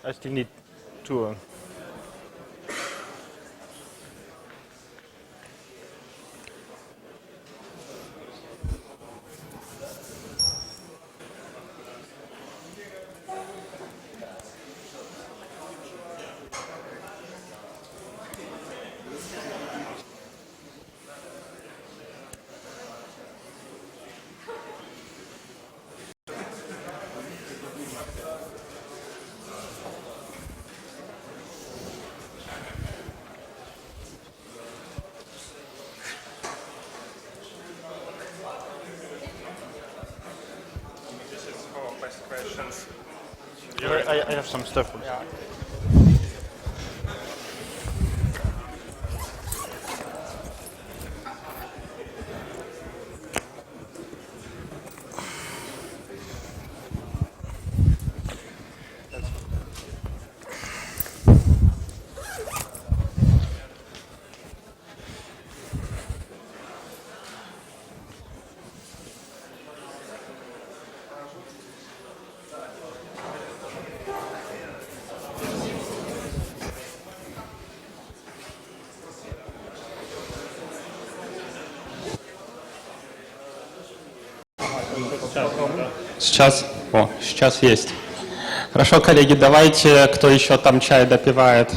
I still need to. I have some stuff. Yeah. Сейчас есть. Хорошо, коллеги, давайте, кто еще там чай допивает,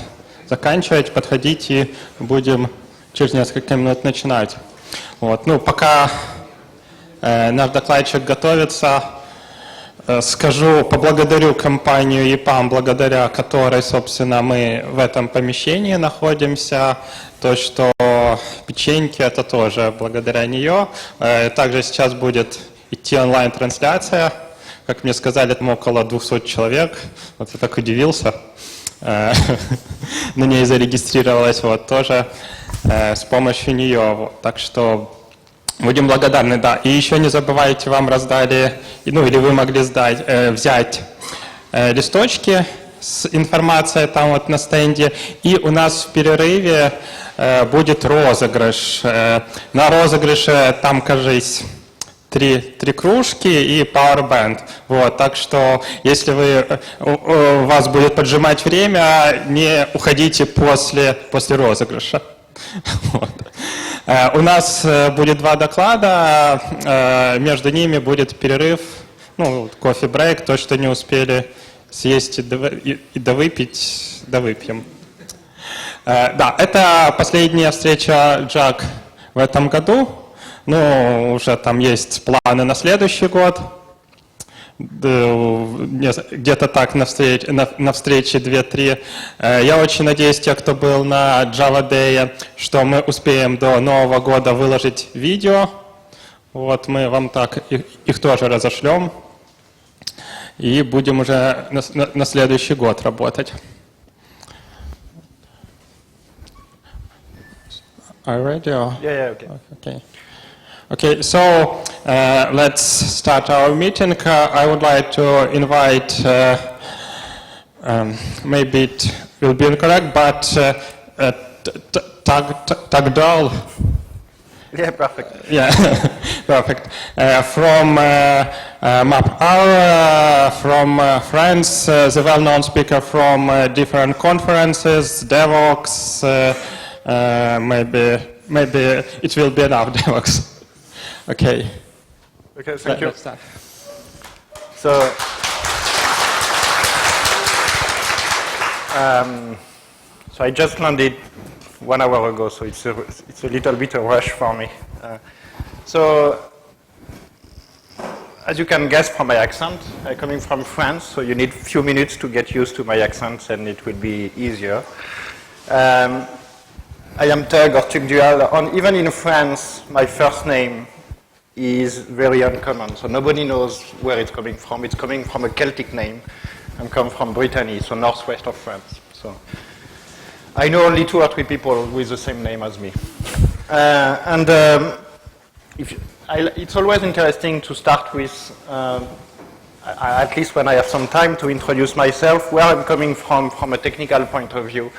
заканчивать, подходите, будем через несколько минут начинать. Вот. Ну, пока наш докладчик готовится, скажу, поблагодарю компанию EPAM, благодаря которой, собственно, мы в этом помещении находимся. То, что печеньки, это тоже благодаря нее. Также сейчас будет идти онлайн-трансляция. Как мне сказали, там около 200 человек. Вот я так удивился. На ней зарегистрировалась вот тоже с помощью нее. Вот. Так что будем благодарны. Да. И еще не забывайте, вам раздали, ну или вы могли взять листочки с информацией там вот на стенде. И у нас в перерыве будет розыгрыш. На розыгрыше там, кажись, три кружки и Powerband. Вот, так что, если у вас будет поджимать время, не уходите после розыгрыша. Вот. У нас будет 2 доклада, между ними будет перерыв, ну, кофе-брейк, то, что не успели съесть и довыпить, довыпьем. Да, это последняя встреча JUG в этом году. Ну, уже там есть планы на следующий год. Где-то так на встрече 2-3. Я очень надеюсь, те, кто был на Java Day, что мы успеем до Нового года выложить видео. Вот мы вам так их тоже разошлем. И будем уже на следующий год работать. Are you ready? Yeah, okay. Okay. Okay, so let's start our meeting. I would like to invite, maybe it will be incorrect, but Tugdual. Yeah, perfect. Yeah, perfect. From MapR, from France, the well-known speaker from different conferences, DevOps, maybe it will be enough DevOps. Okay. Okay, thank you. Let's start. So I just landed 1 hour ago, so it's a little bit of a rush for me. So as you can guess from my accent, I'm coming from France, so you need a few minutes to get used to my accent, and it will be easier. I am Tug or Tugdual, and even in France, my first name is very uncommon, so nobody knows where it's coming from. It's coming from a Celtic name. I'm coming from Brittany, so northwest of France. So I know only 2 or 3 people with the same name as me. It's always interesting to start with, at least when I have some time, to introduce myself, where I'm coming from a technical point of view.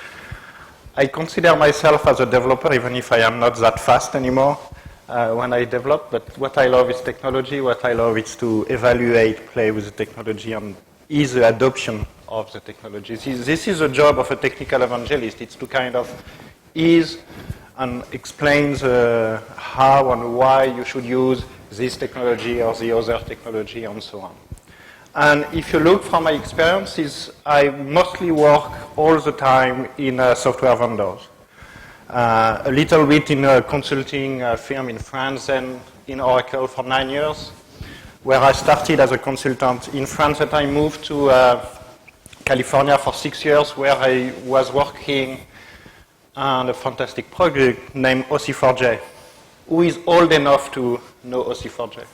I consider myself as a developer, even if I am not that fast anymore when I develop, but what I love is technology. What I love is to evaluate, play with the technology, and is the adoption of the technology. This is the job of a technical evangelist. It's to kind of ease and explain how and why you should use this technology or the other technology and so on. And if you look from my experiences, I mostly work all the time in software vendors. A little bit in a consulting firm in France and in Oracle for 9 years, where I started as a consultant in France, and I moved to California for 6 years, where I was working on a fantastic project named OC4J. Who is old enough to know OC4J?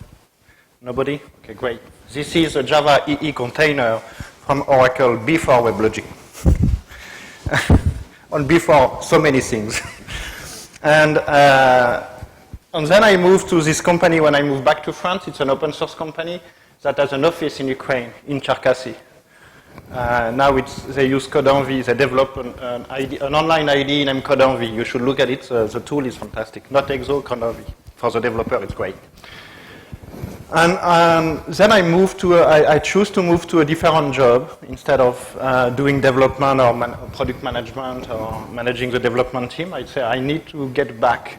Nobody? Okay, great. This is a JavaEE container from Oracle before WebLogic. And before so many things. And then I moved to this company when I moved back to France. It's an open source company that has an office in Ukraine, in Cherkasy. Now they use CodeEnvy. They develop an online ID named CodeEnvy. You should look at it. The tool is fantastic. Not Exo, CodeEnvy. For the developer, it's great. And then I moved to I choose to move to a different job instead of doing development or product management or managing the development team. I'd say I need to get back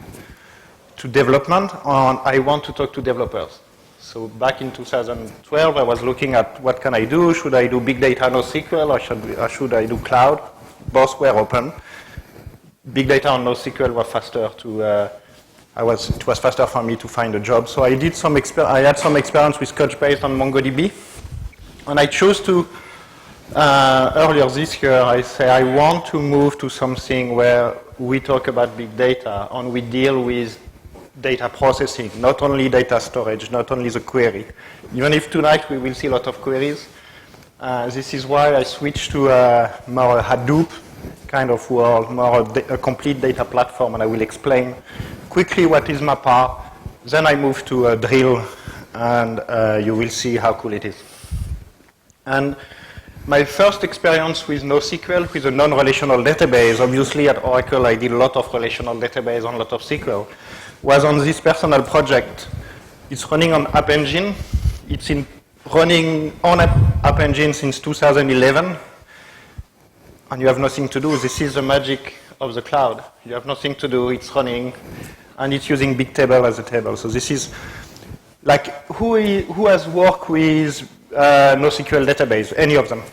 to development, and I want to talk to developers. So back in 2012, I was looking at what can I do. Should I do big data NoSQL or should I do cloud? Both were open. Big data and NoSQL were faster to. It was faster for me to find a job. So I did I had some experience with Couchbase and MongoDB, and I chose to. Earlier this year, I say I want to move to something where we talk about big data and we deal with data processing, not only data storage, not only the query. Even if tonight we will see a lot of queries, this is why I switched to more a Hadoop kind of world, more a complete data platform, and I will explain quickly what is MapR. Then I move to Drill, and you will see how cool it is. And my first experience with NoSQL, with a non-relational database, obviously at Oracle I did a lot of relational database and a lot of SQL, was on this personal project. It's running on App Engine. It's running on App Engine since 2011. And you have nothing to do. This is the magic of the cloud. You have nothing to do. It's running. And it's using Bigtable as a table. So this is like, who has worked with NoSQL database? Any of them?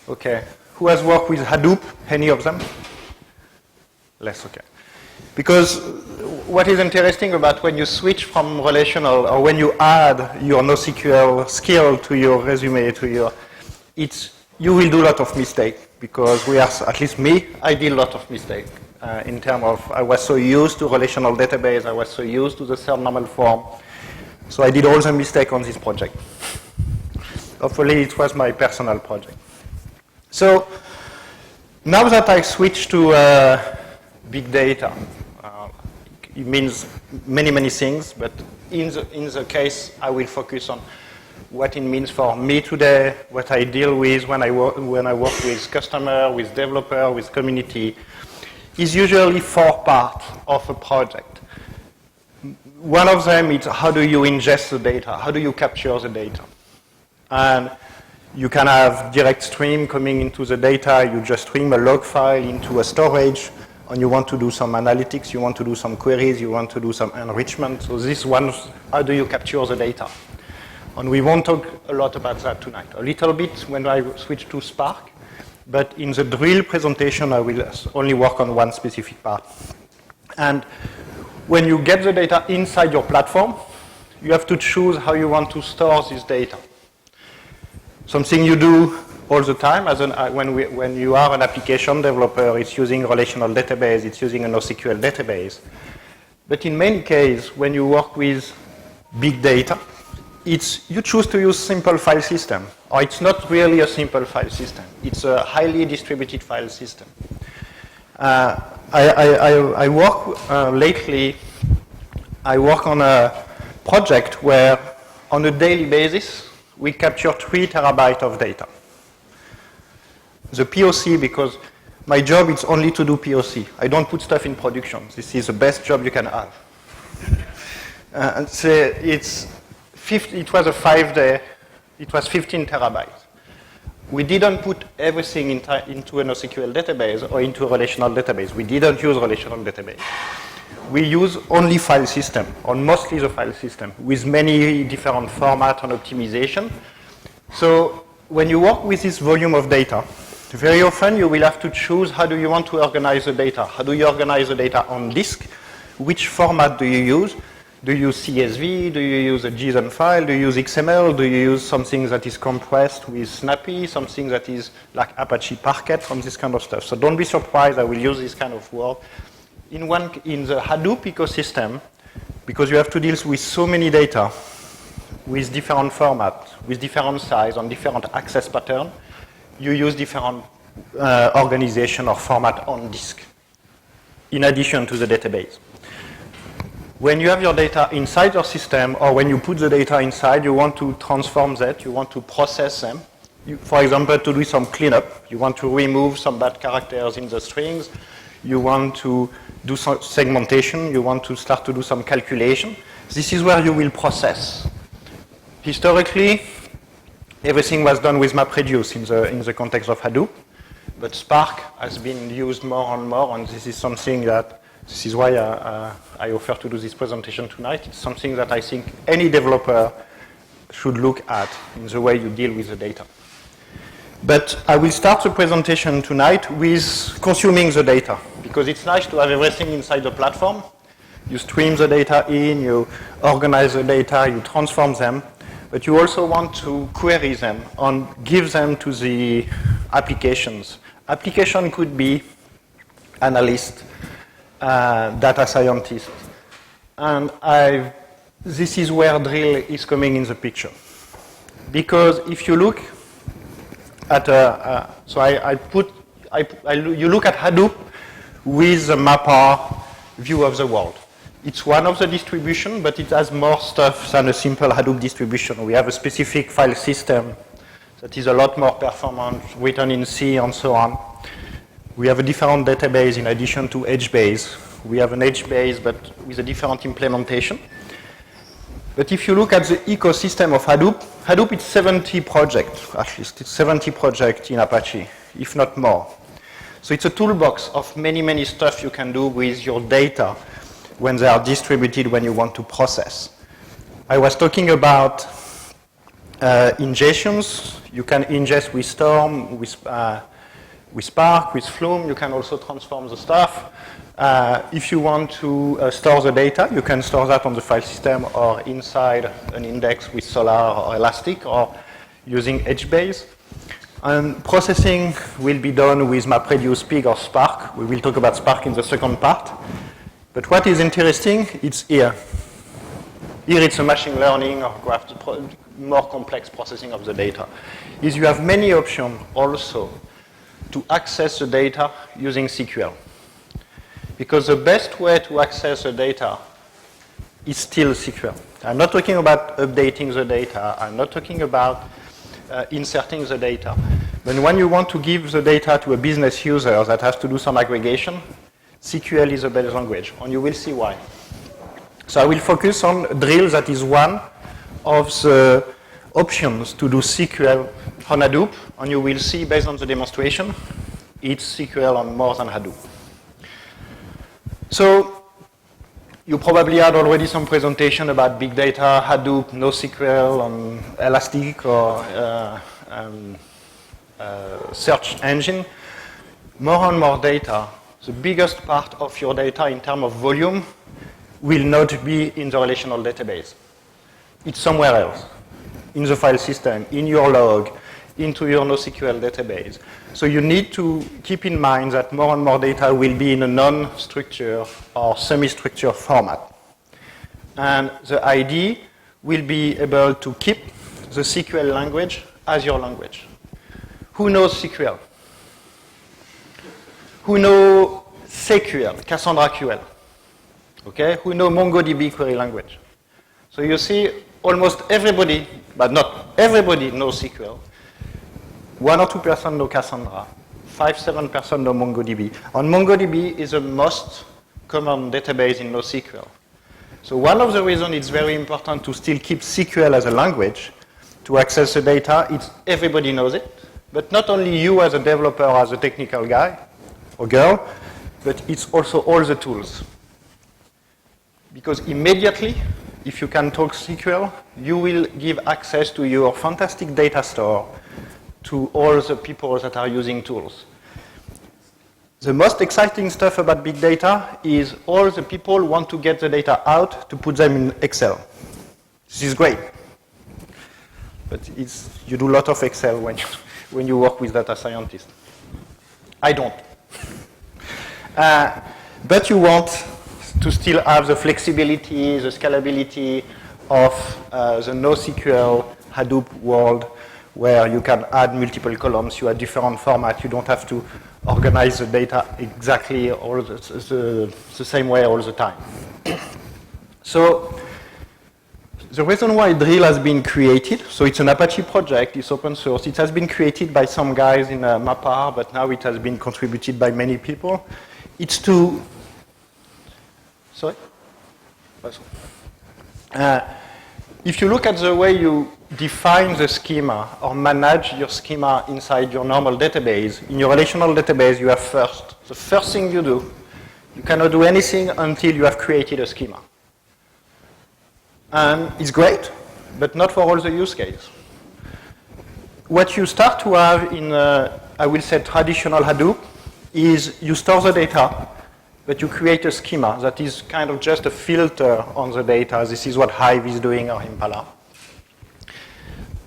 Okay. Who has worked with Hadoop? Any of them? Less, okay. Because what is interesting about when you switch from relational, or when you add your NoSQL skill to your resume, you will do a lot of mistakes, because at least me, I did a lot of mistakes. In terms of, I was so used to relational database, I was so used to the third normal form. So I did all the mistakes on this project. Hopefully it was my personal project. So now that I switched to big data, it means many, many things, but in the case, I will focus on what it means for me today, what I deal with when I work with customer, with developer, with community, is usually 4 parts of a project. One of them is how do you ingest the data? How do you capture the data? And you can have direct stream coming into the data. You just stream a log file into a storage, and you want to do some analytics, you want to do some queries, you want to do some enrichment. So this one, how do you capture the data? And we won't talk a lot about that tonight. A little bit when I switch to Spark, but in the drill presentation, I will only work on one specific part. And when you get the data inside your platform, you have to choose how you want to store this data. Something you do all the time, when you are an application developer, it's using a relational database, it's using a NoSQL database. But in many cases, when you work with big data, you choose to use simple file system, or it's not really a simple file system. It's a highly distributed file system. Lately, I work on a project where on a daily basis, we capture 3 terabytes of data. The POC, because my job is only to do POC. I don't put stuff in production. This is the best job you can have. And so it was a 5-day, it was 15 terabytes. we didn't put everything into a NoSQL database or into a relational database. We didn't use relational database. We use only file system, or mostly the file system, with many different formats and optimization. So when you work with this volume of data, very often you will have to choose how do you want to organize the data. How do you organize the data on disk? Which format do you use? Do you use CSV? Do you use a JSON file? Do you use XML? Do you use something that is compressed with Snappy? Something that is like Apache Parquet, from this kind of stuff. So don't be surprised, I will use this kind of word. In the Hadoop ecosystem, because you have to deal with so many data, with different formats, with different size, and different access pattern, you use different organization or format on disk, in addition to the database. When you have your data inside your system, or when you put the data inside, you want to transform that, you want to process them. For example, to do some cleanup, you want to remove some bad characters in the strings, you want to do some segmentation, you want to start to do some calculation. This is where you will process. Historically, everything was done with MapReduce in the context of Hadoop, but Spark has been used more and more, and this is something that, this is why I offer to do this presentation tonight. It's something that I think any developer should look at in the way you deal with the data. But I will start the presentation tonight with consuming the data, because it's nice to have everything inside the platform. You stream the data in, you organize the data, you transform them, but you also want to query them and give them to the applications. Application could be analyst, data scientist. And this is where Drill is coming in the picture. Because if you look at, you look at Hadoop with the MapR view of the world. It's one of the distribution, but it has more stuff than a simple Hadoop distribution. We have a specific file system that is a lot more performant, written in C and so on. We have a different database in addition to HBase. We have an HBase, but with a different implementation. But if you look at the ecosystem of Hadoop, Hadoop is 70 projects, at least. It's 70 projects in Apache, if not more. So it's a toolbox of many, many stuff you can do with your data when they are distributed, when you want to process. I was talking about ingestions. You can ingest with Storm, with Spark, with Flume. You can also transform the stuff. If you want to store the data, you can store that on the file system or inside an index with Solar or Elastic or using HBase. And processing will be done with MapReduce, Pig, or Spark. We will talk about Spark in the second part. But what is interesting, it's here. Here it's a machine learning or more complex processing of the data. Is you have many options also to access the data using SQL. Because the best way to access the data is still SQL. I'm not talking about updating the data. I'm not talking about inserting the data. But when you want to give the data to a business user that has to do some aggregation, SQL is the best language, and you will see why. So I will focus on Drill, that is one of the options to do SQL on Hadoop, and you will see, based on the demonstration, it's SQL on more than Hadoop. So you probably had already some presentation about big data, Hadoop, NoSQL, and Elastic, or search engine. More and more data, the biggest part of your data in terms of volume will not be in the relational database. It's somewhere else, in the file system, in your log, into your NoSQL database. So you need to keep in mind that more and more data will be in a non-structured or semi-structured format. And the idea will be able to keep the SQL language as your language. Who knows SQL? Who know SQL, Cassandra QL? Okay, who know MongoDB query language? So you see, almost everybody, but not everybody knows SQL. 1 or 2% know Cassandra. 5-7% know MongoDB. And MongoDB is the most common database in NoSQL. So one of the reasons it's very important to still keep SQL as a language to access the data, everybody knows it, But not only you as a developer, as a technical guy or girl, but it's also all the tools. Because immediately, if you can talk SQL, you will give access to your fantastic data store to all the people that are using tools. The most exciting stuff about big data is all the people want to get the data out to put them in Excel. This is great. But you do a lot of Excel when you work with data scientists. I don't. But you want to still have the flexibility, the scalability of the NoSQL Hadoop world, where you can add multiple columns, you have different formats, you don't have to organize the data exactly all the same way all the time. So the reason why Drill has been created, so it's an Apache project, it's open source, it has been created by some guys in MapR, but now it has been contributed by many people. It's to, sorry? If you look at the way you define the schema or manage your schema inside your normal database, in your relational database you have first. The first thing you do, you cannot do anything until you have created a schema. And it's great, but not for all the use cases. What you start to have in, I will say, traditional Hadoop is you store the data, but you create a schema that is kind of just a filter on the data. This is what Hive is doing or Impala.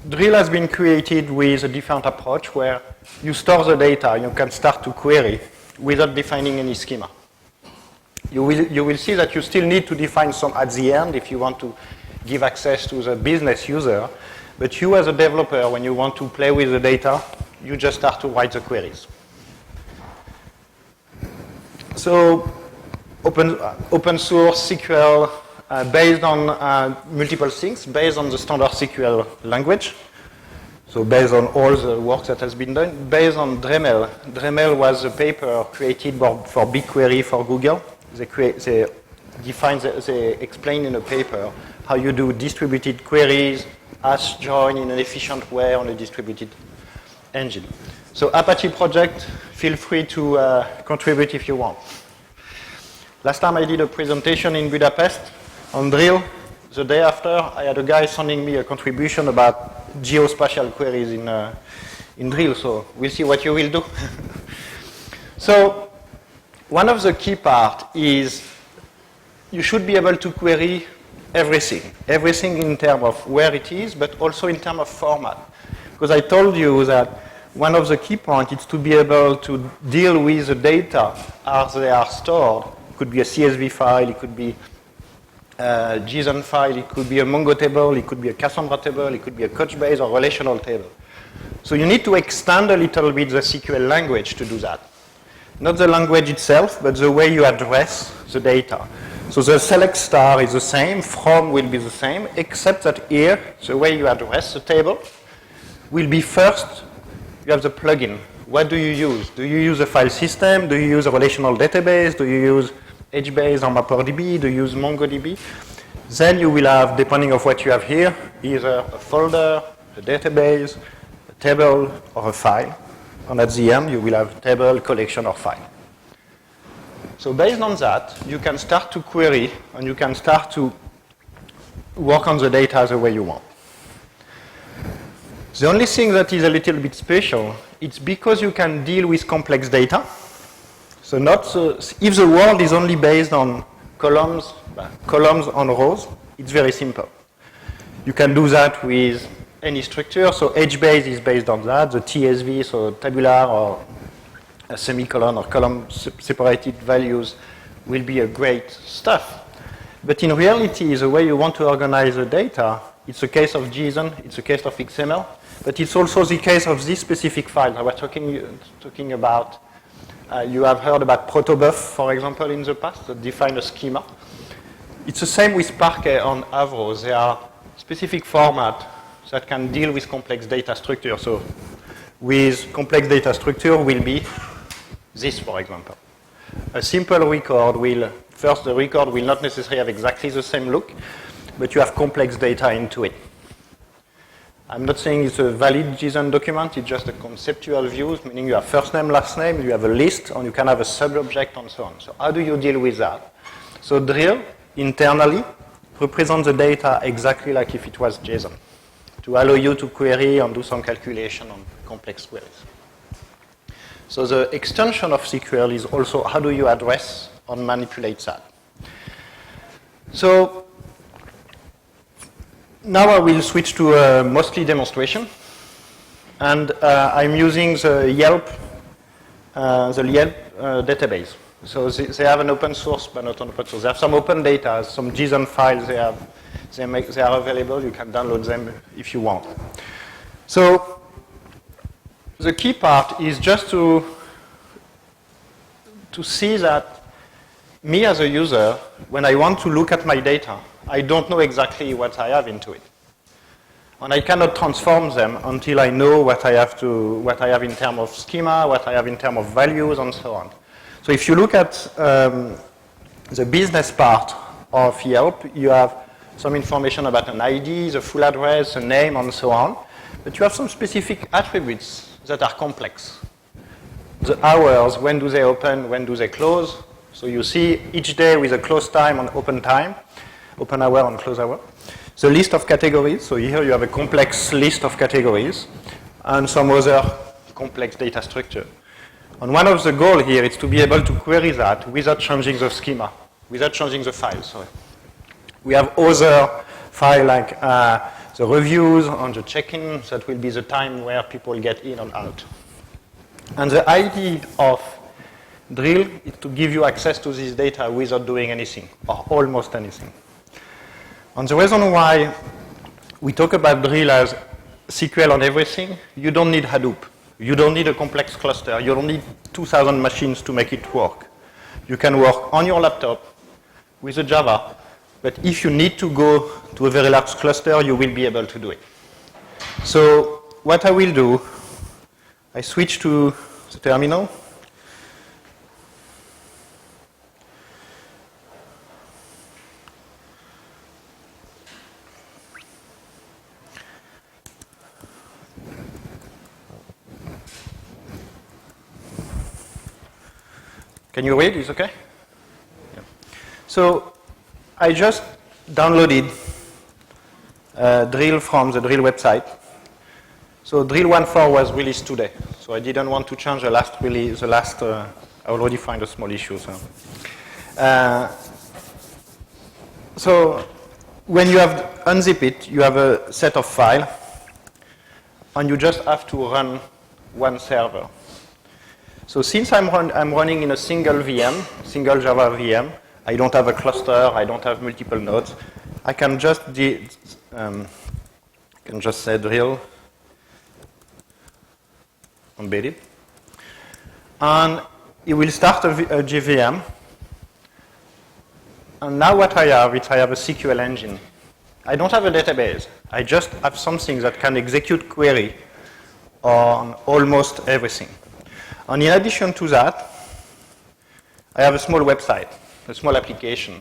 Drill has been created with a different approach where you store the data and you can start to query without defining any schema. You will see that you still need to define some at the end if you want to give access to the business user. But you as a developer, when you want to play with the data, you just start to write the queries. So open source SQL based on multiple things, based on the standard SQL language. So based on all the work that has been done, based on Dremel. Dremel was a paper created for BigQuery for Google. They explain in a paper how you do distributed queries, as join in an efficient way on a distributed engine. So Apache project, feel free to contribute if you want. Last time I did a presentation in Budapest on Drill. The day after, I had a guy sending me a contribution about geospatial queries in Drill, so we'll see what you will do. So one of the key parts is you should be able to query everything in terms of where it is, but also in terms of format. Because I told you that one of the key points is to be able to deal with the data as they are stored. It could be a CSV file, it could be a JSON file, it could be a Mongo table, it could be a Cassandra table, it could be a Couchbase or relational table. So you need to extend a little bit the SQL language to do that. Not the language itself, but the way you address the data. So the select star is the same, from will be the same, except that here, the way you address the table will be first, you have the plugin. What do you use? Do you use a file system? Do you use a relational database? Do you use HBase or MapRDB? Do you use MongoDB? Then you will have, depending on what you have here, either a folder, a database, a table, or a file. And at the end, you will have table, collection, or file. So based on that, you can start to query, and you can start to work on the data the way you want. The only thing that is a little bit special, it's because you can deal with complex data. So if the world is only based on columns on rows, it's very simple. You can do that with any structure. So HBase is based on that. The TSV, so tabular or a semicolon or column separated values will be a great stuff. But in reality, the way you want to organize the data, it's a case of JSON, it's a case of XML, but it's also the case of this specific file. I was talking about, you have heard about protobuf, for example, in the past, that define a schema. It's the same with Parquet on Avro. There are specific formats that can deal with complex data structure. So with complex data structure will be this, for example. A simple record will, first the record will not necessarily have exactly the same look, but you have complex data into it. I'm not saying it's a valid JSON document, it's just a conceptual view, meaning you have first name, last name, you have a list, and you can have a sub-object and so on. So how do you deal with that? So Drill, internally, represents the data exactly like if it was JSON, to allow you to query and do some calculation on complex queries. So the extension of SQL is also how do you address and manipulate that. So now I will switch to a mostly demonstration, and I'm using the Yelp database. So they have an open source, but not an open source. They have some open data, some JSON files they are available. You can download them if you want. So the key part is just to see that me as a user, when I want to look at my data, I don't know exactly what I have into it. And I cannot transform them until I know what I have in terms of schema, what I have in terms of values, and so on. So if you look at the business part of Yelp, you have some information about an ID, the full address, a name, and so on. But you have some specific attributes that are complex. The hours, when do they open, when do they close. So you see each day with a close time and open hour and close hour. The list of categories, so here you have a complex list of categories and some other complex data structure. And one of the goals here is to be able to query that without changing the schema, without changing the file, sorry. We have other files like the reviews and the check-in, that will be the time where people get in and out. And the idea of Drill is to give you access to this data without doing anything, or almost anything. And the reason why we talk about Drill as SQL on everything, you don't need Hadoop. You don't need a complex cluster. You don't need 2,000 machines to make it work. You can work on your laptop with a Java, but if you need to go to a very large cluster, you will be able to do it. So what I will do, I switch to the terminal. Can you read? Is it okay? Yeah. So I just downloaded Drill from the Drill website. So Drill 1.4 was released today. So I didn't want to change the last release. I already find a small issue. So when you have unzip it, you have a set of files, and you just have to run one server. So since I'm running in a single VM, single Java VM, I don't have a cluster, I don't have multiple nodes, I can just say Drill embedded, and it will start a JVM. And now what I have is I have a SQL engine. I don't have a database. I just have something that can execute query on almost everything. And in addition to that, I have a small website, a small application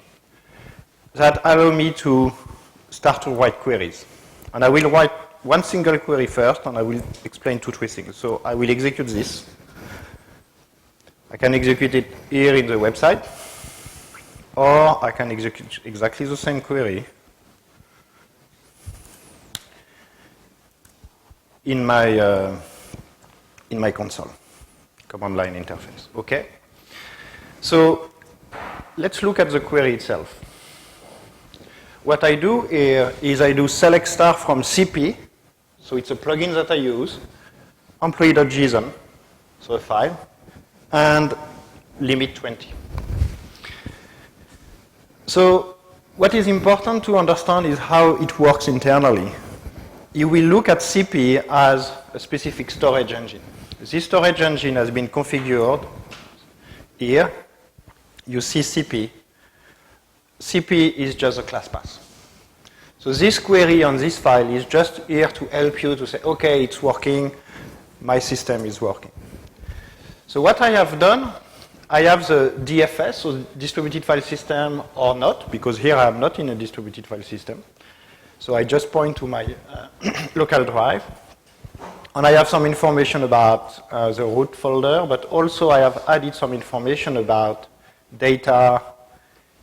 that allows me to start to write queries. And I will write one single query first, and I will explain 2-3 things. So I will execute this. I can execute it here in the website, or I can execute exactly the same query in my console. Command line interface, okay? So let's look at the query itself. What I do here is I do select star from CP, so it's a plugin that I use, employee.json, so a file, and limit 20. So what is important to understand is how it works internally. You will look at CP as a specific storage engine. This storage engine has been configured here. You see CP. CP is just a class path. So this query on this file is just here to help you to say, okay, it's working, my system is working. So what I have done, I have the DFS, so distributed file system or not, because here I am not in a distributed file system. So I just point to my local drive. And I have some information about the root folder, but also I have added some information about data,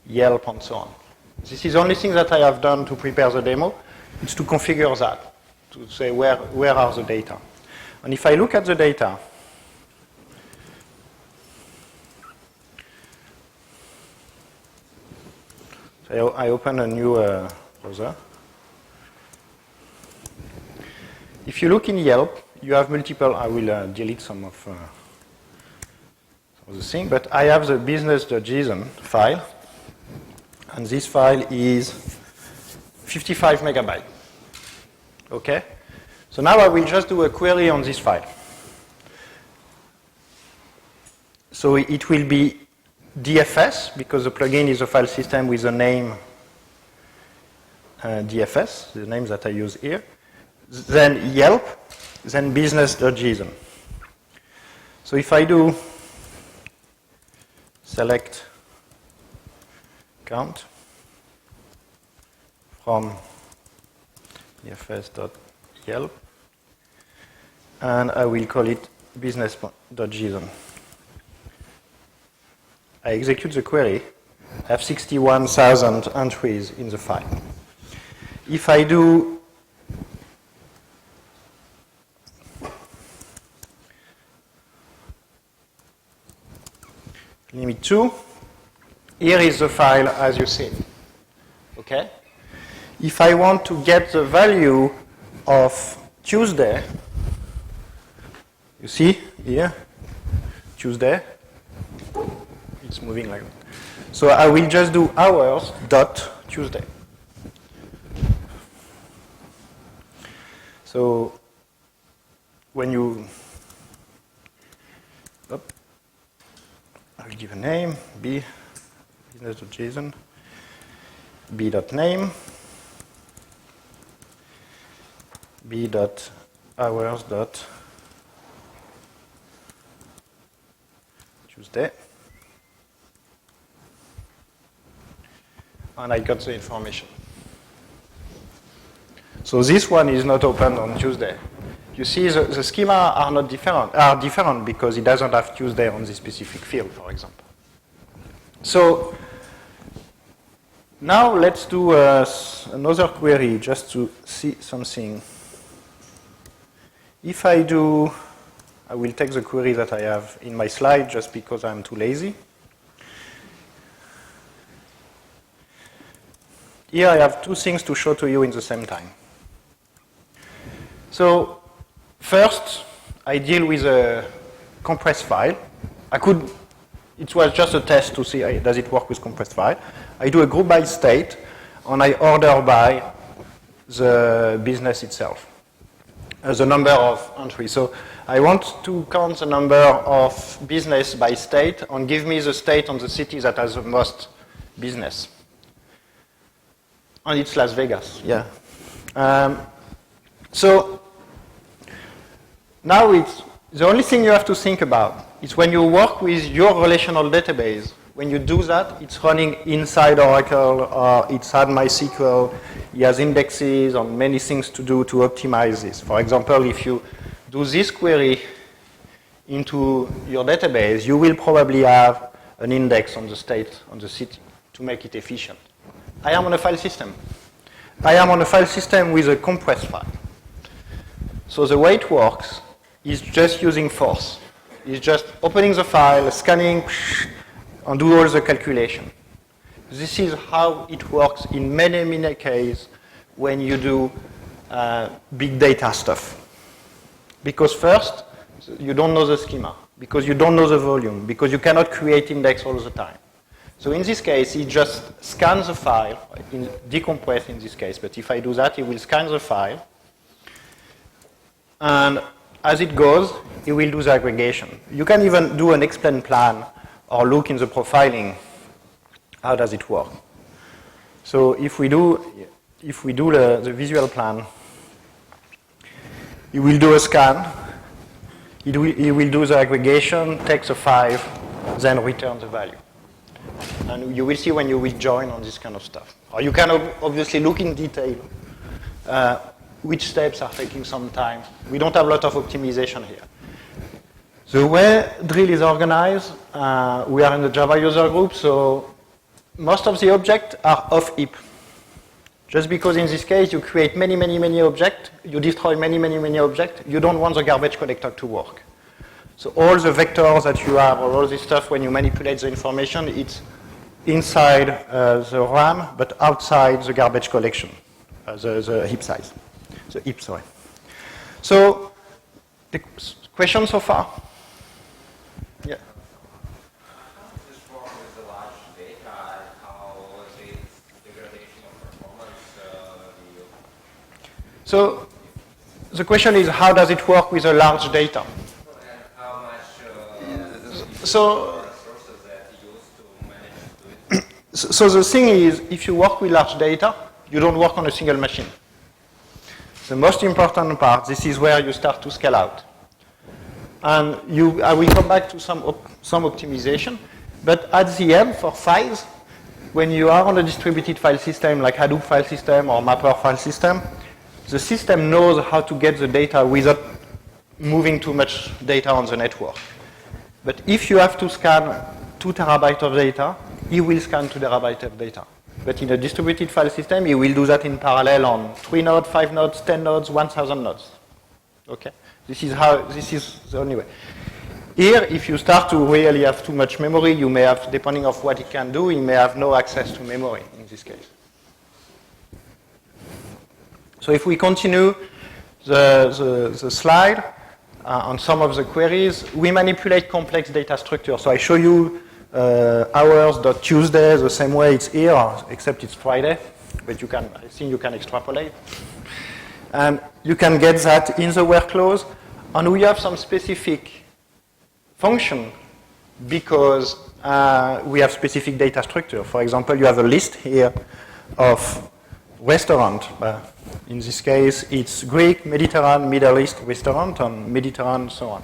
Yelp, and so on. This is the only thing that I have done to prepare the demo. It's to configure that, to say where are the data. And if I look at the data, so I open a new browser. If you look in Yelp, you have multiple, I will delete some of the thing, but I have the business.json file, and this file is 55 megabytes. Okay? So now I will just do a query on this file. So it will be DFS, because the plugin is a file system with the name DFS, the name that I use here. Then Yelp, then business.json. So if I do select count from dfs.yelp, and I will call it business.json. I execute the query. I have 61,000 entries in the file. If I do limit 2, here is the file as you see. Okay? If I want to get the value of Tuesday, you see here, Tuesday, it's moving like that. So I will just do hours.Tuesday. So when you, I will give a name, b, business.json, b.name, b.hours.Tuesday. And I got the information. So this one is not opened on Tuesday. You see the schema are different because it doesn't have Tuesday on this specific field, for example. So now let's do another query just to see something. If I do, I will take the query that I have in my slide just because I'm too lazy. Here I have two things to show to you in the same time. So first, I deal with a compressed file. It was just a test to see does it work with compressed file. I do a group by state, and I order by the business itself, the number of entries. So I want to count the number of business by state and give me the state on the city that has the most business. And it's Las Vegas, yeah. So now the only thing you have to think about is when you work with your relational database, when you do that, it's running inside Oracle or inside MySQL. It has indexes and many things to do to optimize this. For example, if you do this query into your database, you will probably have an index on the state, on the city, to make it efficient. I am on a file system. I am on a file system with a compressed file. So the way it works is just using force. It's just opening the file, scanning, and do all the calculation. This is how it works in many, many cases when you do big data stuff. Because first, you don't know the schema, because you don't know the volume, because you cannot create index all the time. So in this case, it just scans the file, decompress in this case, but if I do that, it will scan the file, and as it goes, it will do the aggregation. You can even do an explain plan or look in the profiling, how does it work. So if we do the visual plan, it will do a scan, it will do the aggregation, take the 5, then return the value. And you will see when you will join on this kind of stuff. Or you can obviously look in detail which steps are taking some time. We don't have a lot of optimization here. The way drill is organized, we are in the Java user group, so most of the objects are off heap. Just because in this case you create many objects, you destroy many objects, you don't want the garbage collector to work. So all the vectors that you have, or all this stuff when you manipulate the information, it's inside the RAM, but outside the garbage collection, the heap size. The heap, sorry. So, the question so far? Yeah. How does this work with the large data, and how is degradation of performance view? So, the question is, how does it work with a large data? And how much resources that you use to manage to do it? So the thing is, if you work with large data, you don't work on a single machine. The most important part, this is where you start to scale out. And I will come back to some optimization, but at the end, for files, when you are on a distributed file system like Hadoop file system or MapR file system, the system knows how to get the data without moving too much data on the network. But if you have to scan 2 terabytes of data, he will scan 2 terabytes of data. But in a distributed file system, he will do that in parallel on 3 nodes, 5 nodes, 10 nodes, 1,000 nodes. Okay? This is the only way. Here, if you start to really have too much memory, you may have, depending on what it can do, you may have no access to memory in this case. So if we continue the slide on some of the queries, we manipulate complex data structure. So I show you hours.Tuesday, the same way it's here, except it's Friday, but I think you can extrapolate. And you can get that in the workflows, and we have some specific function because we have specific data structure. For example, you have a list here of restaurant. In this case, it's Greek, Mediterranean, Middle East restaurant, and Mediterranean, so on.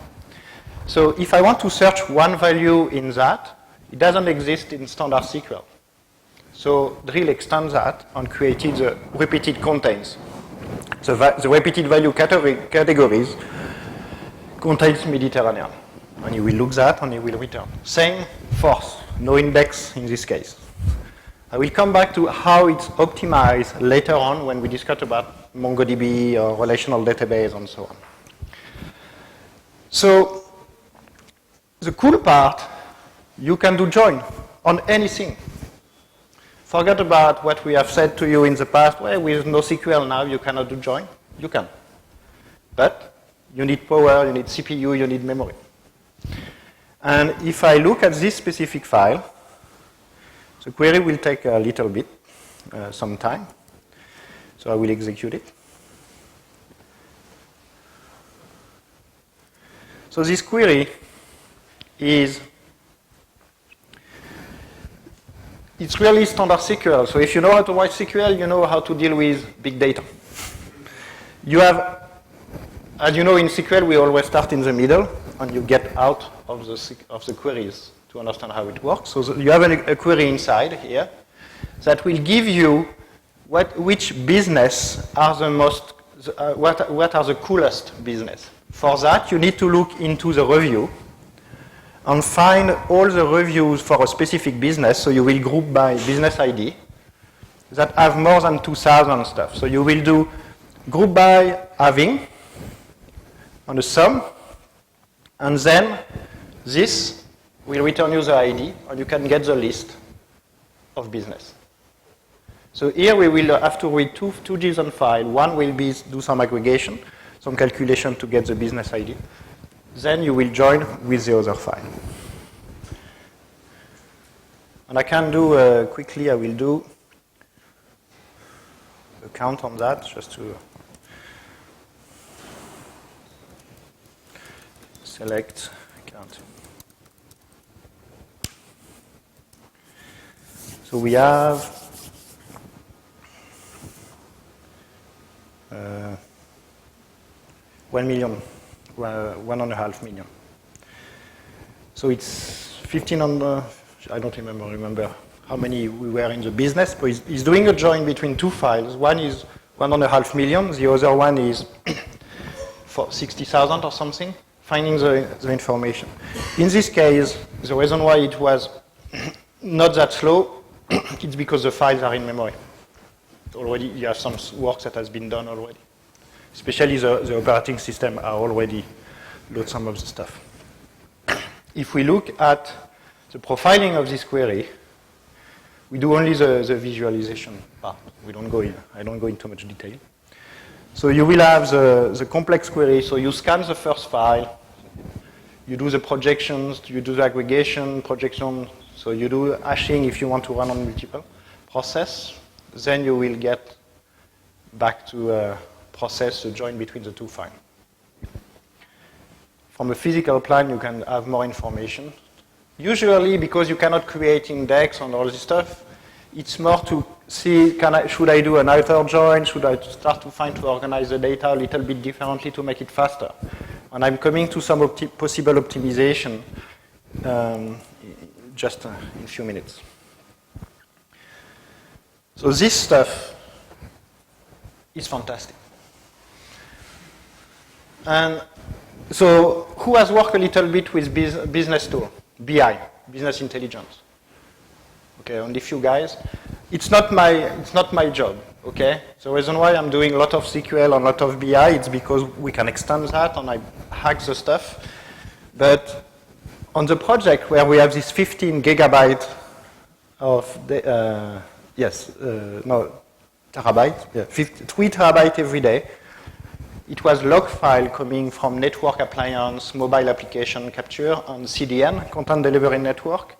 So if I want to search one value in that, it doesn't exist in standard SQL. So Drill extends that and created the repeated contains. So the repeated value categories contains Mediterranean. And you will look that and you will return. Same force, no index in this case. I will come back to how it's optimized later on when we discuss about MongoDB or relational database and so on. So the cool part, you can do join on anything. Forget about what we have said to you in the past. Well, with NoSQL now you cannot do join. You can. But you need power, you need CPU, you need memory. And if I look at this specific file, the query will take a little bit, some time. So I will execute it. So this query is, it's really standard SQL. So if you know how to write SQL, you know how to deal with big data. You have, as you know, in SQL, we always start in the middle, and you get out of the queries to understand how it works. So you have a query inside here that will give you which business are the most, what are the coolest business. For that, you need to look into the review and find all the reviews for a specific business. So you will group by business ID that have more than 2,000 stuff. So you will do group by having on the sum, and then this will return you the ID, and you can get the list of business. So here we will have to read two JSON files. One will be do some aggregation, some calculation to get the business ID. Then you will join with the other file. And I can do quickly, I will do a count on that just to select count. So we have 1 million, 1.5 million. So it's 1,500, I don't remember how many we were in the business, but he's doing a join between two files. One is 1.5 million. The other one is for 60,000 or something, finding the information. In this case, the reason why it was not that slow, it's because the files are in memory. Already, you have some work that has been done already. Especially the operating system are already load some of the stuff. If we look at the profiling of this query, we do only the visualization part. We don't go in. I don't go into much detail. So you will have the complex query. So you scan the first file. You do the projections. You do the aggregation, projection. So you do hashing if you want to run on multiple process. Then you will get back to process the join between the two files. From a physical plan, you can have more information. Usually, because you cannot create index and all this stuff, it's more to see, should I do an outer join? Should I start to organize the data a little bit differently to make it faster? And I'm coming to some possible optimization just in a few minutes. So this stuff is fantastic. And so who has worked a little bit with business tool? BI, business intelligence. Okay, only few guys. It's not my job, okay? The reason why I'm doing a lot of SQL and a lot of BI, it's because we can extend that and I hack the stuff. But on the project where we have this 15 gigabyte of, terabyte, 3 terabyte every day, it was log file coming from network appliance, mobile application capture, and CDN, content delivery network.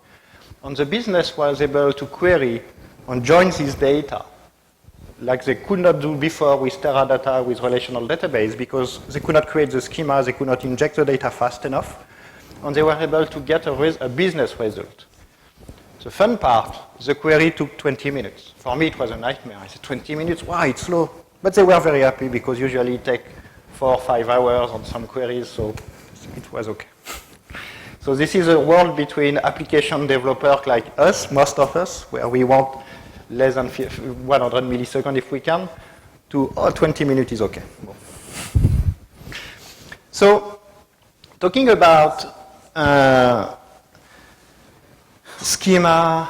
And the business was able to query and join this data like they could not do before with Teradata, with relational database, because they could not create the schema, they could not inject the data fast enough, and they were able to get a business result. The fun part, the query took 20 minutes. For me, it was a nightmare. I said, 20 minutes? Wow, it's slow. But they were very happy because usually it takes 4 or 5 hours on some queries, so it was okay. So this is a world between application developers like us, most of us, where we want less than 100 milliseconds if we can, to 20 minutes is okay. So talking about schema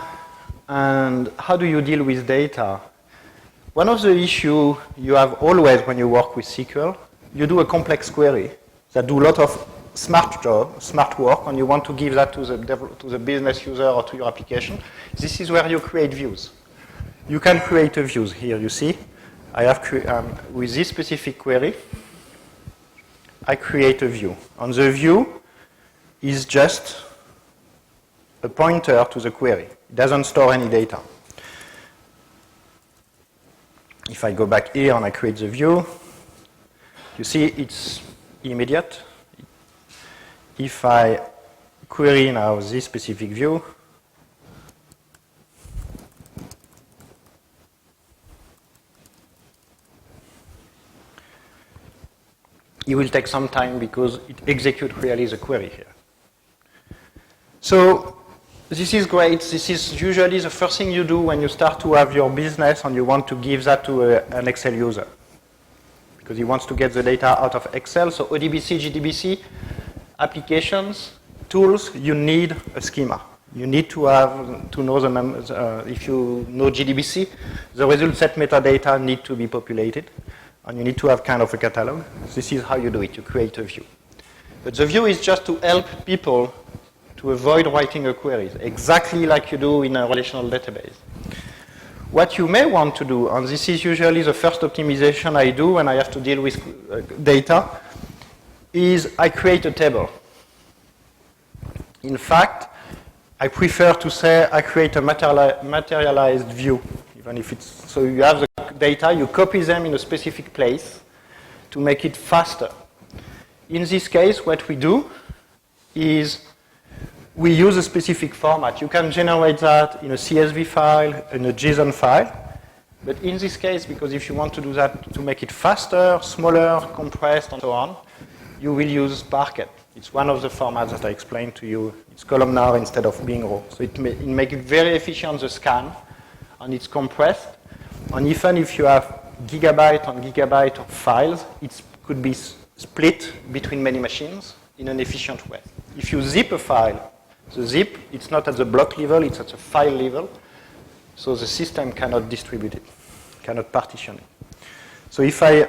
and how do you deal with data, one of the issues you have always when you work with SQL, you do a complex query that do a lot of smart work, and you want to give that to the business user or to your application. This is where you create views. You can create a views here, you see. I have with this specific query, I create a view. And the view is just a pointer to the query. It doesn't store any data. If I go back here and I create the view, you see it's immediate. If I query now this specific view, it will take some time because it executes really the query here. So this is great. This is usually the first thing you do when you start to have your business and you want to give that to an Excel user, because he wants to get the data out of Excel. So ODBC, GDBC, applications, tools, you need a schema. You need to know the numbers. If you know GDBC, the result set metadata need to be populated, and you need to have kind of a catalog. This is how you do it. You create a view. But the view is just to help people to avoid writing a query, exactly like you do in a relational database. What you may want to do, and this is usually the first optimization I do when I have to deal with data, is I create a table. In fact, I prefer to say I create a materialized view, even if it's, so you have the data, you copy them in a specific place to make it faster. In this case, what we do is we use a specific format. You can generate that in a CSV file, in a JSON file. But in this case, because if you want to do that to make it faster, smaller, compressed, and so on, you will use Parquet. It's one of the formats that I explained to you. It's columnar instead of being raw. So it makes it very efficient, the scan, and it's compressed. And even if you have gigabyte on gigabyte of files, it could be split between many machines in an efficient way. If you zip a file, the zip, it's not at the block level, it's at the file level, so the system cannot distribute it, cannot partition it. So if I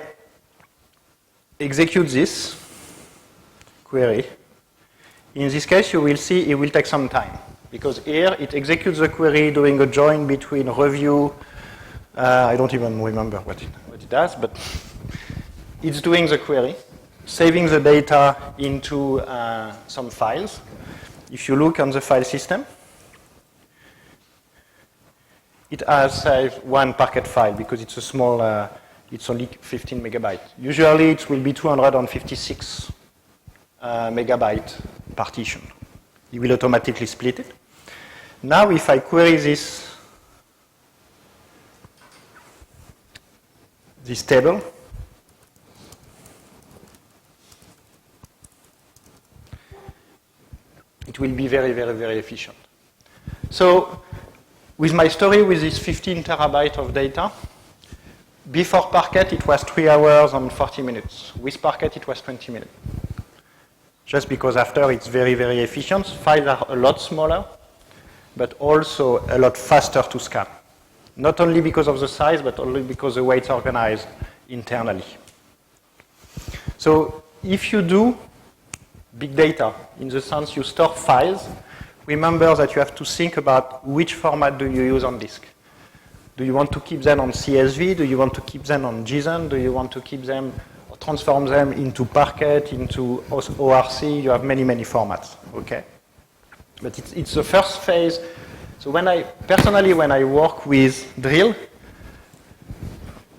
execute this query, in this case you will see it will take some time, because here it executes the query doing a join between review, I don't even remember what it does, but it's doing the query, saving the data into some files. If you look on the file system, it has saved one Parquet file because it's a small, it's only 15 megabytes. Usually it will be 256 megabyte partition. It will automatically split it. Now if I query this table, it will be very, very, very efficient. So with my story with this 15 terabyte of data, before Parquet it was 3 hours and 40 minutes. With Parquet it was 20 minutes. Just because after it's very, very efficient. Files are a lot smaller, but also a lot faster to scan. Not only because of the size, but only because the way it's organized internally. So if you do big data, in the sense you store files, remember that you have to think about which format do you use on disk. Do you want to keep them on CSV? Do you want to keep them on JSON? Do you want to keep them or transform them into Parquet, into ORC? You have many, many formats, okay? But it's the first phase. So personally, when I work with Drill,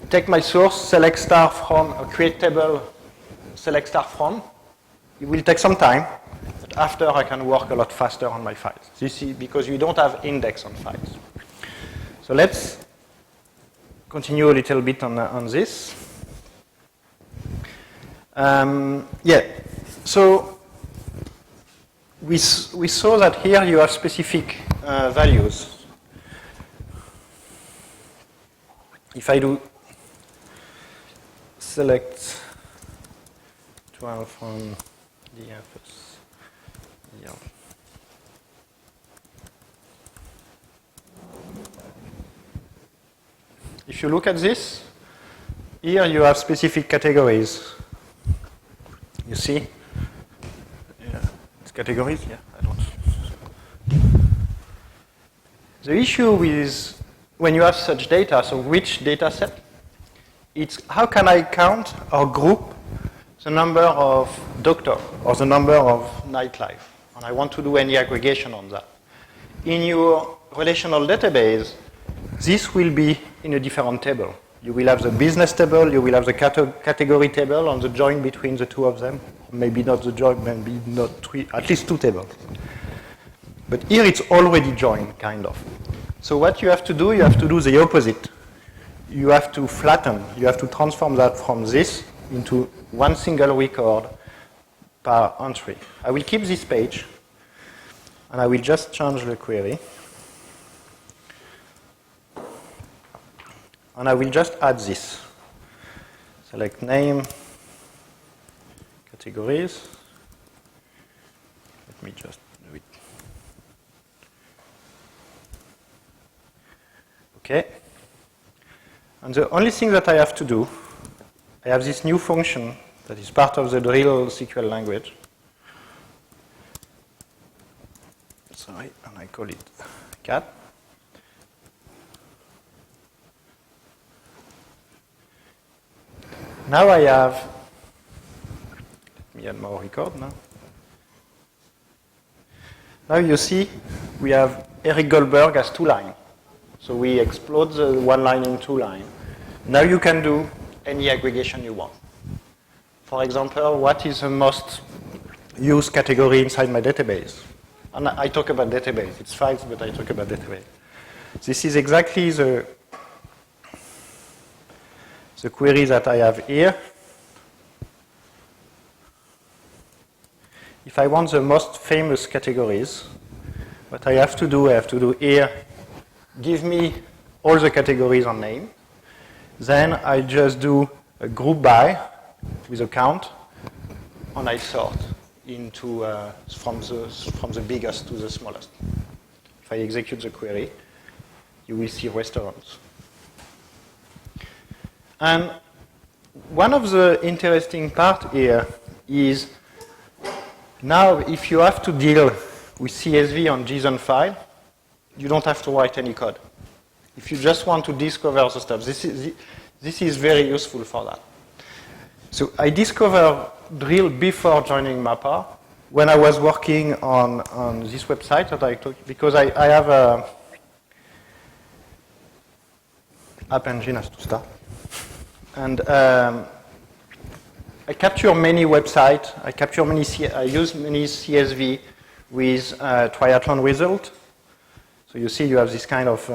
take my source, select star from, create table, select star from. It will take some time, but after I can work a lot faster on my files. This is because you don't have index on files. So let's continue a little bit on this. So we saw that here you have specific values. If I do select 12 from DFS, yeah. If you look at this, here you have specific categories. You see? Yeah. It's categories? Yeah, I don't. The issue with when you have such data, so rich data set, it's how can I count or group the number of doctors or the number of nightlife? And I want to do any aggregation on that. In your relational database, this will be in a different table. You will have the business table, you will have the category table, and the join between the two of them. Maybe not the join, maybe not three, at least two tables. But here it's already joined, kind of. So what you have to do the opposite. You have to flatten, you have to transform that from this into one single record per entry. I will keep this page, and I will just change the query. And I will just add this. Select name, categories. Let me just do it. Okay. And the only thing that I have to do, I have this new function that is part of the Drill SQL language. Sorry, and I call it cat. Now I have, let me add more record now. Now you see we have Eric Goldberg as 2 lines. So we explode the 1 line in 2 lines. Now you can do any aggregation you want. For example, what is the most used category inside my database? And I talk about database. It's files, but I talk about database. This is exactly the query that I have here. If I want the most famous categories, what I have to do here, give me all the categories on name, Then I just do a group by with a count, and I sort into from the biggest to the smallest. If I execute the query, you will see restaurants. And one of the interesting part here is now if you have to deal with CSV on JSON file, you don't have to write any code. If you just want to discover the stuff, this is very useful for that. So I discovered Drill before joining MapR when I was working on this website that I took, because I have a App Engine as to start. And I capture many websites. I use many CSV with triathlon result. So you see you have this kind of,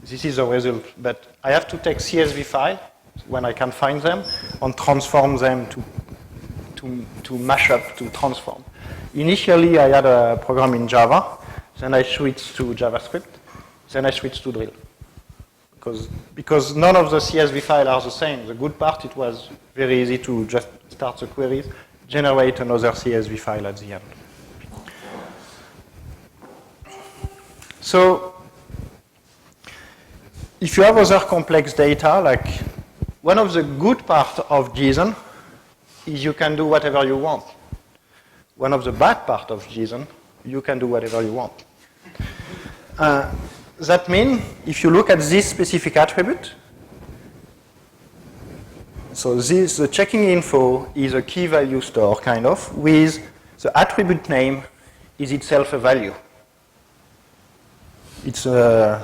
this is a result, but I have to take CSV file when I can find them and transform them to mash up, to transform. Initially I had a program in Java, then I switched to JavaScript, then I switched to Drill. Because none of the CSV files are the same. The good part, it was very easy to just start the queries, generate another CSV file at the end. So, if you have other complex data, like one of the good parts of JSON is you can do whatever you want. One of the bad parts of JSON, you can do whatever you want. That means if you look at this specific attribute, so the checking info is a key value store, kind of, with the attribute name is itself a value. It's I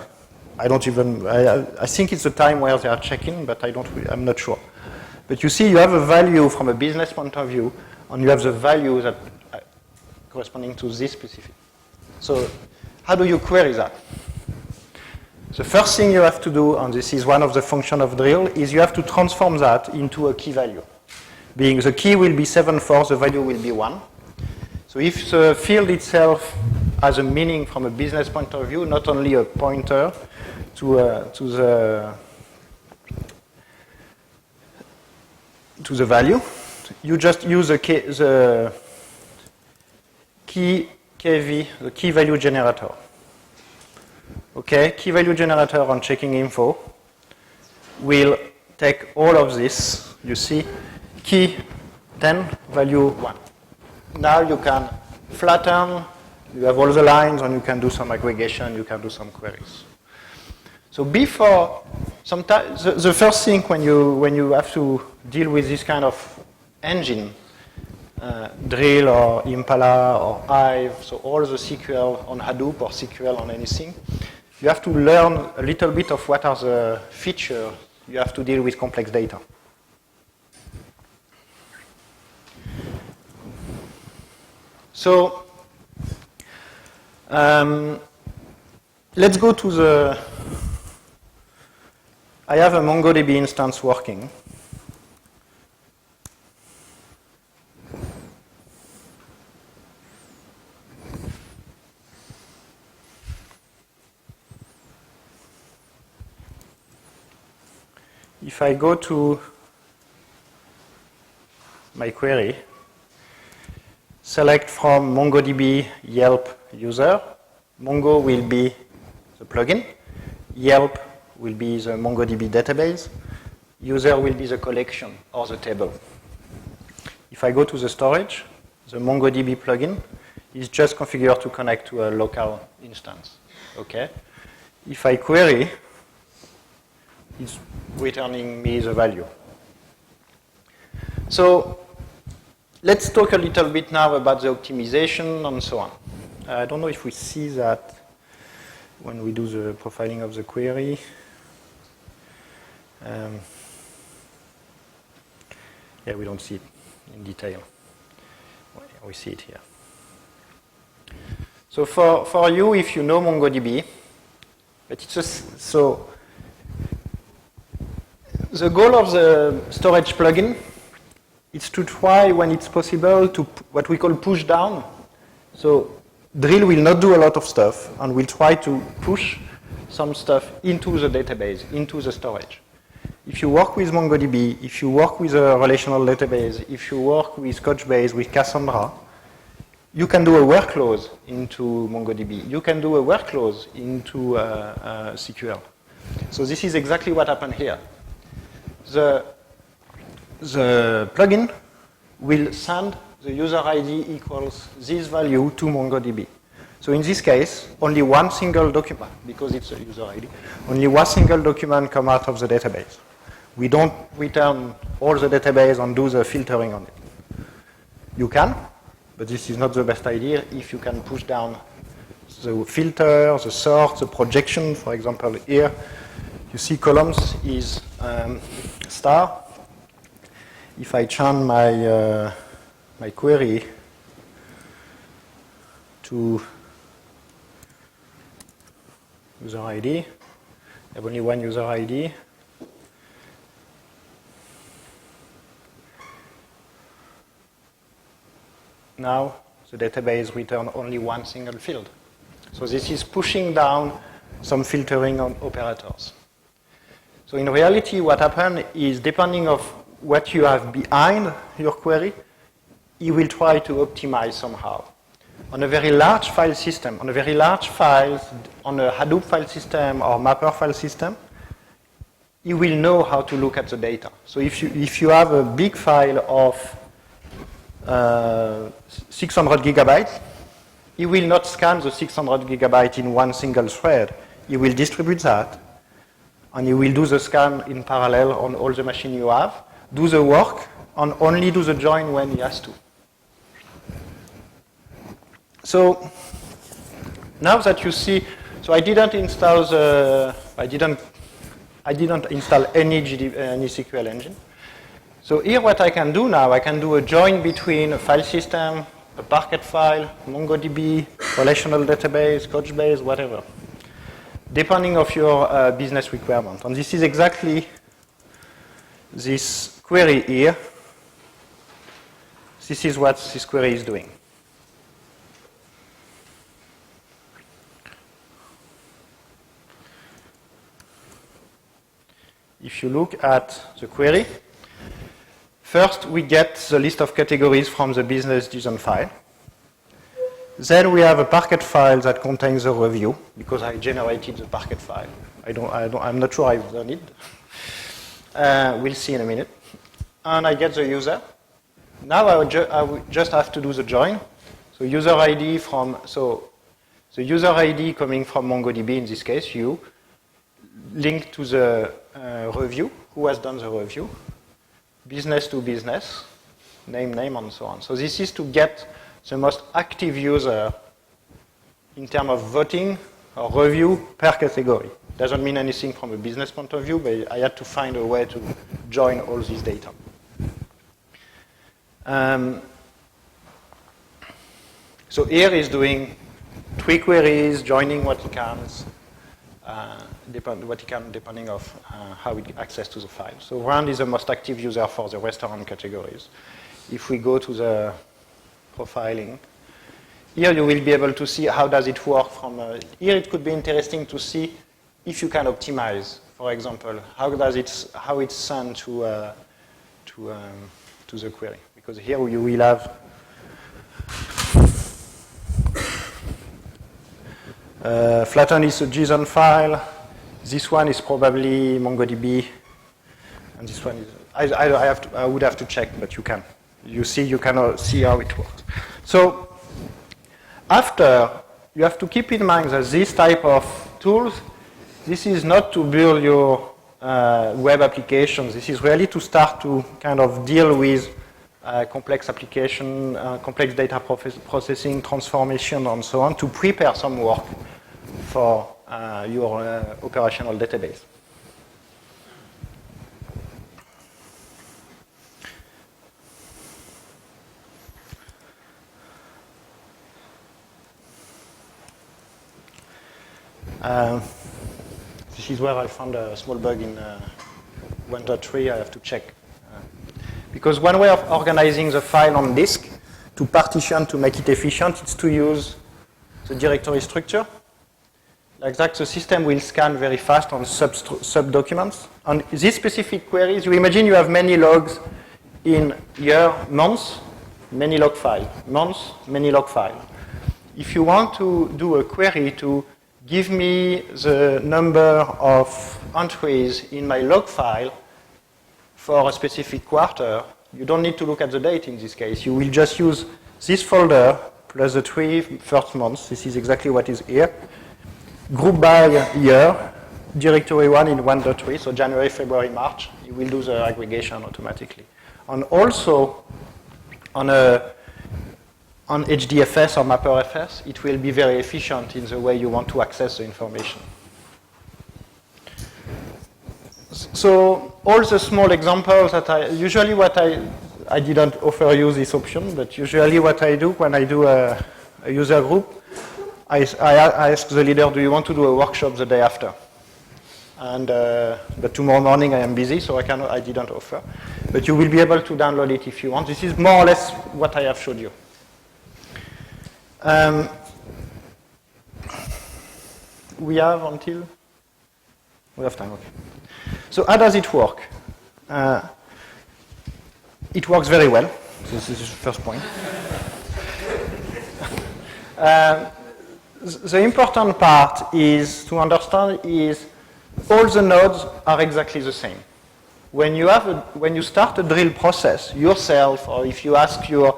think it's the time where they are checking, but I'm not sure. But you see, you have a value from a business point of view, and you have the value that corresponding to this specific. So how do you query that? The first thing you have to do, and this is one of the functions of Drill, is you have to transform that into a key value. Being the key will be 74, the value will be 1. So if the field itself has a meaning from a business point of view, not only a pointer to the value, you just use the key value generator. Okay, key value generator on checking info will take all of this. You see, key 10, value 1. Now you can flatten, you have all the lines, and you can do some aggregation, you can do some queries. So before, sometimes the first thing when you have to deal with this kind of engine, Drill or Impala or Hive, so all the SQL on Hadoop or SQL on anything, you have to learn a little bit of what are the features you have to deal with complex data. So let's go to the, I have a MongoDB instance working. If I go to my query, select from MongoDB Yelp user, Mongo will be the plugin, Yelp will be the MongoDB database, user will be the collection or the table. If I go to the storage, the MongoDB plugin is just configured to connect to a local instance. Okay? If I query, it's returning me the value. So let's talk a little bit now about the optimization and so on. I don't know if we see that when we do the profiling of the query. Yeah, we don't see it in detail. We see it here. So for you, if you know MongoDB, but it's just, so the goal of the storage plugin is to try, when it's possible, to what we call push down. So Drill will not do a lot of stuff, and will try to push some stuff into the database, into the storage. If you work with MongoDB, if you work with a relational database, if you work with Couchbase, with Cassandra, you can do a workload into MongoDB. You can do a workload into SQL. So this is exactly what happened here. The plugin will send the user ID equals this value to MongoDB. So in this case, only one single document, because it's a user ID, only one single document come out of the database. We don't return all the database and do the filtering on it. You can, but this is not the best idea if you can push down the filter, the sort, the projection. For example, here, you see columns is star. If I change my, my query to user ID, I have only one user ID. Now, the database returns only one single field. So this is pushing down some filtering on operators. So in reality, what happened is, depending on what you have behind your query, it will try to optimize somehow. On a very large file system, on a very large files, on a Hadoop file system or MapR file system, you will know how to look at the data. So if you have a big file of 600 gigabytes, it will not scan the 600 gigabytes in one single thread. It will distribute that, and it will do the scan in parallel on all the machines you have, do the work, and only do the join when he has to. So now that you see, so I didn't install any SQL engine. So here what I can do now, I can do a join between a file system, a Parquet file, MongoDB, relational database, Couchbase, whatever, depending of your business requirement. And this is exactly this query here. This is what this query is doing. If you look at the query, first we get the list of categories from the business JSON file. Then we have a Parquet file that contains a review, because I generated the Parquet file. I'm not sure I've done it. We'll see in a minute. And I get the user. Now I would just have to do the join. So user ID the user ID coming from MongoDB, in this case, you, link to the review, who has done the review, business to business, name, and so on. So this is to get the most active user in terms of voting or review per category. Doesn't mean anything from a business point of view, but I had to find a way to join all this data. So here is doing 3 queries, joining what he can, depending on how it access to the file. So Rand is the most active user for the restaurant categories. If we go to the profiling, here you will be able to see how does it work from, here it could be interesting to see if you can optimize, for example, how it's sent to the query. Because here you will have flatten is a JSON file. This one is probably MongoDB, and this one is. I would have to check, but you can. You can see how it works. So after, you have to keep in mind that this type of tools, this is not to build your web applications. This is really to start to kind of deal with complex application, complex data processing, transformation, and so on, to prepare some work for your operational database. This is where I found a small bug in 1.3. I have to check. Because one way of organizing the file on disk to partition to make it efficient is to use the directory structure. like that, the system will scan very fast on sub-documents. On these specific queries, you imagine you have many logs in year, months, many log file, months, many log file. If you want to do a query to give me the number of entries in my log file for a specific quarter, you don't need to look at the date in this case. You will just use this folder plus the 3 first months. This is exactly what is here. Group by year, directory 1 in 1.3, so January, February, March. You will do the aggregation automatically. And also, on HDFS or MapRFS, it will be very efficient in the way you want to access the information. So all the small examples that I didn't offer you this option, but usually what I do when I do a user group, I ask the leader, do you want to do a workshop the day after? And but tomorrow morning I am busy, so I didn't offer. But you will be able to download it if you want. This is more or less what I have showed you. We have until? We have time, okay. So how does it work? It works very well. This is the first point. The important part is to understand is all the nodes are exactly the same. When you start a drill process yourself, or if you ask your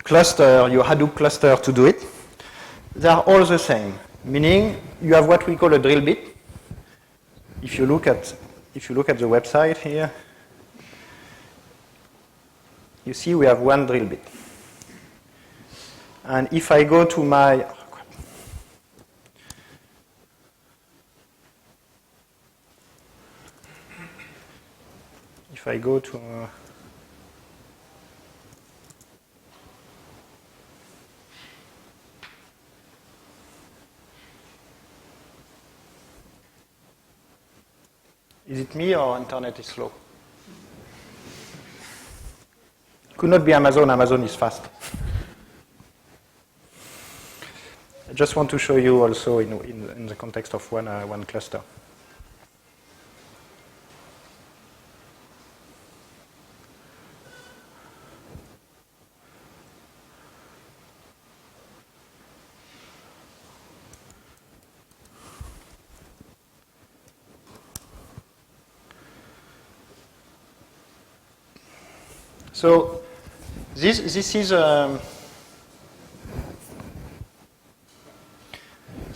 cluster, your Hadoop cluster to do it, they are all the same. Meaning you have what we call a drill bit. If you look at the website here, you see we have one drill bit. And if I go to my is it me or internet is slow? Could not be Amazon. Amazon is fast. I just want to show you also in the context of one cluster. So this is a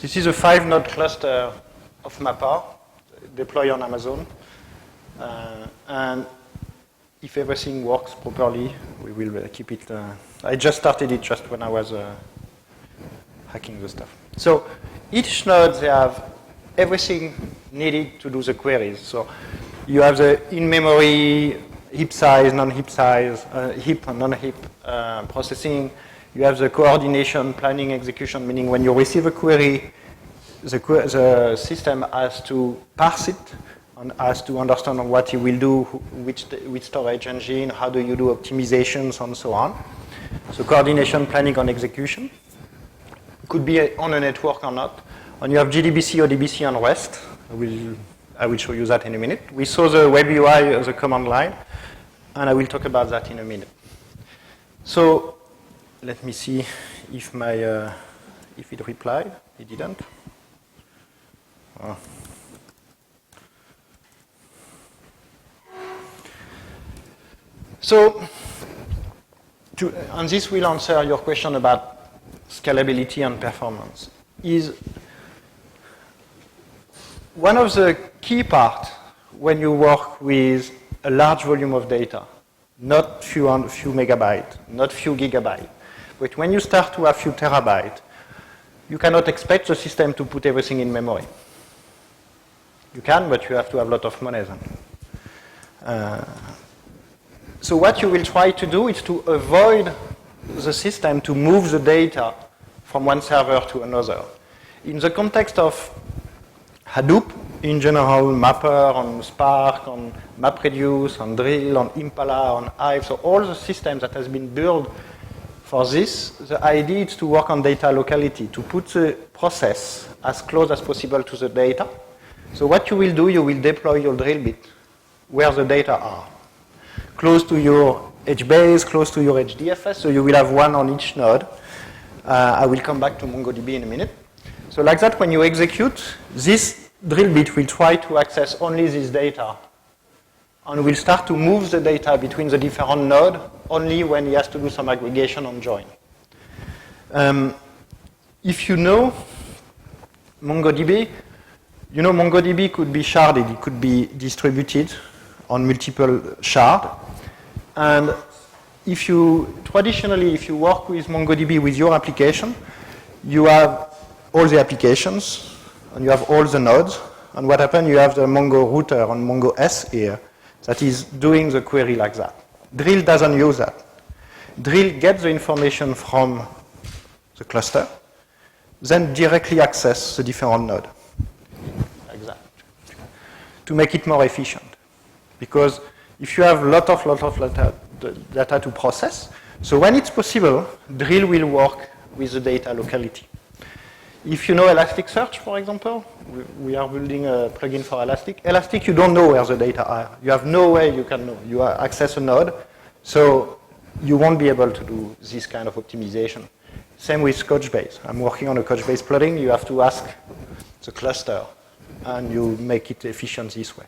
5-node cluster of MapR deployed on Amazon, and if everything works properly, we will keep it. I just started it just when I was hacking the stuff. So each node they have everything needed to do the queries. So you have the in-memory heap size, non-heap size, heap and non-heap processing. You have the coordination, planning, execution, meaning when you receive a query, the system has to parse it and has to understand what it will do, which storage engine, how do you do optimizations, and so on. So coordination, planning, and execution. Could be on a network or not. And you have JDBC, ODBC, and REST. I will show you that in a minute. We saw the web UI, the command line, and I will talk about that in a minute. So let me see if if it replied. It didn't. Oh. So, and this will answer your question about scalability and performance. Is one of the key parts when you work with a large volume of data, not few megabytes, not few gigabytes, but when you start to have few terabytes, you cannot expect the system to put everything in memory. You can, but you have to have a lot of money then. So what you will try to do is to avoid the system to move the data from one server to another. In the context of Hadoop, in general, MapR, on Spark, on MapReduce, on Drill, on Impala, on Hive, so all the systems that has been built For this, the idea is to work on data locality, to put the process as close as possible to the data. So what you will do, you will deploy your drill bit where the data are. Close to your HBase, close to your HDFS, so you will have one on each node. I will come back to MongoDB in a minute. So like that, when you execute, this drill bit will try to access only this data and will start to move the data between the different nodes only when he has to do some aggregation on join. If you know MongoDB, you know MongoDB could be sharded, it could be distributed on multiple shards. And traditionally, if you work with MongoDB with your application, you have all the applications, and you have all the nodes, and what happens, you have the Mongo router on Mongo S here that is doing the query like that. Drill doesn't use that. Drill gets the information from the cluster, then directly access the different node, like that, to make it more efficient. Because if you have lot of data to process, so when it's possible, Drill will work with the data locality. If you know Elasticsearch, for example, we are building a plugin for Elastic. Elastic, you don't know where the data are. You have no way you can know. You access a node, so you won't be able to do this kind of optimization. Same with Couchbase. I'm working on a Couchbase plugin. You have to ask the cluster, and you make it efficient this way.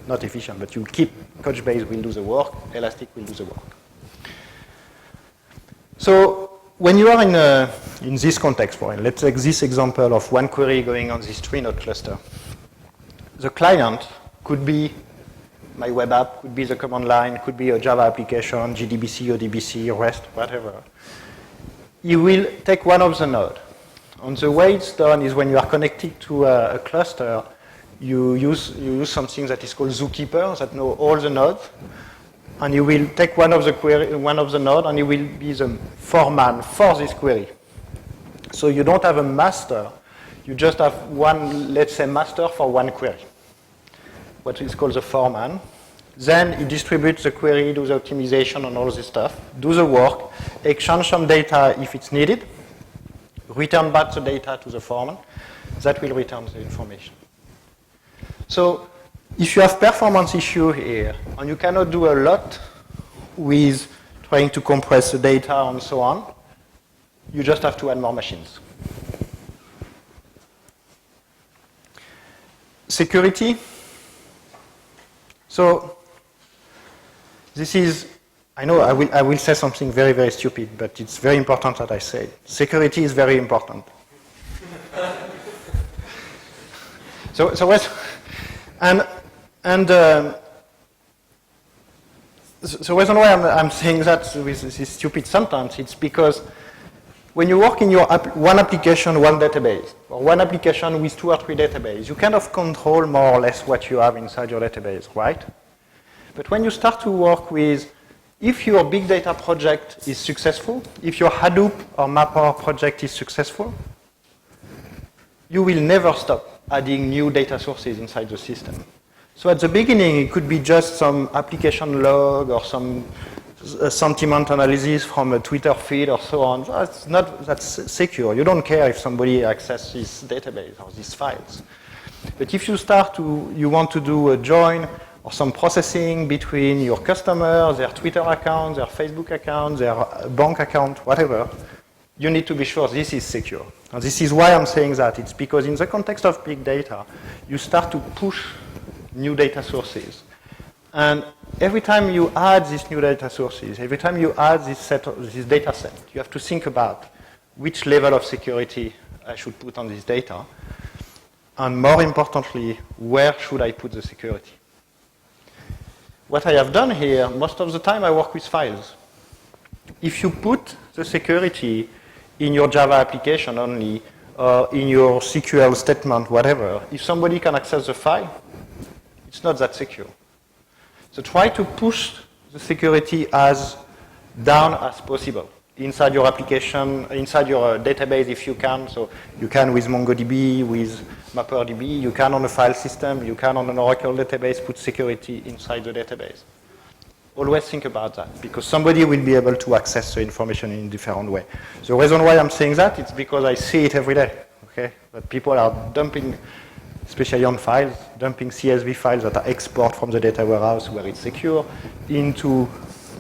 Not efficient, but you keep Couchbase will do the work, Elastic will do the work. So when you are in this context, let's take this example of one query going on this 3-node cluster. The client could be my web app, could be the command line, could be a Java application, JDBC, ODBC, REST, whatever. You will take one of the nodes. And the way it's done is when you are connected to a cluster, you use something that is called Zookeeper that know all the nodes, and you will take one of the nodes, and you will be the foreman for this query. So you don't have a master, you just have one, let's say, master for one query, what is called the foreman. Then he distributes the query, do the optimization and all this stuff, do the work, exchange some data if it's needed, return back the data to the foreman, that will return the information. So if you have performance issue here, and you cannot do a lot with trying to compress the data and so on, you just have to add more machines. Security. So this is, I know I will say something very, very stupid, but it's very important that I say it. Security is very important. So the reason why I'm saying that with this stupid sentence, it's because when you work in your one application, one database, or one application with 2 or 3 databases, you kind of control more or less what you have inside your database, right? But when you start to work with, if your big data project is successful, if your Hadoop or MapR project is successful, you will never stop adding new data sources inside the system. So at the beginning, it could be just some application log or some sentiment analysis from a Twitter feed or so on. That's secure. You don't care if somebody accesses this database or these files. But if you want to do a join or some processing between your customer, their Twitter account, their Facebook account, their bank account, whatever, you need to be sure this is secure. And this is why I'm saying that. It's because in the context of big data, you start to push new data sources. And every time you add these new data sources, every time you add this data set, you have to think about which level of security I should put on this data. And more importantly, where should I put the security? What I have done here, most of the time I work with files. If you put the security in your Java application only, or in your SQL statement, whatever, if somebody can access the file, it's not that secure. So try to push the security as down as possible inside your application, inside your database if you can. So you can with MongoDB, with MapRDB, you can on a file system, you can on an Oracle database put security inside the database. Always think about that, because somebody will be able to access the information in a different way. The reason why I'm saying that is because I see it every day, okay? That people are dumping, especially on files, dumping CSV files that are export from the data warehouse where it's secure into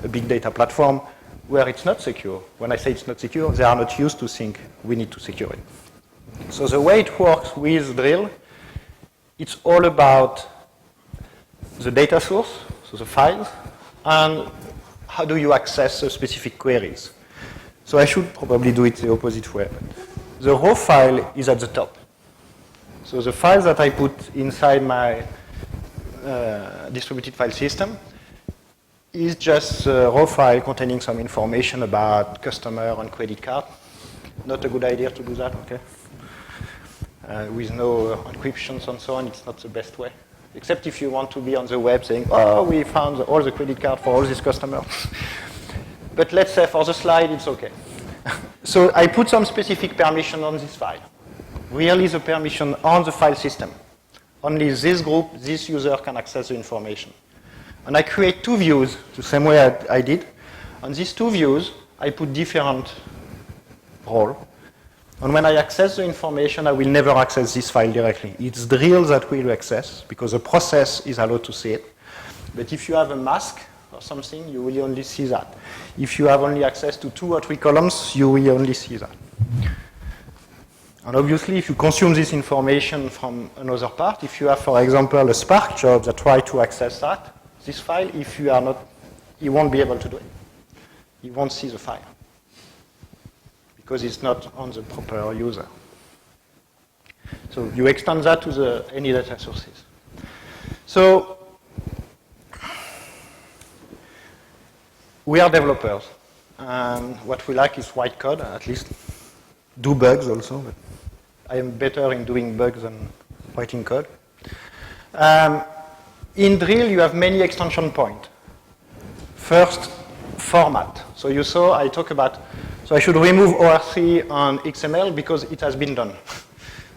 a big data platform where it's not secure. When I say it's not secure, they are not used to think we need to secure it. So the way it works with Drill, it's all about the data source, so the files, and how do you access the specific queries. So I should probably do it the opposite way. The raw file is at the top. So the files that I put inside my distributed file system is just a raw file containing some information about customer and credit card. Not a good idea to do that, okay? With no encryptions and so on, it's not the best way. Except if you want to be on the web saying, oh, we found all the credit card for all these customers. But let's say for the slide, it's okay. So I put some specific permission on this file. Really the permission on the file system. Only this group, this user can access the information. And I create two views, the same way I did. On these two views, I put different roles. And when I access the information, I will never access this file directly. It's Drill that will access, because the process is allowed to see it. But if you have a mask or something, you will only see that. If you have only access to 2 or 3 columns, you will only see that. And obviously, if you consume this information from another part, if you have, for example, a Spark job that tries to access that, this file, if you are not, you won't be able to do it. You won't see the file, because it's not on the proper user. So you extend that to any data sources. So we are developers, and what we like is white code, at least do bugs also. But I am better in doing bugs than writing code. In Drill, you have many extension points. First, format. So you saw I talk about. So I should remove ORC on XML because it has been done.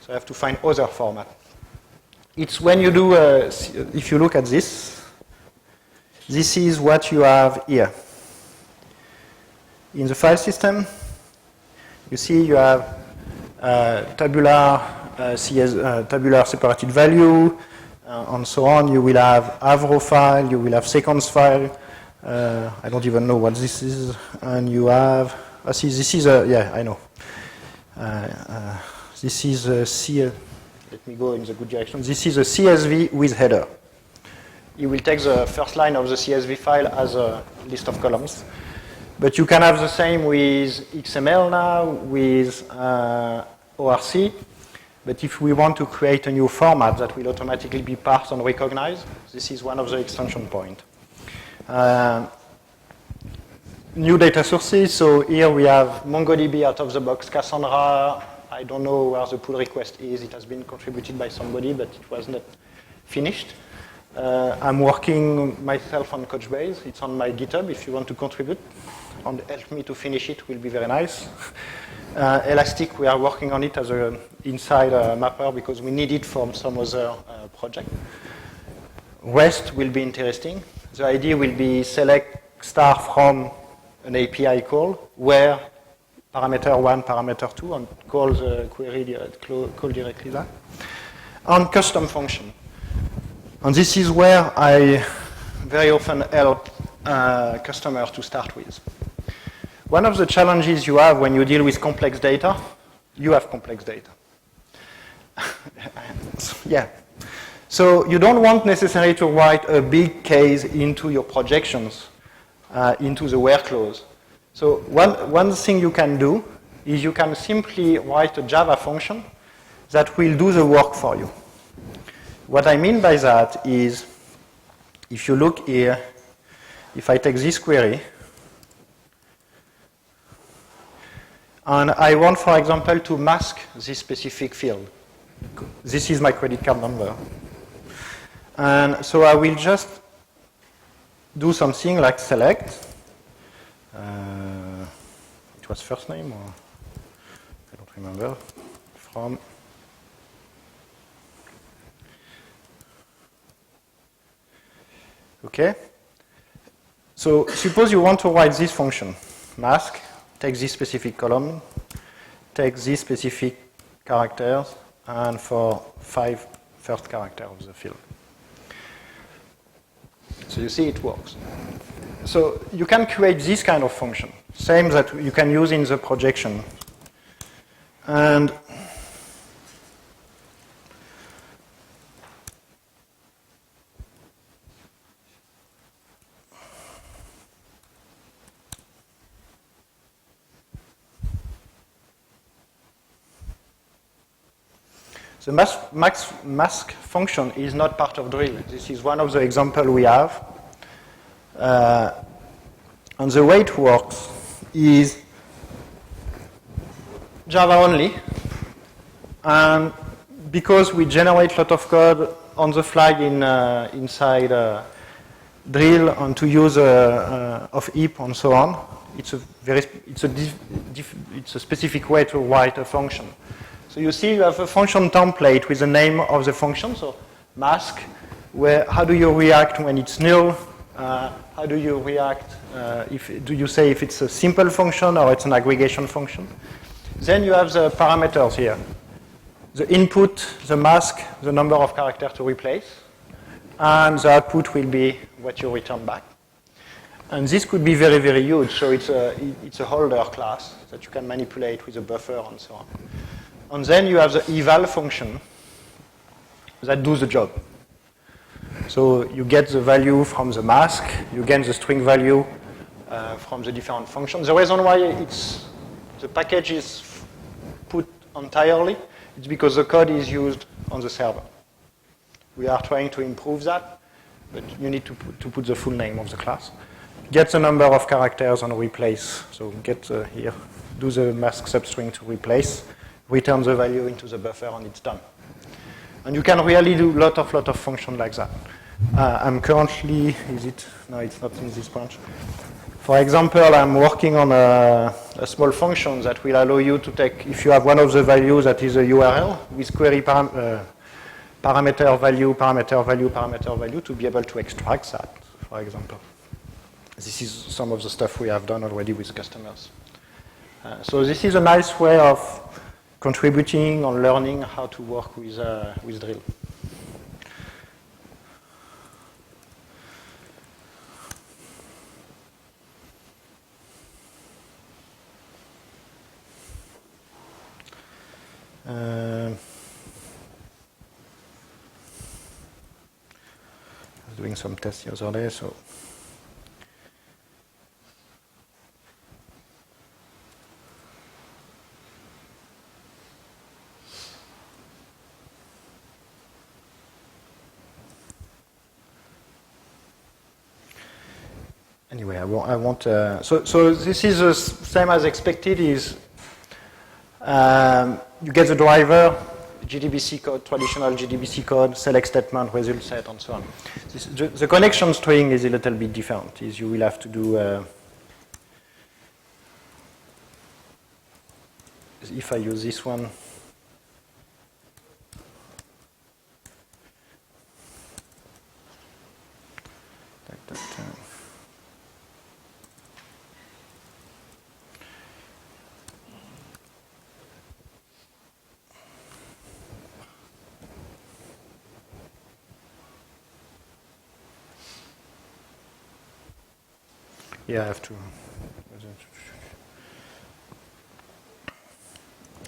So I have to find other format. It's when you do, if you look at this is what you have here. In the file system, you see you have tabular separated value, and so on. You will have avro file, you will have sequence file. I don't even know what this is. And you have, see, this is a, yeah, I know. This is a let me go in the good direction. This is a CSV with header. You will take the first line of the CSV file as a list of columns. But you can have the same with XML now, with ORC. But if we want to create a new format that will automatically be parsed and recognized, this is one of the extension points. New data sources. So here we have MongoDB out of the box, Cassandra. I don't know where the pull request is. It has been contributed by somebody, but it was not finished. I'm working myself on Couchbase. It's on my GitHub if you want to contribute. And help me to finish it will be very nice. Elastic, we are working on it as inside MapR because we need it from some other project. REST will be interesting. The idea will be select star from an API call where parameter 1, parameter 2, and call the query, call directly that. And custom function. And this is where I very often help customers to start with. One of the challenges you have when you deal with complex data, you have complex data. Yeah. So you don't want necessarily to write a big case into your projections, into the where clause. So one thing you can do is you can simply write a Java function that will do the work for you. What I mean by that is, if you look here, if I take this query, and I want, for example, to mask this specific field. This is my credit card number. And so I will just do something like select. It was first name, or I don't remember. From. Okay. So suppose you want to write this function, mask, take this specific column, take these specific characters, and for 5 first characters of the field. So you see it works. So you can create this kind of function, same that you can use in the projection. And the mask function is not part of drill. This is one of the examples we have. And the way it works is Java only. And because we generate a lot of code on the fly inside drill and to use of heap and so on, it's a specific way to write a function. So you see you have a function template with the name of the function, so mask, where how do you react when it's null, how do you react, do you say if it's a simple function or it's an aggregation function. Then you have the parameters here. The input, the mask, the number of characters to replace, and the output will be what you return back. And this could be very, very huge, so it's a holder class that you can manipulate with a buffer and so on. And then you have the eval function that does the job. So you get the value from the mask, you get the string value from the different functions. The reason why the package is put entirely is because the code is used on the server. We are trying to improve that, but you need to put the full name of the class. Get the number of characters and replace. So get here, do the mask substring to replace, return the value into the buffer, and it's done. And you can really do a lot of functions like that. I'm currently, no, it's not in this branch. For example, I'm working on a small function that will allow you to take, if you have one of the values that is a URL, with query parameter value, parameter value, parameter value, to be able to extract that, for example. This is some of the stuff we have done already with customers. So this is a nice way of contributing and learning how to work with drill. I was doing some tests the other day, so anyway, I want so this is the same as expected. Is you get the driver, JDBC code, traditional JDBC code, select statement, result set, and so on. The connection string is a little bit different. Is you will have to do, if I use this one, yeah,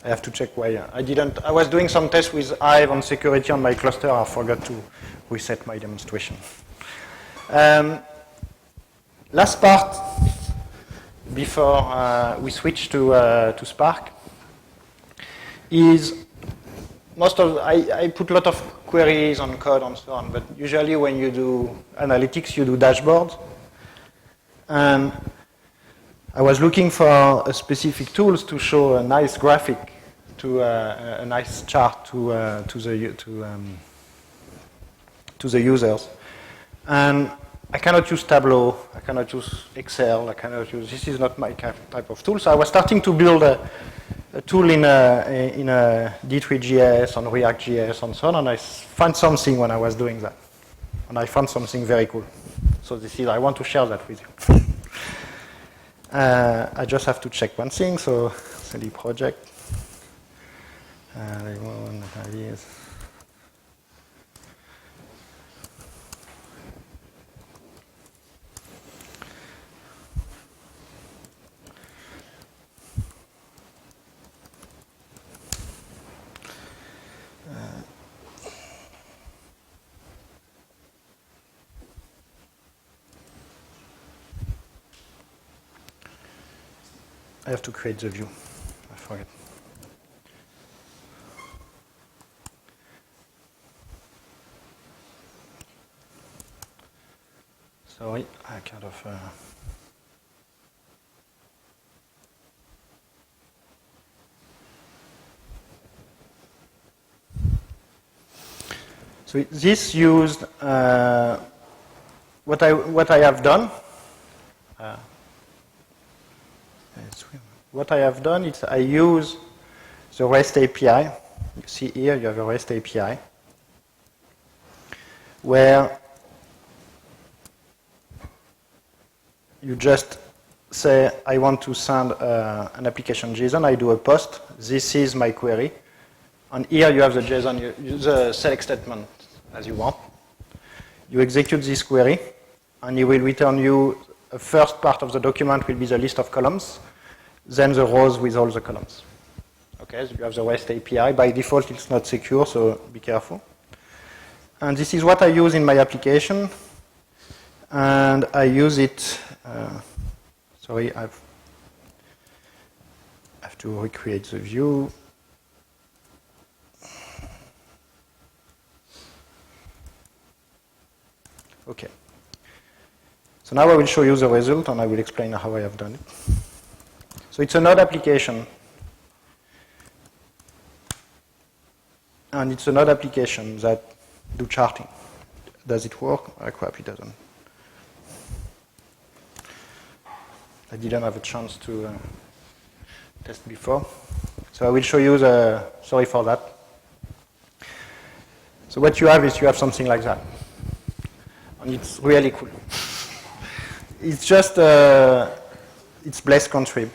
I have to check why I didn't. I was doing some tests with Hive on security on my cluster. I forgot to reset my demonstration. Last part before we switch to Spark is I put a lot of queries on code and so on, but usually when you do analytics, you do dashboards. And I was looking for a specific tools to show a nice graphic, to a nice chart to the users. And I cannot use Tableau, I cannot use Excel, I cannot use. This is not my type of tool. So I was starting to build a tool in a D3.js, on React.js, and so on. And I found something when I was doing that, and I found something very cool. So this is, I want to share that with you. I just have to check one thing. So CD project. Ideas. I have to create the view. I forget. Sorry, I kind of. So this used what I have done. What I have done is I use the REST API. You see here you have a REST API where you just say I want to send an application JSON. I do a post. This is my query, and here you have the JSON, the select statement as you want. You execute this query, and it will return you. The first part of the document will be the list of columns. Then the rows with all the columns. Okay, so you have the REST API. By default, it's not secure, so be careful. And this is what I use in my application. And I use it, sorry, I have to recreate the view. Okay. So now I will show you the result, and I will explain how I have done it. So it's a node application. And it's a node application that do charting. Does it work? Oh, crap, it doesn't. I didn't have a chance to test before. So I will show you the, sorry for that. So what you have is you have something like that. And it's really cool. It's just, it's Blast contrib.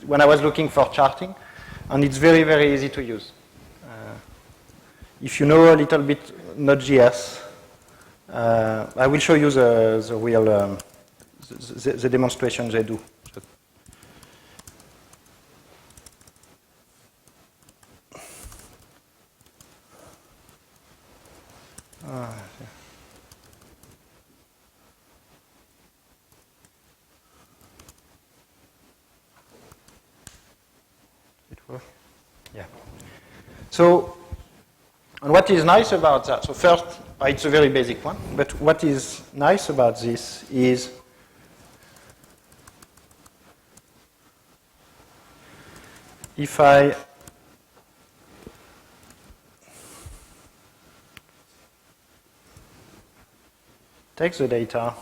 When I was looking for charting, and it's very, very easy to use. If you know a little bit Node.js, I will show you the real, the demonstration they do. Yeah. So, and what is nice about that? So first, it's a very basic one. But what is nice about this is if I take the data,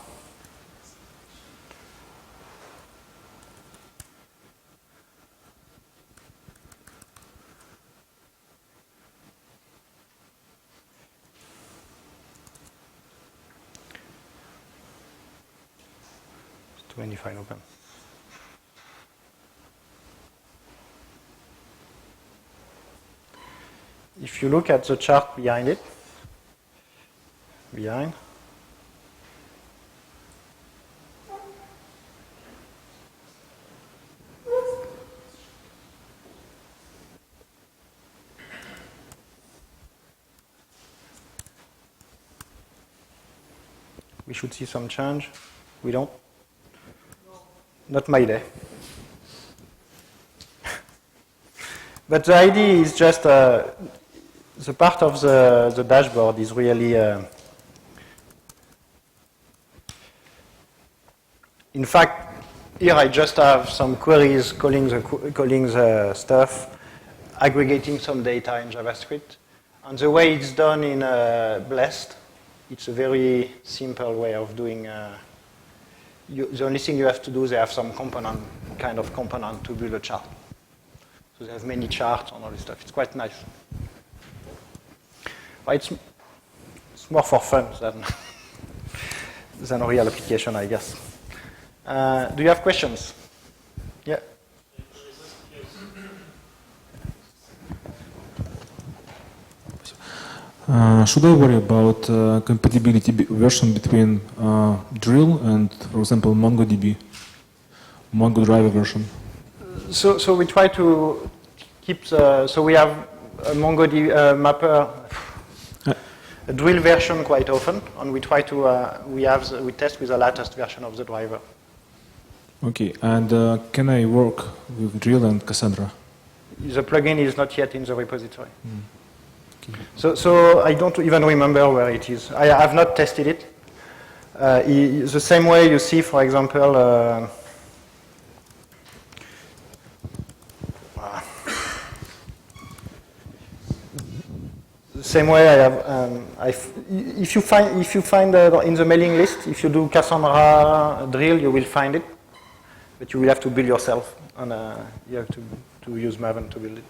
define open. If you look at the chart behind it, we should see some change. We don't? Not my day. But the idea is just the part of the dashboard is really, in fact, here I just have some queries calling the stuff, aggregating some data in JavaScript. And the way it's done in Blast, it's a very simple way of doing. The only thing you have to do, they have some kind of component to build a chart. So they have many charts and all this stuff. It's quite nice. But it's more for fun than. than real application, I guess. Do you have questions? Yeah. Should I worry about compatibility version between Drill and, for example, MongoDB, MongoDriver version? So we try to keep so we have a MongoDB MapR, a Drill version quite often, and we try to we test with the latest version of the driver. Okay, and can I work with Drill and Cassandra? The plugin is not yet in the repository. Okay. So I don't even remember where it is. I have not tested it. The same way you see, for example, the same way I have. If you find in the mailing list, if you do Cassandra Drill, you will find it, but you will have to build yourself, and you have to use Maven to build it.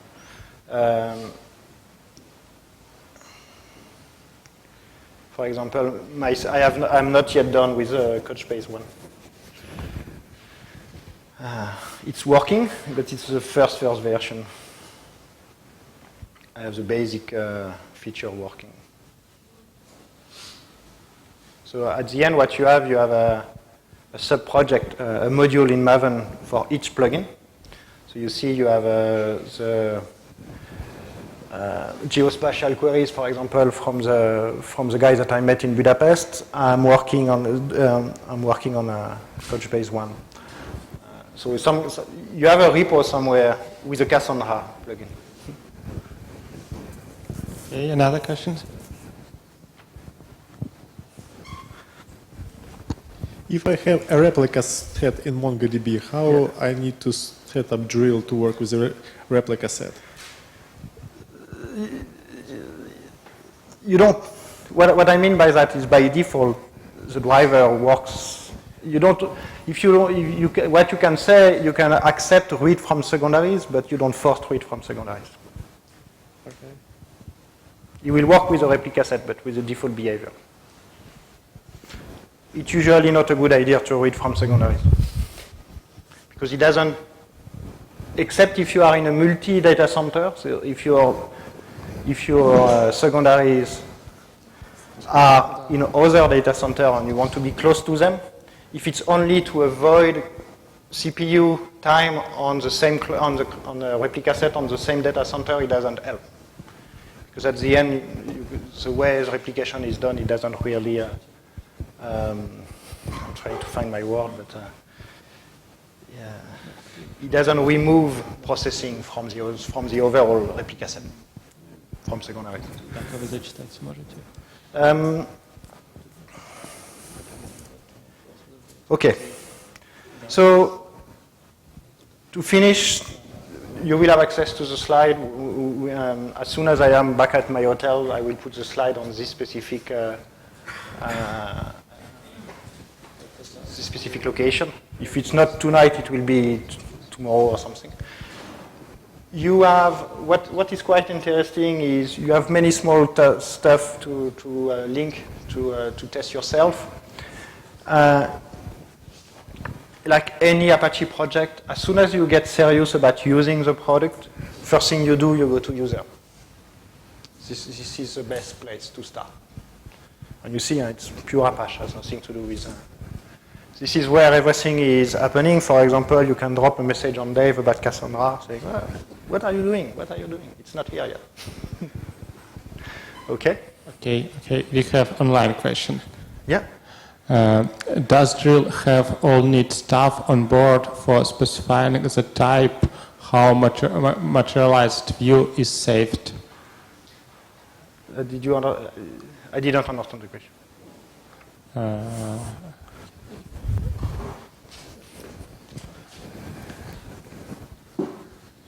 For example, I'm not yet done with the Couchbase one. It's working, but it's the first version. I have the basic feature working. So at the end, what you have a sub-project, a module in Maven for each plugin. So you see you have the geospatial queries, for example, from the guys that I met in Budapest. I'm working on Couchbase one. So you have a repo somewhere with a Cassandra plugin. Okay, another questions? If I have a replica set in MongoDB, how I need to set up Drill to work with the replica set? You don't. What I mean by that is by default, the driver works. You don't. What you can say, you can accept read from secondaries, but you don't force read from secondaries. Okay. You will work with a replica set, but with the default behavior. It's usually not a good idea to read from secondaries because it doesn't. Except if you are in a multi-data center, so if your secondaries are in other data center and you want to be close to them, if it's only to avoid CPU time on the replica set on the same data center, it doesn't help. Because at the end, the way the replication is done, it doesn't really. I'm trying to find my word, but yeah, it doesn't remove processing from the overall replica set. From secondary. Как вы зачитать сможете? Okay. So to finish, you will have access to the slide. As soon as I am back at my hotel, I will put the slide on this specific location. If it's not tonight, it will be tomorrow or something. You have, what is quite interesting is you have many small stuff to link to test yourself. Like any Apache project, as soon as you get serious about using the product, first thing you do, you go to user. This is the best place to start. And you see, it's pure Apache, has nothing to do with. This is where everything is happening. For example, you can drop a message on Dave about Cassandra, saying, what are you doing? What are you doing? It's not here yet. Okay? Okay. We have online question. Yeah. Does Drill have all need staff on board for specifying the type how materialized view is saved? I didn't understand the question.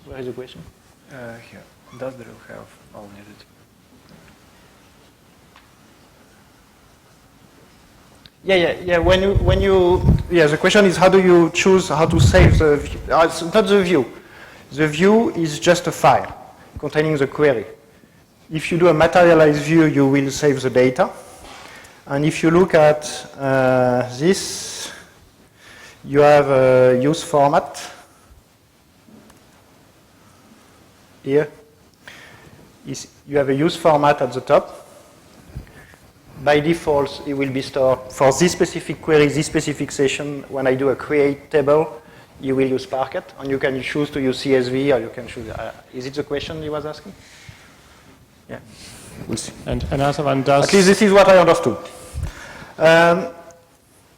Where is the question? Here. Does Drill have all needed? Yeah. The question is how do you choose how to save the view? It's not the view. The view is just a file containing the query. If you do a materialized view, you will save the data. And if you look at this, you have a use format here. You have a use format at the top. By default, it will be stored for this specific query, this specific session. When I do a create table, you will use Parquet, and you can choose to use CSV, or you can choose. Is it the question you was asking? Yeah, we'll see. And another one does. At least this is what I understood.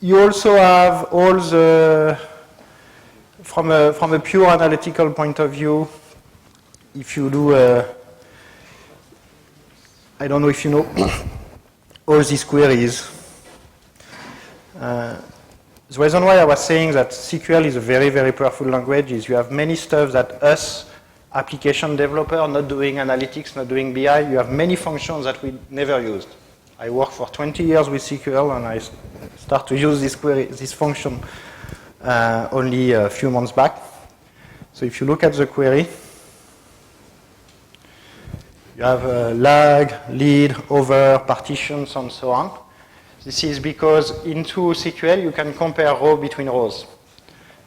You also have all the, from a pure analytical point of view, if you do, I don't know if you know, all these queries. The reason why I was saying that SQL is a very, very powerful language is you have many stuff that us, application developer, not doing analytics, not doing BI, you have many functions that we never used. I worked for 20 years with SQL and I start to use this function only a few months back. So if you look at the query, you have lag, lead, over, partitions, and so on. This is because into SQL you can compare row between rows.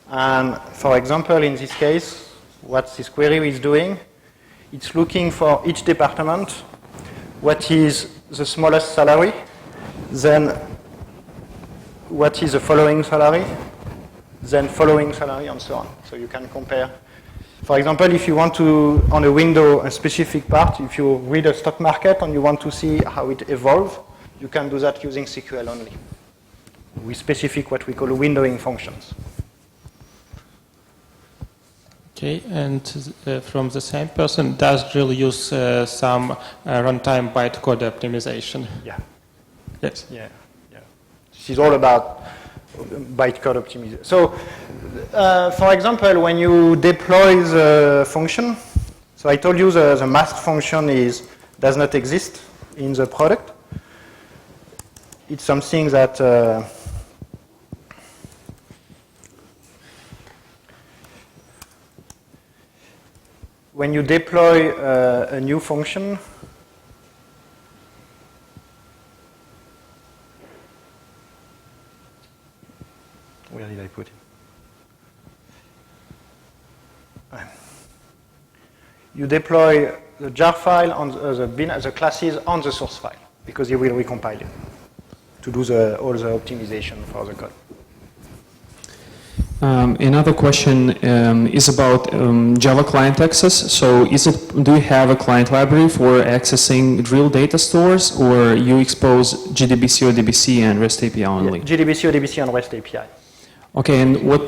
And for example, in this case, what this query is doing, it's looking for each department, what is the smallest salary, then what is the following salary, then following salary, and so on. So you can compare. For example, if you want to, on a window, a specific part, if you read a stock market and you want to see how it evolves, you can do that using SQL only. We specific what we call windowing functions. Okay, and from the same person, does Drill use some runtime bytecode optimization? Yeah. Yes. Yeah. This is all about bytecode optimization. So, for example, when you deploy the function, so I told you the mask function does not exist in the product. It's something that when you deploy a new function, where did I put it? You deploy the jar file on the classes on the source file because you will recompile it to do all the optimization for the code. Another question is about Java client access. So do you have a client library for accessing Drill data stores, or you expose JDBC, ODBC, and REST API only? Yeah, JDBC, ODBC, and REST API. Okay, and what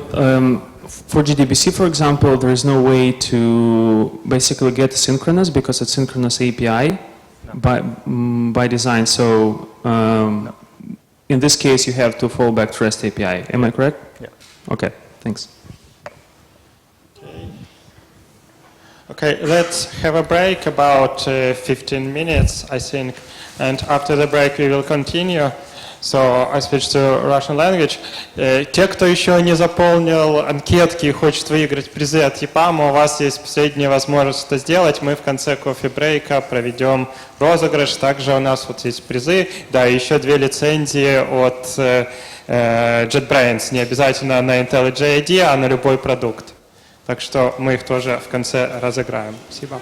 for JDBC, for example, there is no way to basically get asynchronous because it's synchronous API by design. So in this case, you have to fall back to REST API. Am I correct? Yeah. Okay, thanks. Okay, let's have a break about 15 minutes, I think, and after the break we will continue. So I switch to Russian language. Те, кто еще не заполнил анкетки и хочет выиграть призы от EPAM, у вас есть последняя возможность это сделать. Мы в конце кофе-брейка проведем розыгрыш. Также у нас вот есть призы. Да, и еще 2 лицензии от JetBrains. Не обязательно на IntelliJ ID, а на любой продукт. Так что мы их тоже в конце разыграем. Спасибо.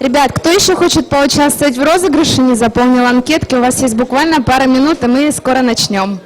Ребят, кто еще хочет поучаствовать в розыгрыше, не заполнил анкетки, у вас есть буквально пара минут, и мы скоро начнем.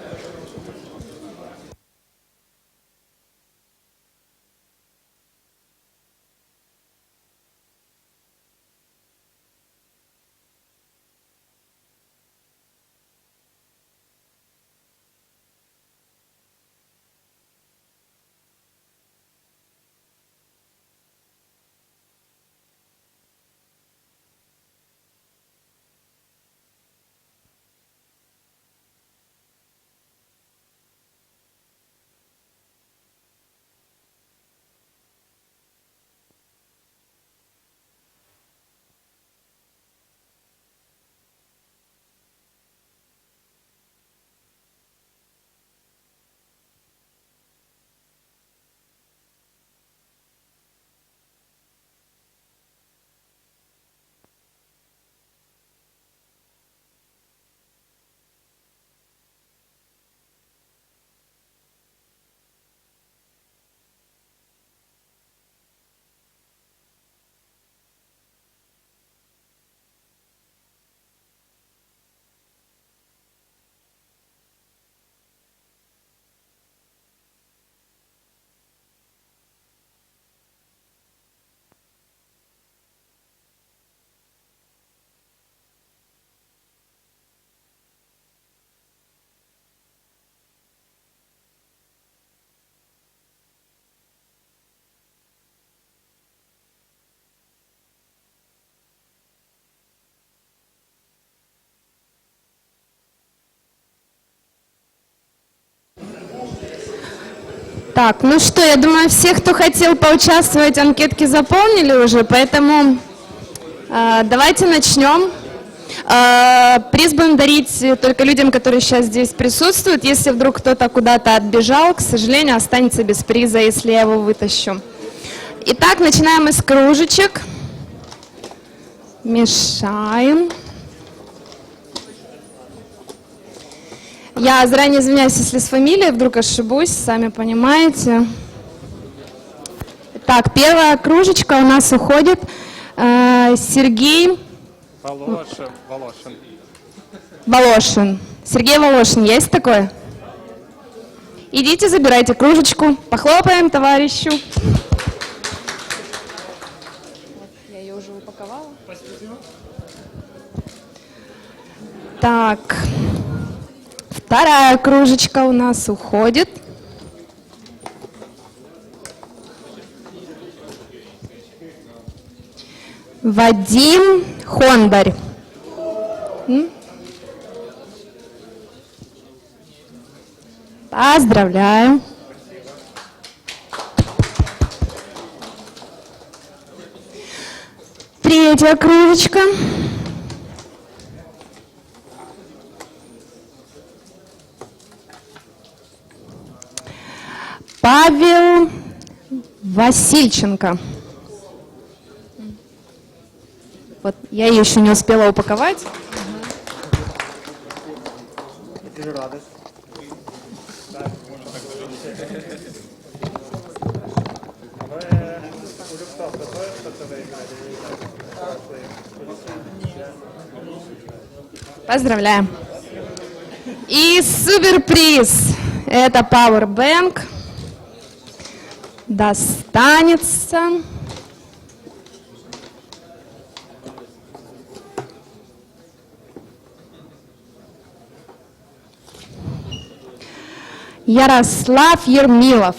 Так, ну что, я думаю, все, кто хотел поучаствовать, анкетки заполнили уже, поэтому давайте начнем. Приз будем дарить только людям, которые сейчас здесь присутствуют. Если вдруг кто-то куда-то отбежал, к сожалению, останется без приза, если я его вытащу. Итак, начинаем из кружечек. Мешаем. Я заранее извиняюсь, если с фамилией вдруг ошибусь, сами понимаете. Так, первая кружечка у нас уходит. Сергей Волошин. Сергей Волошин, есть такой? Идите, забирайте кружечку. Похлопаем товарищу. Я ее уже упаковала. Так. Вторая кружечка у нас уходит. Вадим Хондарь. Поздравляю. Третья кружечка. Павел Васильченко. Вот, я ее еще не успела упаковать. Поздравляем. И суперприз. Это Powerbank. Достанется. Ярослав Ермилов.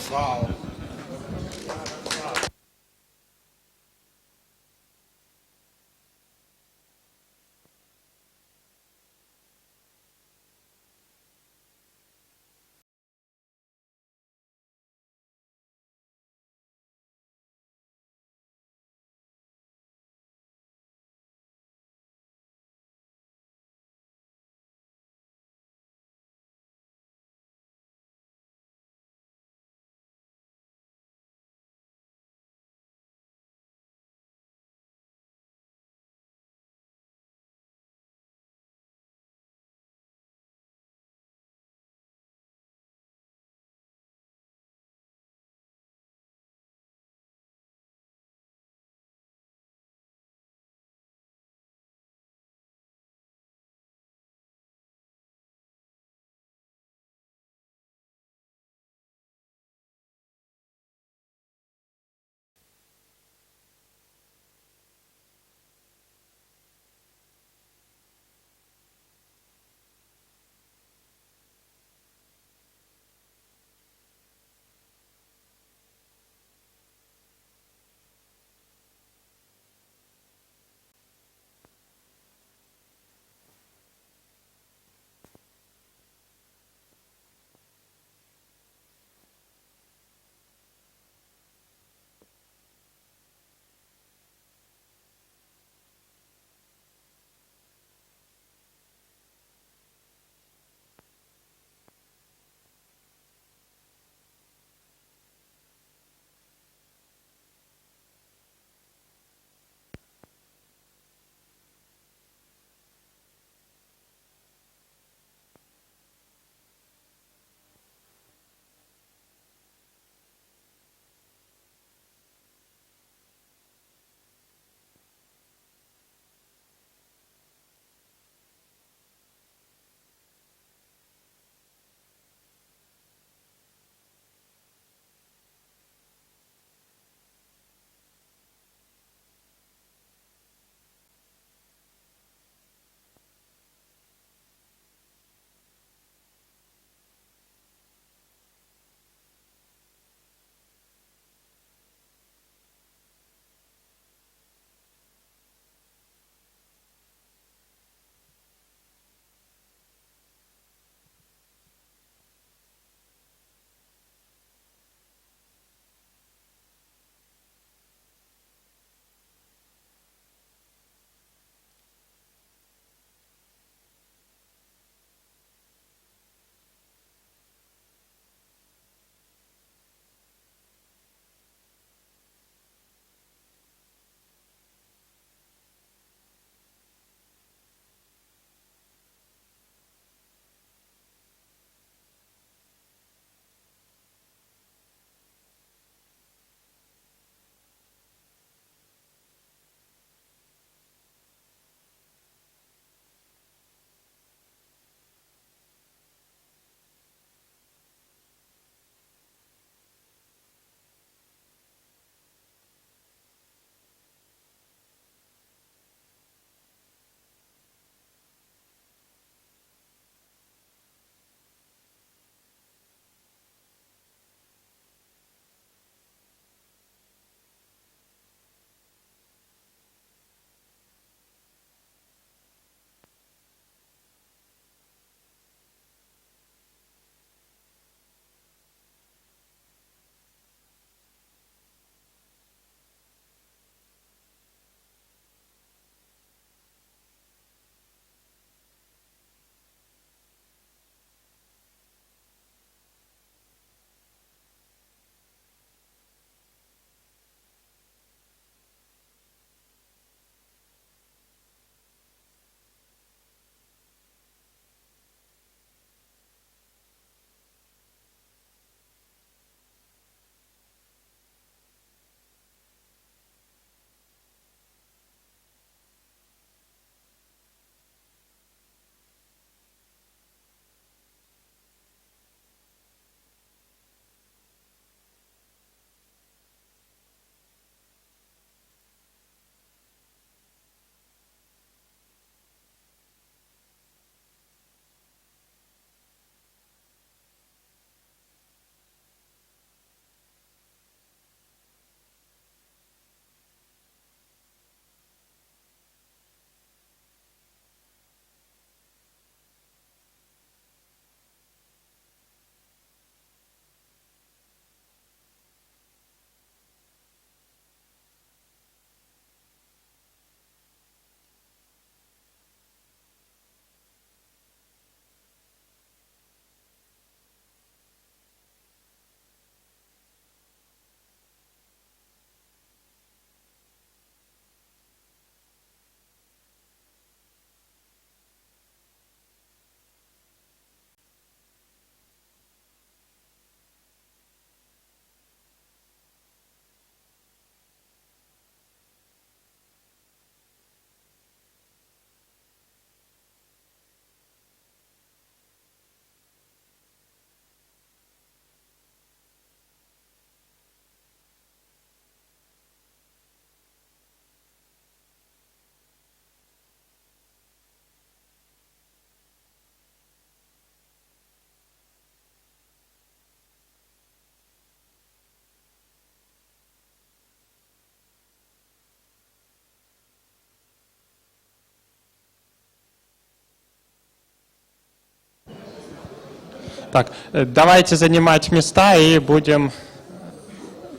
Так, давайте занимать места и будем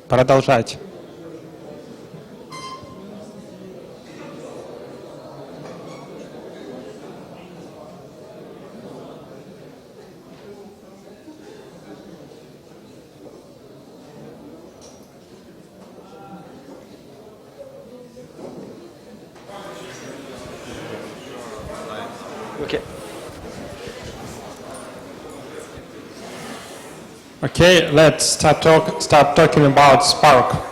продолжать. Okay. Okay, let's start talking about Spark.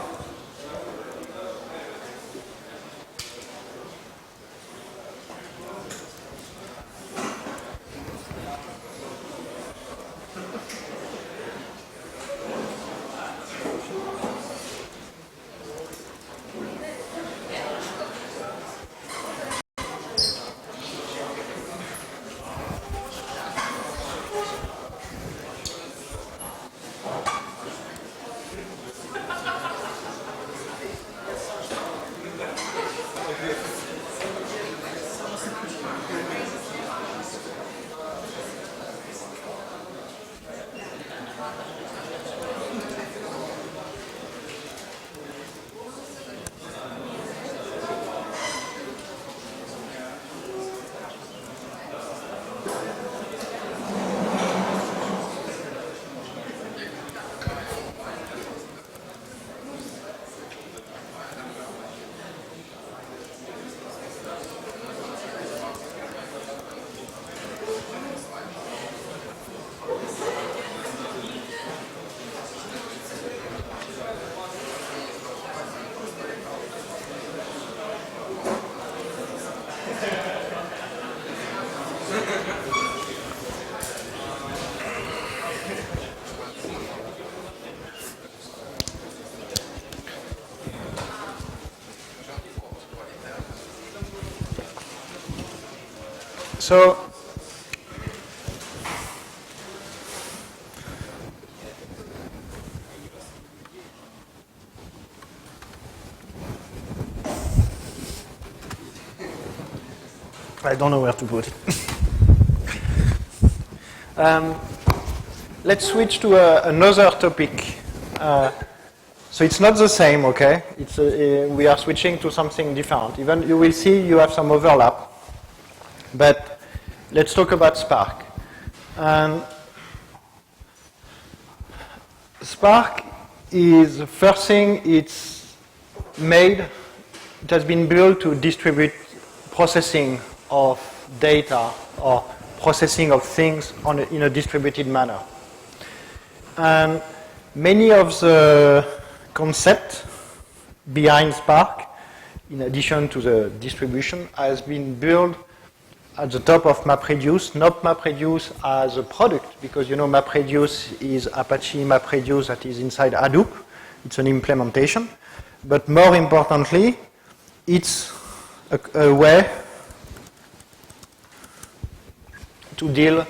So, I don't know where to put it. Let's switch to another topic. So it's not the same, okay? It's we are switching to something different. Even you will see you have some overlap. But let's talk about Spark. Spark is the first thing it's made. It has been built to distribute processing of data or processing of things in a distributed manner. And many of the concepts behind Spark, in addition to the distribution, has been built at the top of MapReduce, not MapReduce as a product, because you know MapReduce is Apache MapReduce that is inside Hadoop. It's an implementation. But more importantly, it's a way to deal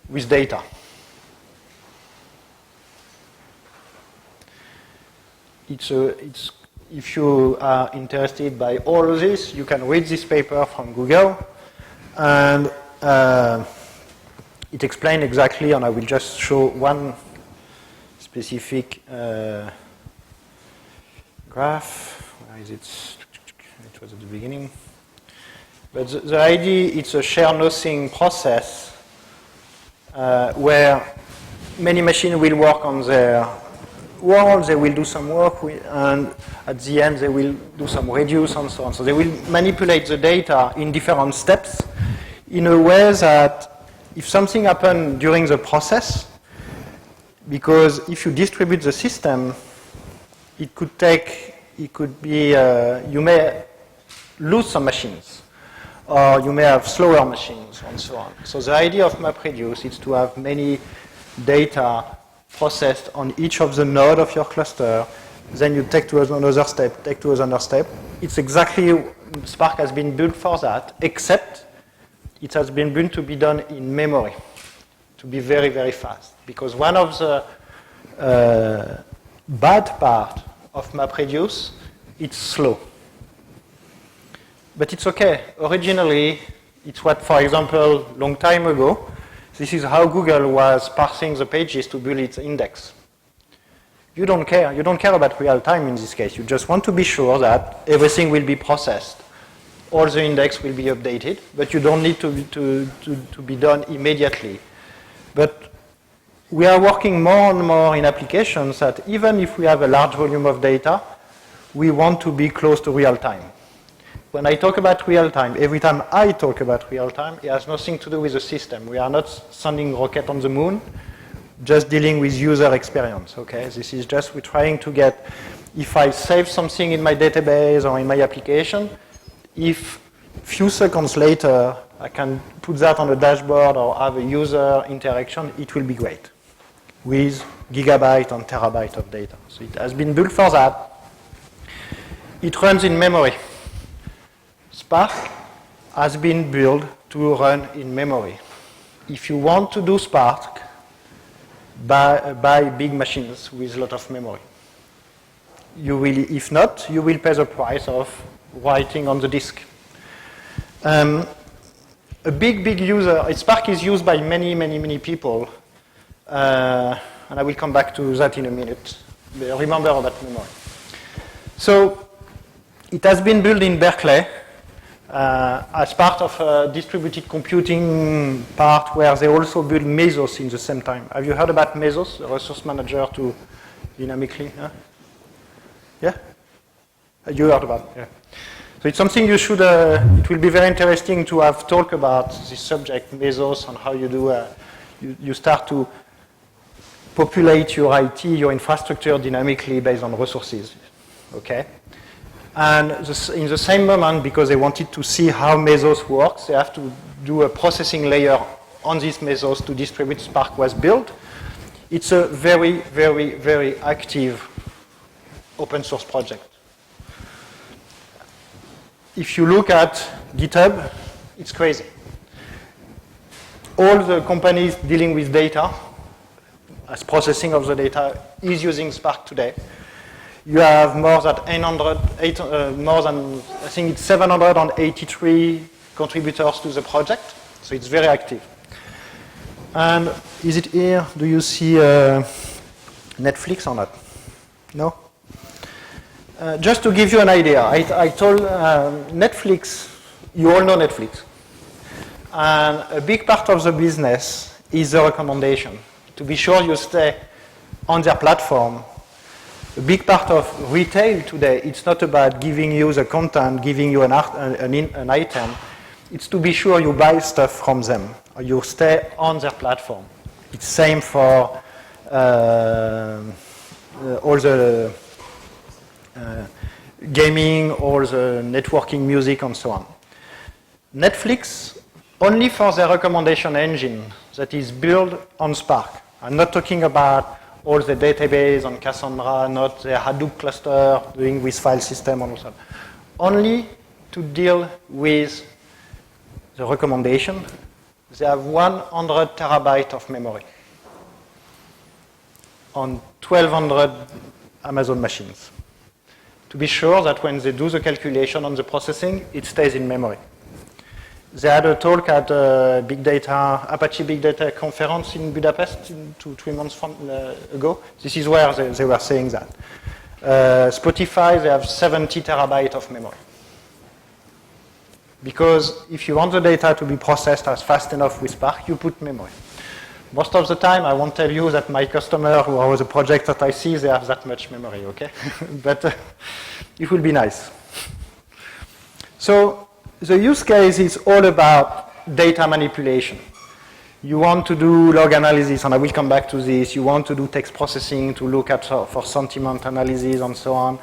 with data. If you are interested by all of this, you can read this paper from Google. And it explains exactly, and I will just show one specific graph. Where is it? It was at the beginning. But the idea, it's a share nothing process where many machines will work on their world, they will do some work, and at the end they will do some reduce and so on. So they will manipulate the data in different steps in a way that if something happened during the process, because if you distribute the system, you may lose some machines, or you may have slower machines, and so on. So the idea of MapReduce is to have many data processed on each of the nodes of your cluster, then you take to another step, take to another step. It's exactly, Spark has been built for that, except it has been built to be done in memory, to be very, very fast. Because one of the bad part of MapReduce, it's slow. But it's okay. Originally, it's what, for example, long time ago, This is how Google was parsing the pages to build its index. You don't care. You don't care about real time in this case. You just want to be sure that everything will be processed. All the index will be updated, but you don't need to be done immediately. But we are working more and more in applications that even if we have a large volume of data, we want to be close to real time. When I talk about real time, every time I talk about real time, it has nothing to do with the system. We are not sending rocket on the moon, just dealing with user experience, okay? This is just, we're trying to get, if I save something in my database or in my application, if a few seconds later I can put that on a dashboard or have a user interaction, it will be great with gigabyte and terabyte of data. So it has been built for that. It runs in memory. Spark has been built to run in memory. If you want to do Spark, buy big machines with a lot of memory. You will, if not, you will pay the price of writing on the disk. A big user, Spark is used by many people, and I will come back to that in a minute. Remember about memory. So it has been built in Berkeley as part of a distributed computing part where they also build Mesos in the same time. Have you heard about Mesos, a resource manager to dynamically? Huh? Yeah? You heard about it, yeah. So it's something you should, it will be very interesting to have talk about this subject, Mesos, and how you do, you start to populate your IT, your infrastructure dynamically based on resources, okay? And in the same moment, because they wanted to see how Mesos works, they have to do a processing layer on this Mesos to distribute Spark was built. It's a very active open source project. If you look at GitHub, it's crazy. All the companies dealing with data, as processing of the data, is using Spark today. You have more than I think it's 783 contributors to the project, so it's very active. And is it here? Do you see Netflix or not? No? Just to give you an idea, I told Netflix, you all know Netflix. And a big part of the business is the recommendation. To be sure you stay on their platform. A big part of retail today, it's not about giving you the content, giving you an item. It's to be sure you buy stuff from them, or you stay on their platform. It's same for all the gaming, all the networking music, and so on. Netflix, only for their recommendation engine that is built on Spark. I'm not talking about all the database on Cassandra, not the Hadoop cluster doing with file system and so on. Only to deal with the recommendation, they have 100 terabytes of memory on 1,200 Amazon machines. To be sure that when they do the calculation on the processing, it stays in memory. They had a talk at Big Data, Apache Big Data conference in Budapest 2-3 months ago. This is where they were saying that. Spotify, they have 70 terabytes of memory. Because if you want the data to be processed as fast enough with Spark, you put memory. Most of the time, I won't tell you that my customer or the project that I see, they have that much memory, okay? But it will be nice. So the use case is all about data manipulation. You want to do log analysis, and I will come back to this. You want to do text processing to look at for sentiment analysis and so on.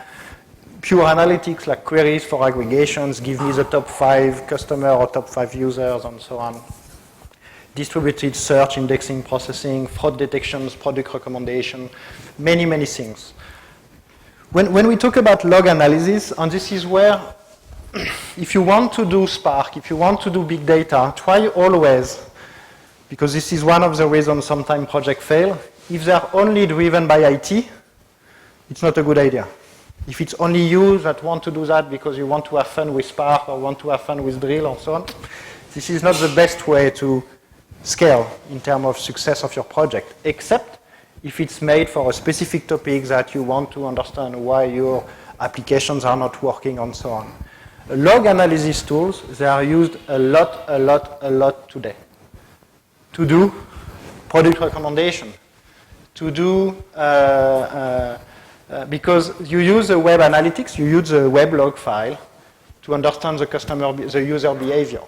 Pure analytics like queries for aggregations, give me the top 5 customer or top 5 users and so on. Distributed search, indexing, processing, fraud detections, product recommendation, many things. When we talk about log analysis, and this is where, if you want to do Spark, if you want to do big data, try always, because this is one of the reasons sometimes projects fail, if they're only driven by IT, it's not a good idea. If it's only you that want to do that because you want to have fun with Spark or want to have fun with Drill and so on, this is not the best way to scale in terms of success of your project, except if it's made for a specific topic that you want to understand why your applications are not working and so on. Log analysis tools, they are used a lot today to do product recommendation, to do, because you use the web analytics, you use the web log file to understand the user behavior.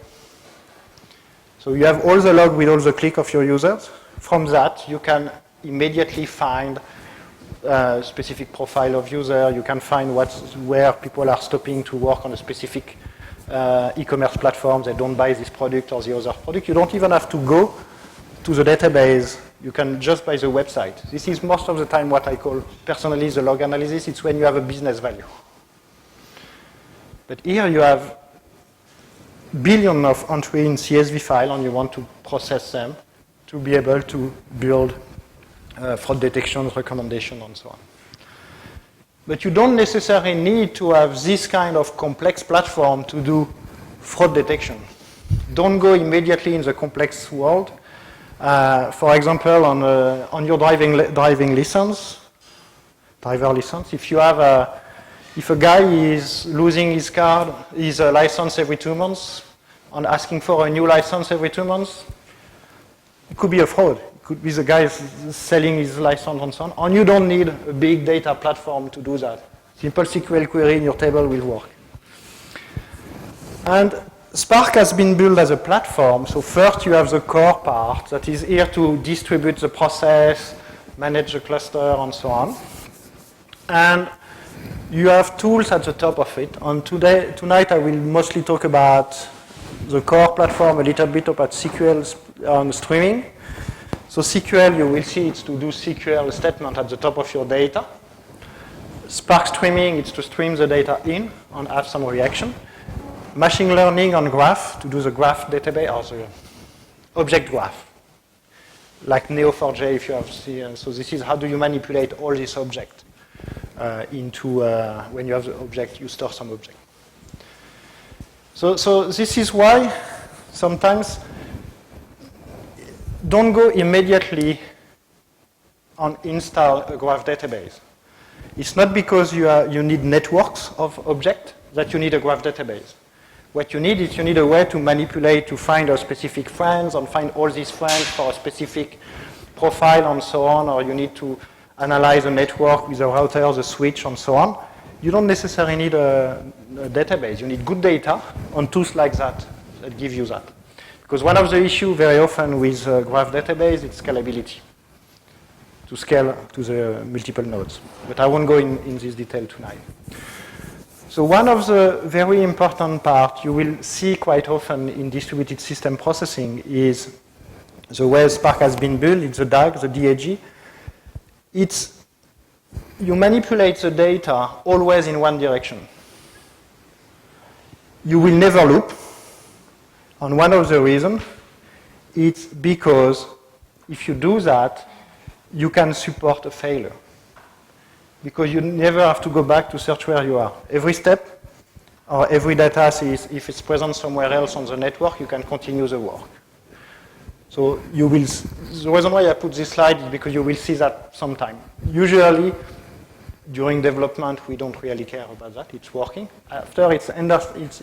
So you have all the log with all the click of your users. From that, you can immediately find a specific profile of user. You can find where people are stopping to work on a specific e-commerce platform. They don't buy this product or the other product. You don't even have to go to the database. You can just buy the website. This is most of the time what I call personally the log analysis. It's when you have a business value. But here you have billions of entries in CSV file and you want to process them to be able to build fraud detection, recommendation, and so on. But you don't necessarily need to have this kind of complex platform to do fraud detection. Don't go immediately in the complex world. For example, on your driving license, driver license, if you have if a guy is losing his card, his license every 2 months, and asking for a new license every 2 months, it could be a fraud. It could be the guy selling his license and so on. And you don't need a big data platform to do that. Simple SQL query in your table will work. And Spark has been built as a platform. So first you have the core part that is here to distribute the process, manage the cluster, and so on. And you have tools at the top of it. And tonight I will mostly talk about the core platform, a little bit about SQL and streaming. So SQL, you will see it's to do SQL statement at the top of your data. Spark streaming, it's to stream the data in and have some reaction. Machine learning on graph, to do the graph database, or the object graph. Like Neo4j, if you have seen. So this is how do you manipulate all these objects into, when you have the object, you store some object. So this is why sometimes don't go immediately and install a graph database. It's not because you need networks of objects that you need a graph database. What you need is you need a way to manipulate, to find a specific friends and find all these friends for a specific profile and so on, or you need to analyze a network with a router, the switch, and so on. You don't necessarily need a database. You need good data on tools like that give you that. Because one of the issues very often with graph database is scalability, to scale to the multiple nodes. But I won't go in this detail tonight. So one of the very important parts you will see quite often in distributed system processing is the way Spark has been built. It's the DAG, the DAG. You manipulate the data always in one direction. You will never loop. And one of the reasons, it's because if you do that, you can support a failure. Because you never have to go back to search where you are. Every step or every data is, if it's present somewhere else on the network, you can continue the work. So you will, the reason why I put this slide is because you will see that sometime. Usually, during development, we don't really care about that. It's working. After, it's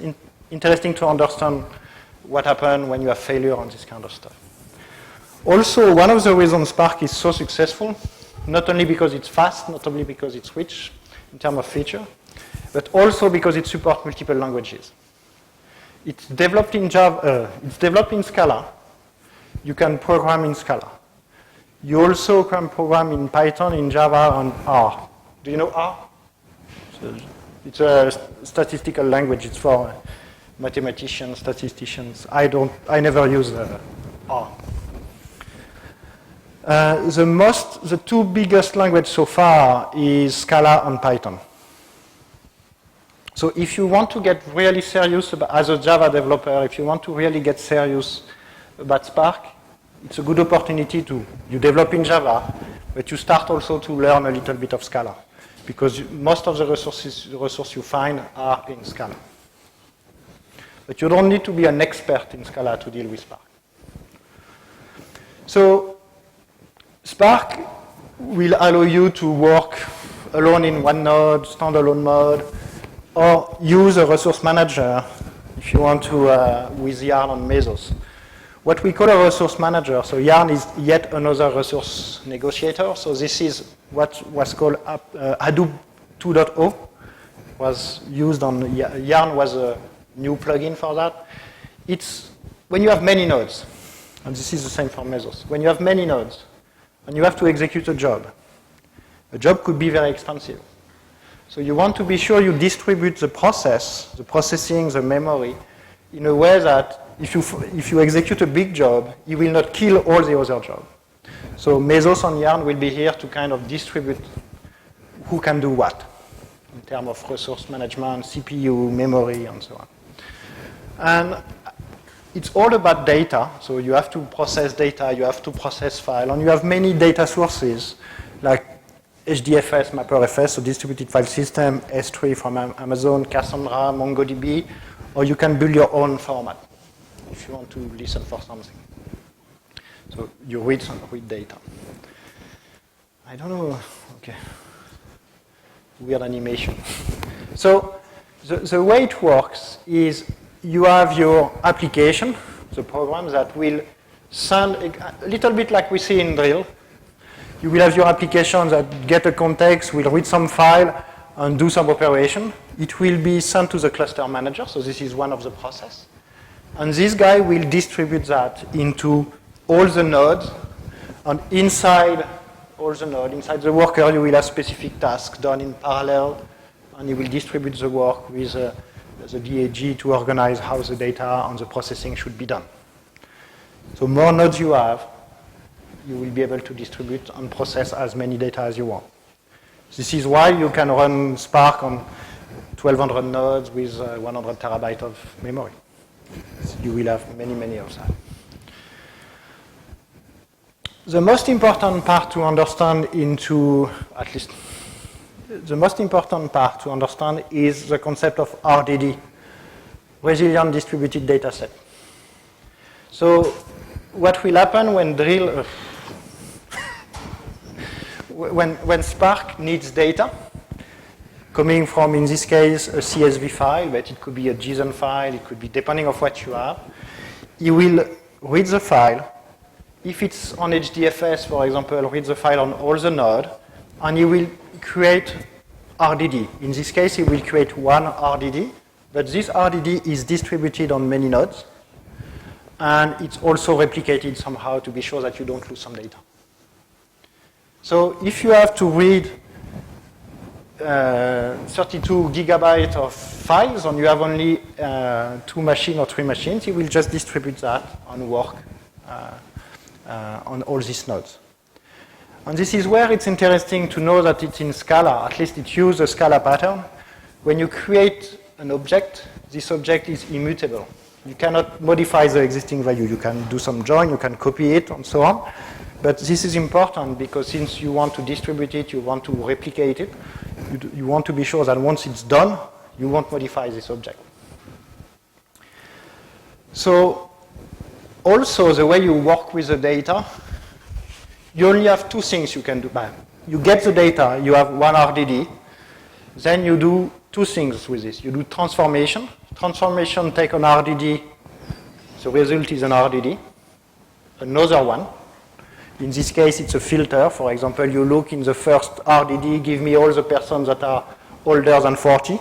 interesting to understand what happened when you have failure and this kind of stuff. Also, one of the reasons Spark is so successful, not only because it's fast, not only because it's rich in terms of feature, but also because it supports multiple languages. It's developed in Java, it's developed in Scala. You can program in Scala. You also can program in Python, in Java, and R. Do you know R? So it's a statistical language. It's for mathematicians, statisticians. I never use R. The two biggest languages so far is Scala and Python. So if you want to get really serious about, as a Java developer, if you want to really get serious about Spark, it's a good opportunity to, you develop in Java, but you start also to learn a little bit of Scala, because most of the resources you find are in Scala. But you don't need to be an expert in Scala to deal with Spark. So Spark will allow you to work alone in one node, standalone mode, or use a resource manager if you want to with Yarn on Mesos. What we call a resource manager, so Yarn is yet another resource negotiator. So this is what was called Hadoop 2.0, was used on Yarn was a new plugin for that. It's when you have many nodes, and this is the same for Mesos. When you have many nodes, and you have to execute a job could be very expensive. So you want to be sure you distribute the process, the processing, the memory, in a way that if you execute a big job, you will not kill all the other jobs. So Mesos on Yarn will be here to kind of distribute who can do what in terms of resource management, CPU, memory, and so on. And it's all about data. So you have to process data, you have to process file, and you have many data sources like HDFS, MapRFS, so distributed file system, S3 from Amazon, Cassandra, MongoDB, or you can build your own format if you want to listen for something. So you read data. I don't know, okay. Weird animation. So the way it works is you have your application, the program that will send a little bit like we see in Drill. You will have your application that get a context, will read some file, and do some operation. It will be sent to the cluster manager, so this is one of the process. And this guy will distribute that into all the nodes, and inside all the nodes, inside the worker, you will have specific tasks done in parallel, and you will distribute the work with the DAG to organize how the data and the processing should be done. So more nodes you have, you will be able to distribute and process as many data as you want. This is why you can run Spark on 1,200 nodes with 100 terabytes of memory. You will have many, many of that. The most important part to understand is the concept of RDD, Resilient Distributed Data Set. So what will happen when Drill, when Spark needs data, coming from, in this case, a CSV file, but it could be a JSON file, it could be depending on what you have, you will read the file. If it's on HDFS, for example, read the file on all the nodes, and you will create RDD. In this case, you will create one RDD, but this RDD is distributed on many nodes, and it's also replicated somehow to be sure that you don't lose some data. So if you have to read 32 gigabytes of files and you have only 2 machines or 3 machines, you will just distribute that and work on all these nodes. And this is where it's interesting to know that it's in Scala, at least it uses a Scala pattern. When you create an object, this object is immutable. You cannot modify the existing value. You can do some join, you can copy it, and so on. But this is important because since you want to distribute it, you want to replicate it, you want to be sure that once it's done, you won't modify this object. So also the way you work with the data, you only have 2 things you can do. You get the data, you have one RDD, then you do 2 things with this. You do transformation. Transformation take an RDD, the result is an RDD, another one. In this case, it's a filter. For example, you look in the first RDD, give me all the persons that are older than 40,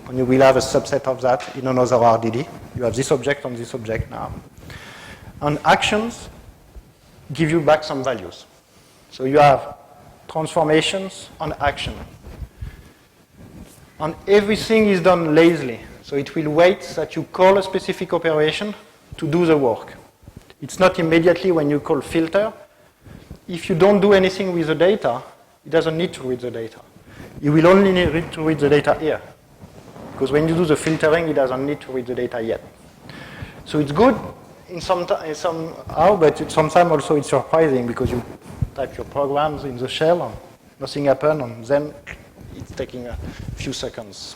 and you will have a subset of that in another RDD. You have this object and this object now. And actions give you back some values. So you have transformations and action. And everything is done lazily. So it will wait that you call a specific operation to do the work. It's not immediately when you call filter. If you don't do anything with the data, it doesn't need to read the data. You will only need to read the data here. Because when you do the filtering, it doesn't need to read the data yet. So it's good in somehow, but sometimes also it's surprising because you type your programs in the shell and nothing happens, and then it's taking a few seconds.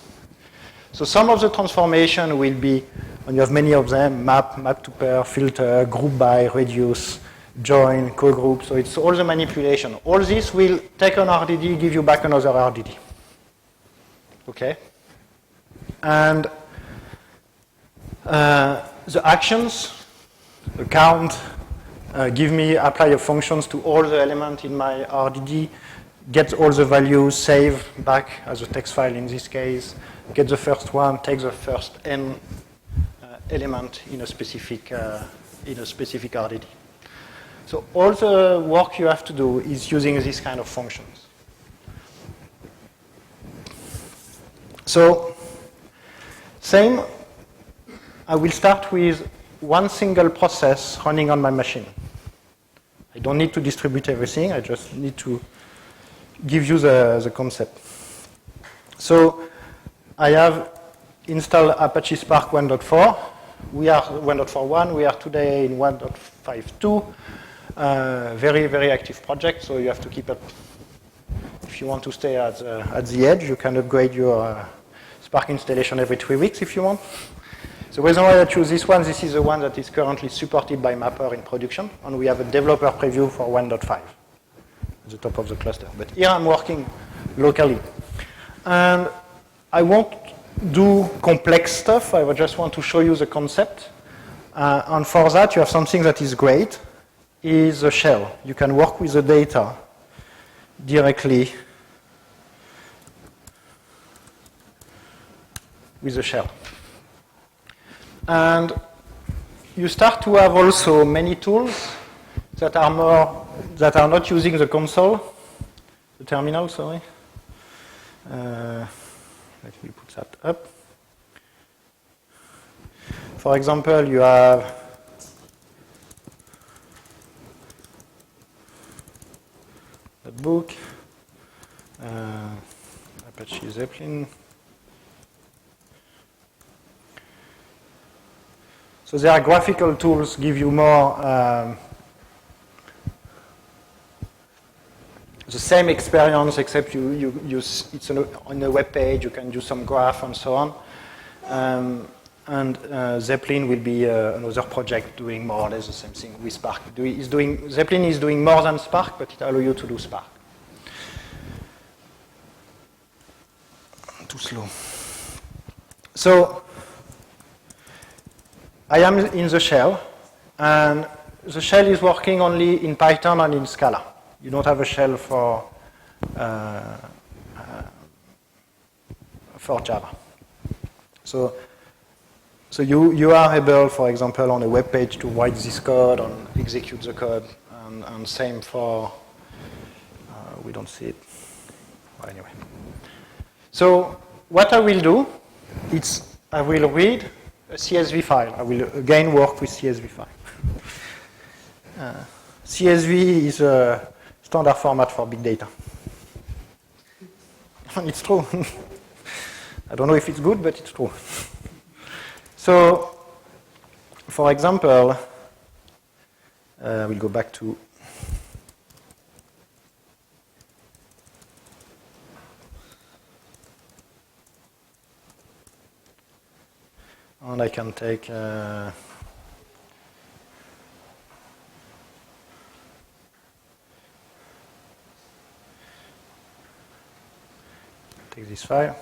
So some of the transformation will be, and you have many of them, map to pair, filter, group by, reduce, join, co-group. So it's all the manipulation. All this will take an RDD, give you back another RDD. Okay? And the actions, the count, apply a functions to all the elements in my RDD, get all the values, save back as a text file in this case, get the first one, take the first n element in a specific RDD. So all the work you have to do is using these kind of functions. So same, I will start with one single process running on my machine. I don't need to distribute everything, I just need to give you the concept. So I have installed Apache Spark 1.4. We are 1.4.1, we are today in 1.5.2. Very, very active project, so you have to keep up. If you want to stay at the edge, you can upgrade your Spark installation every 3 weeks if you want. The reason why I choose this one, this is the one that is currently supported by MapR in production, and we have a developer preview for 1.5 at the top of the cluster. But here I'm working locally. And I won't do complex stuff, I just want to show you the concept. And for that, you have something that is great, is a shell. You can work with the data directly with the shell. And you start to have also many tools that are not using the console, the terminal, sorry. Let me put that up. For example, you have the book, Apache Zeppelin. So there are graphical tools give you more the same experience, except it's on a web page. You can do some graph and so on. And Zeppelin will be another project doing more or less the same thing with Spark. Zeppelin is doing more than Spark, but it allows you to do Spark. Too slow. So I am in the shell, and the shell is working only in Python and in Scala. You don't have a shell for Java. So you are able, for example, on a web page to write this code and execute the code, and same for, we don't see it. Well, anyway. So what I will do, I will read a CSV file. I will again work with CSV file. CSV is a standard format for big data. And it's true. I don't know if it's good, but it's true. So, for example, we'll go back to and I can take this file.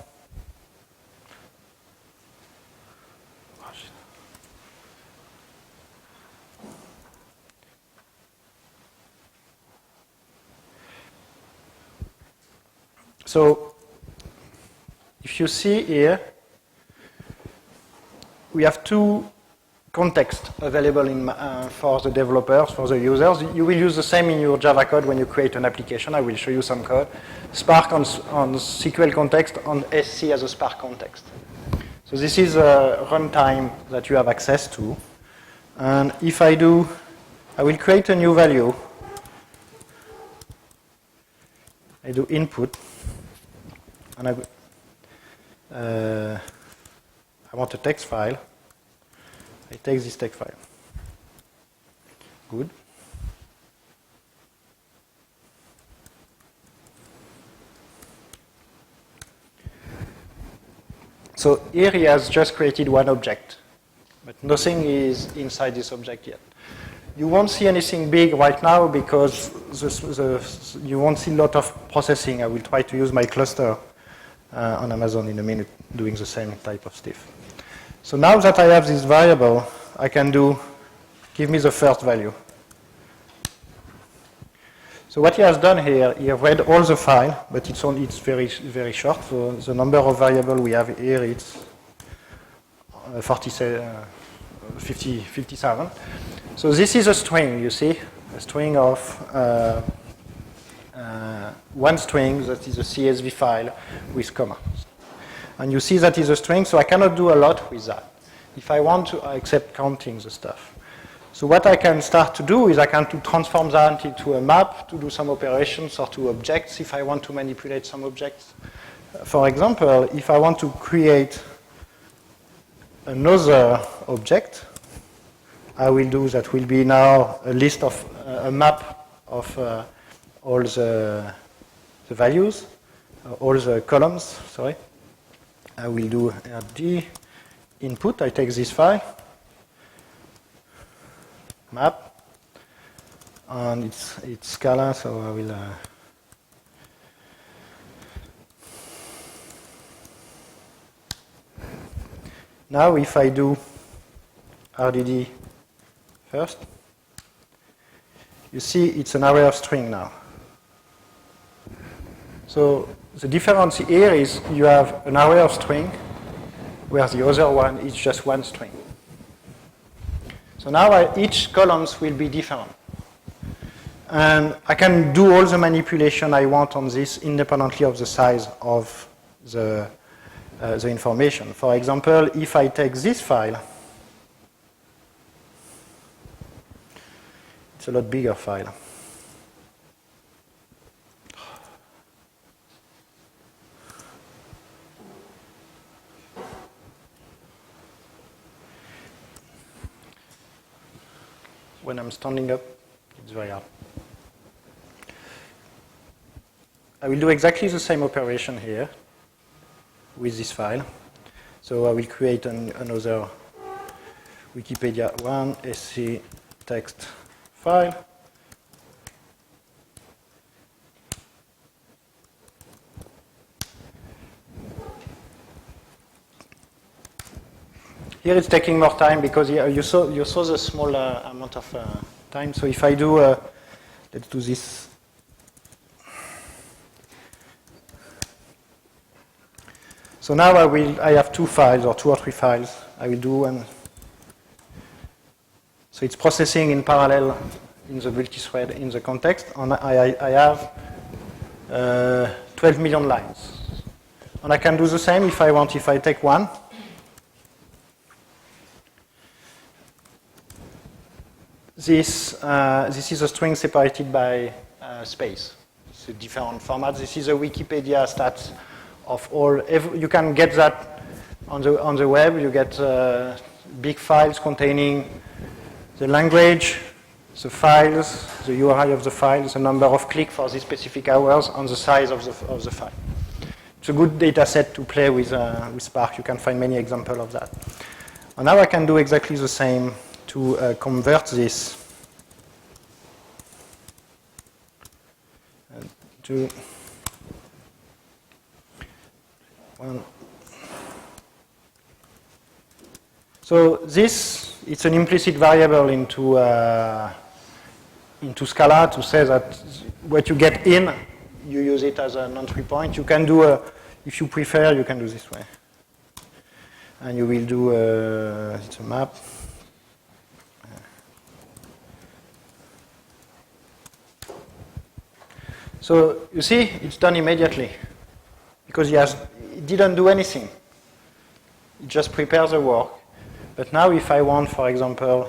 So, if you see here, we have two contexts available for the developers, for the users. You will use the same in your Java code when you create an application. I will show you some code. Spark on SQL context, on SC as a Spark context. So this is a runtime that you have access to. And if I will create a new value. I do input. And I want a text file. I take this text file. Good. So here he has just created one object, but nothing is inside this object yet. You won't see anything big right now because you won't see a lot of processing. I will try to use my cluster on Amazon in a minute, doing the same type of stuff. So now that I have this variable, I can do, give me the first value. So what he has done here, he has read all the file, but it's very, very short. So the number of variables we have here is 57. So this is a string, you see, a string of one string that is a CSV file with commas. And you see that is a string, so I cannot do a lot with that. If I want to, except counting the stuff. So what I can start to do is I can transform that into a map to do some operations or to objects if I want to manipulate some objects. For example, if I want to create another object, I will do that will be now a list of a map of all the values, all the columns, sorry. I will do rd input, I take this file, map, and it's Scala, so I will now if I do rdd first, you see it's an array of string now. So the difference here is you have an array of string where the other one is just one string. So now each columns will be different. And I can do all the manipulation I want on this independently of the size of the information. For example, if I take this file, it's a lot bigger file. When I'm standing up, it's very hard. I will do exactly the same operation here with this file. So I will create another Wikipedia 1 SC text file. Here it's taking more time because you saw the small amount of time. So if I do, let's do this. So now I have two files or two or three files. I will do one. So it's processing in parallel in the multi-thread in the context, and I have 12 million lines. And I can do the same if I want. If I take one. This is a string separated by space. It's a different format. This is a Wikipedia stats of all. You can get that on the web. You get big files containing the language, the files, the URI of the files, the number of clicks for these specific hours, and the size of the file. It's a good data set to play with Spark. You can find many examples of that. And now I can do exactly the same to convert this to one. So this, it's an implicit variable into Scala to say that what you get in, you use it as an entry point. You can do, if you prefer, you can do this way. And you will do, it's a map. So you see, it's done immediately because it didn't do anything. It just prepares the work. But now if I want, for example,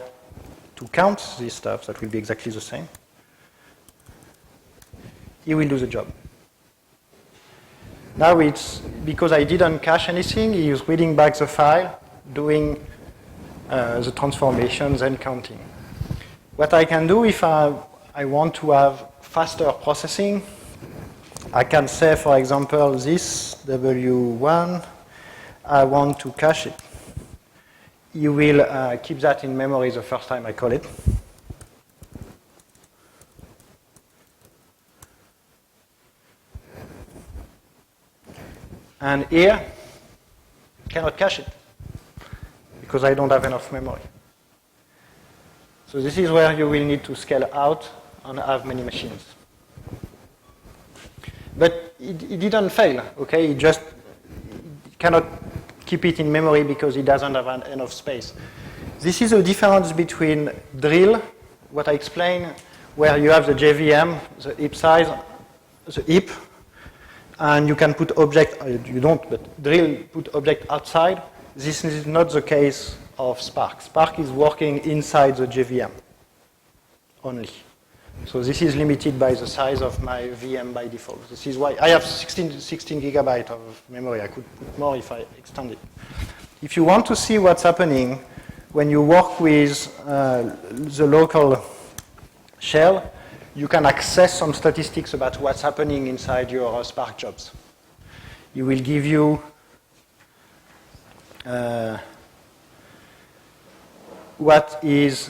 to count this stuff, that will be exactly the same. He will do the job. Now it's, because I didn't cache anything, he is reading back the file, doing the transformations and counting. What I can do if I want to have faster processing, I can say, for example, this W1, I want to cache it. You will keep that in memory the first time I call it. And here, cannot cache it because I don't have enough memory. So this is where you will need to scale out and have many machines. But it didn't fail, okay? It just cannot keep it in memory because it doesn't have enough space. This is the difference between drill, what I explained, where you have the JVM, the heap size, the heap, and you can put object, you don't, but drill put object outside. This is not the case of Spark. Spark is working inside the JVM only. So this is limited by the size of my VM by default. This is why I have 16 gigabytes of memory. I could put more if I extend it. If you want to see what's happening when you work with the local shell, you can access some statistics about what's happening inside your Spark jobs. It will give you what is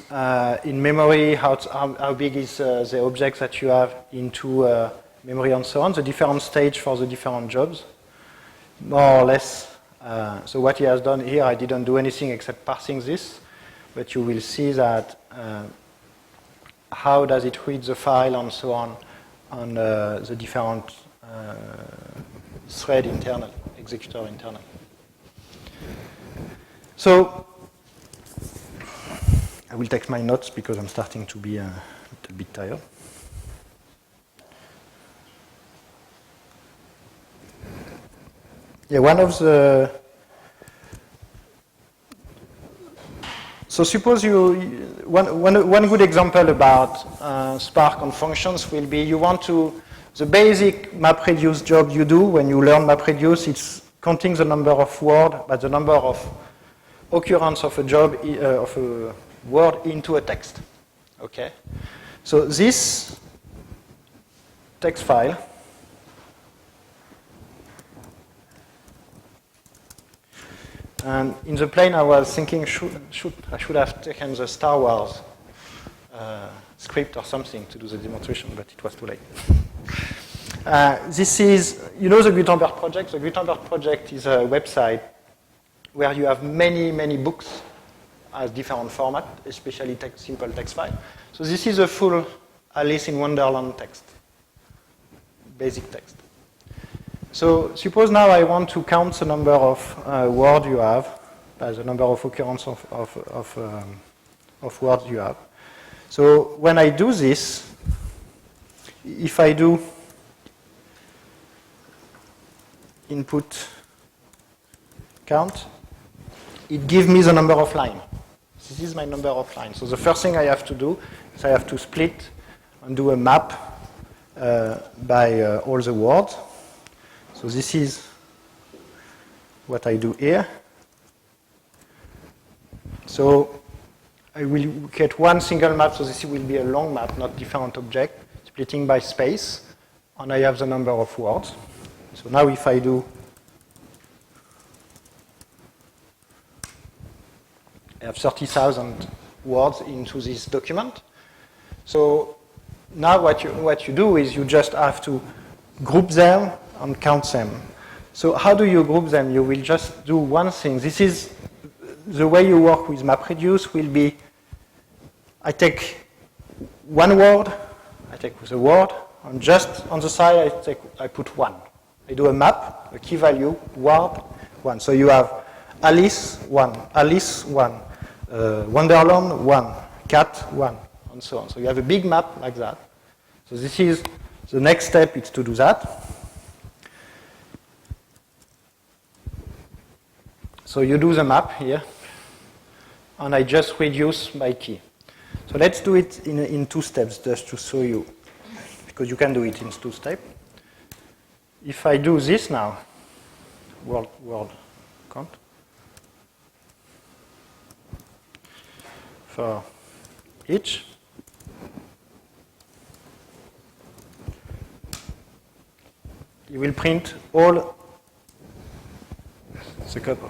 in memory, how big is the objects that you have into memory and so on, the different stage for the different jobs, more or less. So what he has done here, I didn't do anything except parsing this, but you will see that how does it read the file and so on the different thread internal, executor internal. So I will take my notes because I'm starting to be a little bit tired. Yeah, one of the... So suppose one good example about Spark and functions will be you want to, the basic MapReduce job you do when you learn MapReduce, it's counting the number of words, but the number of occurrence of a job, of a word into a text. Okay? So this text file and in the plane I was thinking I should have taken the Star Wars script or something to do the demonstration, but it was too late. This is, you know the Gutenberg project? The Gutenberg project is a website where you have many books as different format, especially simple text file. So this is a full Alice in Wonderland text, basic text. So suppose now I want to count the number of words you have, the number of occurrence of words you have. So when I do this, if I do input count, it gives me the number of lines. This is my number of lines. So the first thing I have to do is I have to split and do a map by all the words. So this is what I do here. So I will get one single map, so this will be a long map, not different object, splitting by space, and I have the number of words. So now if I do, I have 30,000 words into this document. So now what you do is you just have to group them and count them. So how do you group them? You will just do one thing. This is the way you work with MapReduce will be, I take one word, I take the word, and just on the side I put one. I do a map, a key value, word, one. So you have Alice, one, Wonderland, one, cat, one, and so on. So you have a big map like that. So this is, the next step is to do that. So you do the map here, and I just reduce my key. So let's do it in 2 steps just to show you, because you can do it in 2 steps. If I do this now, word count, for each, you will print all the couple.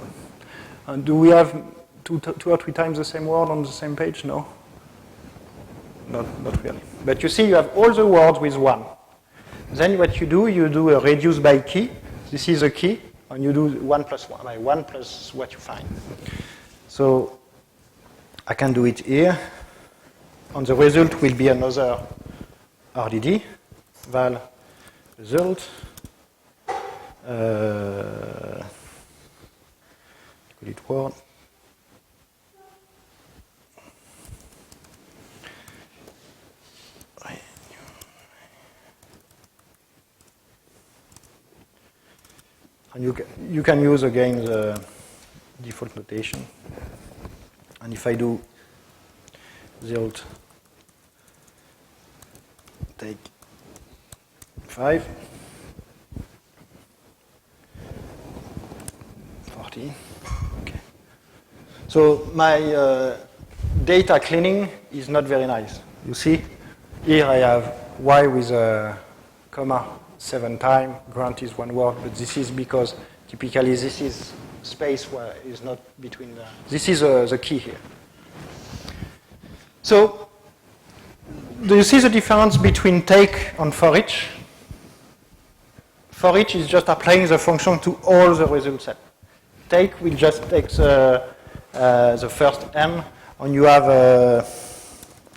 And do we have two or three times the same word on the same page? No? Not really. But you see you have all the words with one. Then what you do a reduce by key. This is a key, and you do 1 plus 1, by 1 plus what you find. So I can do it here, and the result will be another RDD, val result, call it word. And you can use again the default notation. And if I do result take 5, 40. Okay. So my data cleaning is not very nice. You see, here I have y with a comma 7 times, grant is 1 word, but this is because typically this is space where is not between the, this is the key here. So, do you see the difference between take and for each? For each is just applying the function to all the result set. Take will just take the first n, and you have a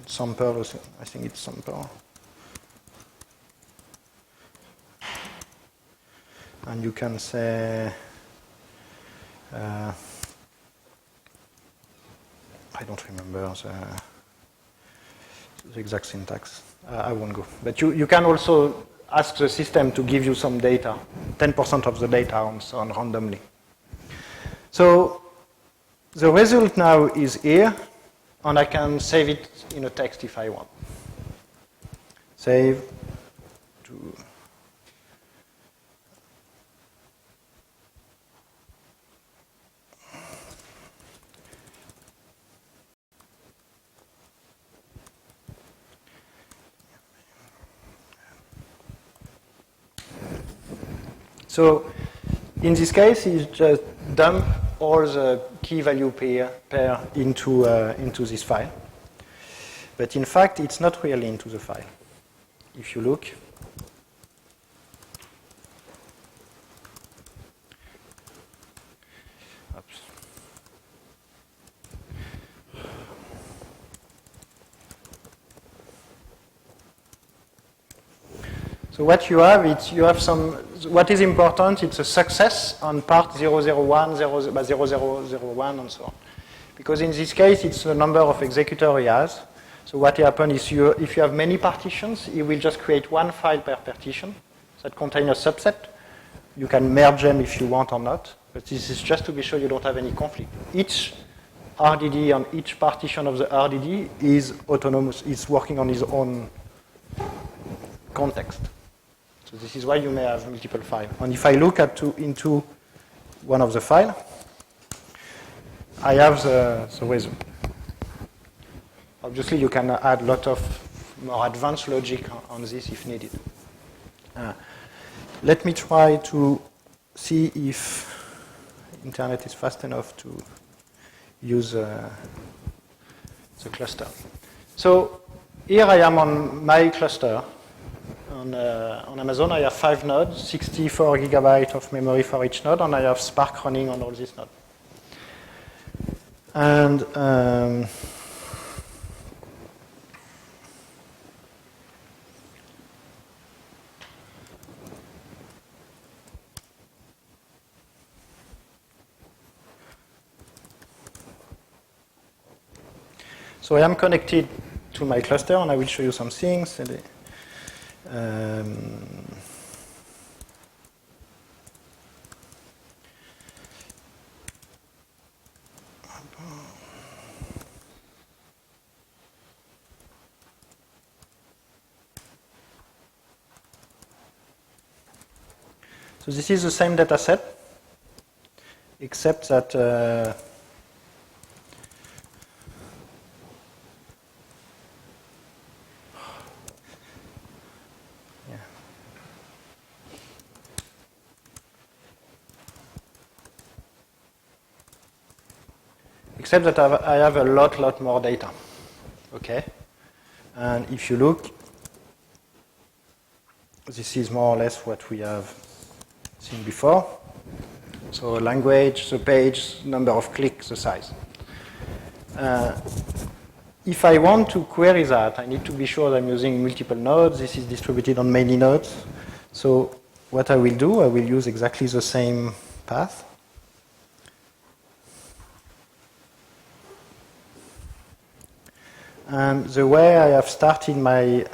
sample, I think it's sample. And you can say, I don't remember the exact syntax. I won't go. But you can also ask the system to give you some data, 10% of the data and so on randomly. So the result now is here, and I can save it in a text if I want. Save to. So in this case, you just dump all the key value pair into this file. But in fact, it's not really into the file. If you look, oops. So what you have, you have some, what is important, it's a success on part 001, 0001, and so on. Because in this case, it's the number of executors he has. So what happens is if you have many partitions, he will just create one file per partition that contains a subset. You can merge them if you want or not. But this is just to be sure you don't have any conflict. Each RDD on each partition of the RDD is autonomous, is working on its own context. So this is why you may have multiple files. And if I look into one of the files, I have the result. Obviously, you can add a lot of more advanced logic on this if needed. Let me try to see if internet is fast enough to use the cluster. So here I am on my cluster. On Amazon, I have 5 nodes, 64 gigabytes of memory for each node, and I have Spark running on all these nodes. And so I am connected to my cluster, and I will show you some things. So this is the same data set, except that except that I have a lot more data. Okay, and if you look, this is more or less what we have seen before. So language, the page, number of clicks, the size. If I want to query that, I need to be sure that I'm using multiple nodes. This is distributed on many nodes. So what I will do, I will use exactly the same path. And the way I have started my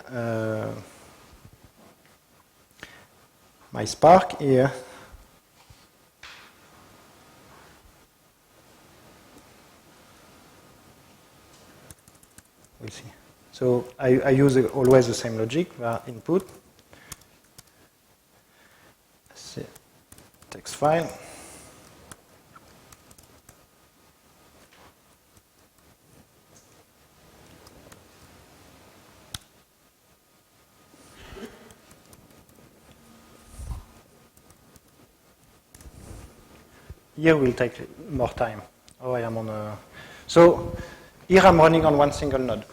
my Spark here, we'll see. So I use always the same logic, input, text file, here will take more time. Oh, I am on a... So here I'm running on one single node.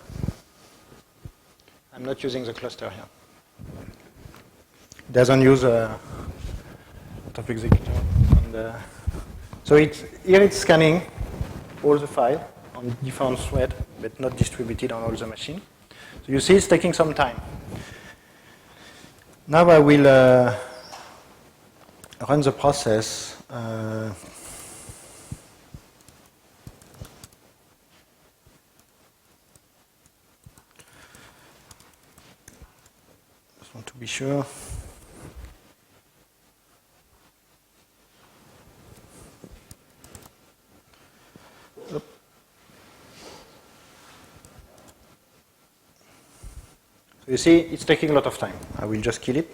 I'm not using the cluster here. It doesn't use a lot of executor. And, so here it's scanning all the file on different threads, but not distributed on all the machine. So you see it's taking some time. Now I will run the process. Just want to be sure. Oop. So you see, it's taking a lot of time. I will just kill it.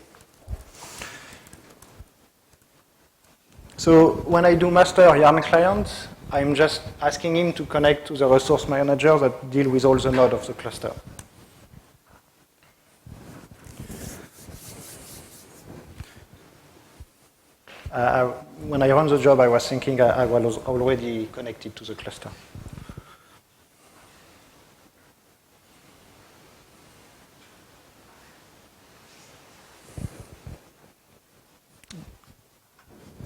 So when I do master Yarn client, I'm just asking him to connect to the resource manager that deal with all the nodes of the cluster. When I run the job, I was thinking I was already connected to the cluster.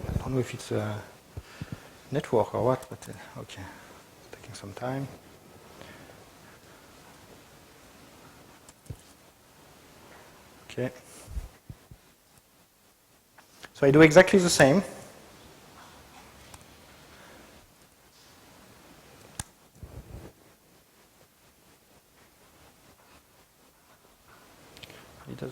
I don't know if it's a network or what, but okay, it's taking some time. Okay. So I do exactly the same. It does.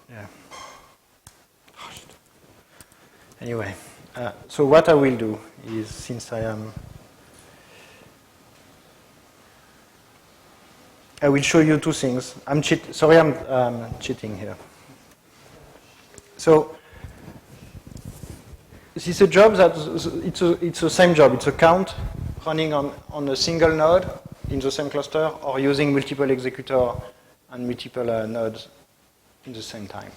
Yeah. Anyway, so what I will do is, since I will show you two things. I'm cheating here. So this is a job that it's the same job. It's a count running on a single node in the same cluster, or using multiple executor and multiple nodes in the same time.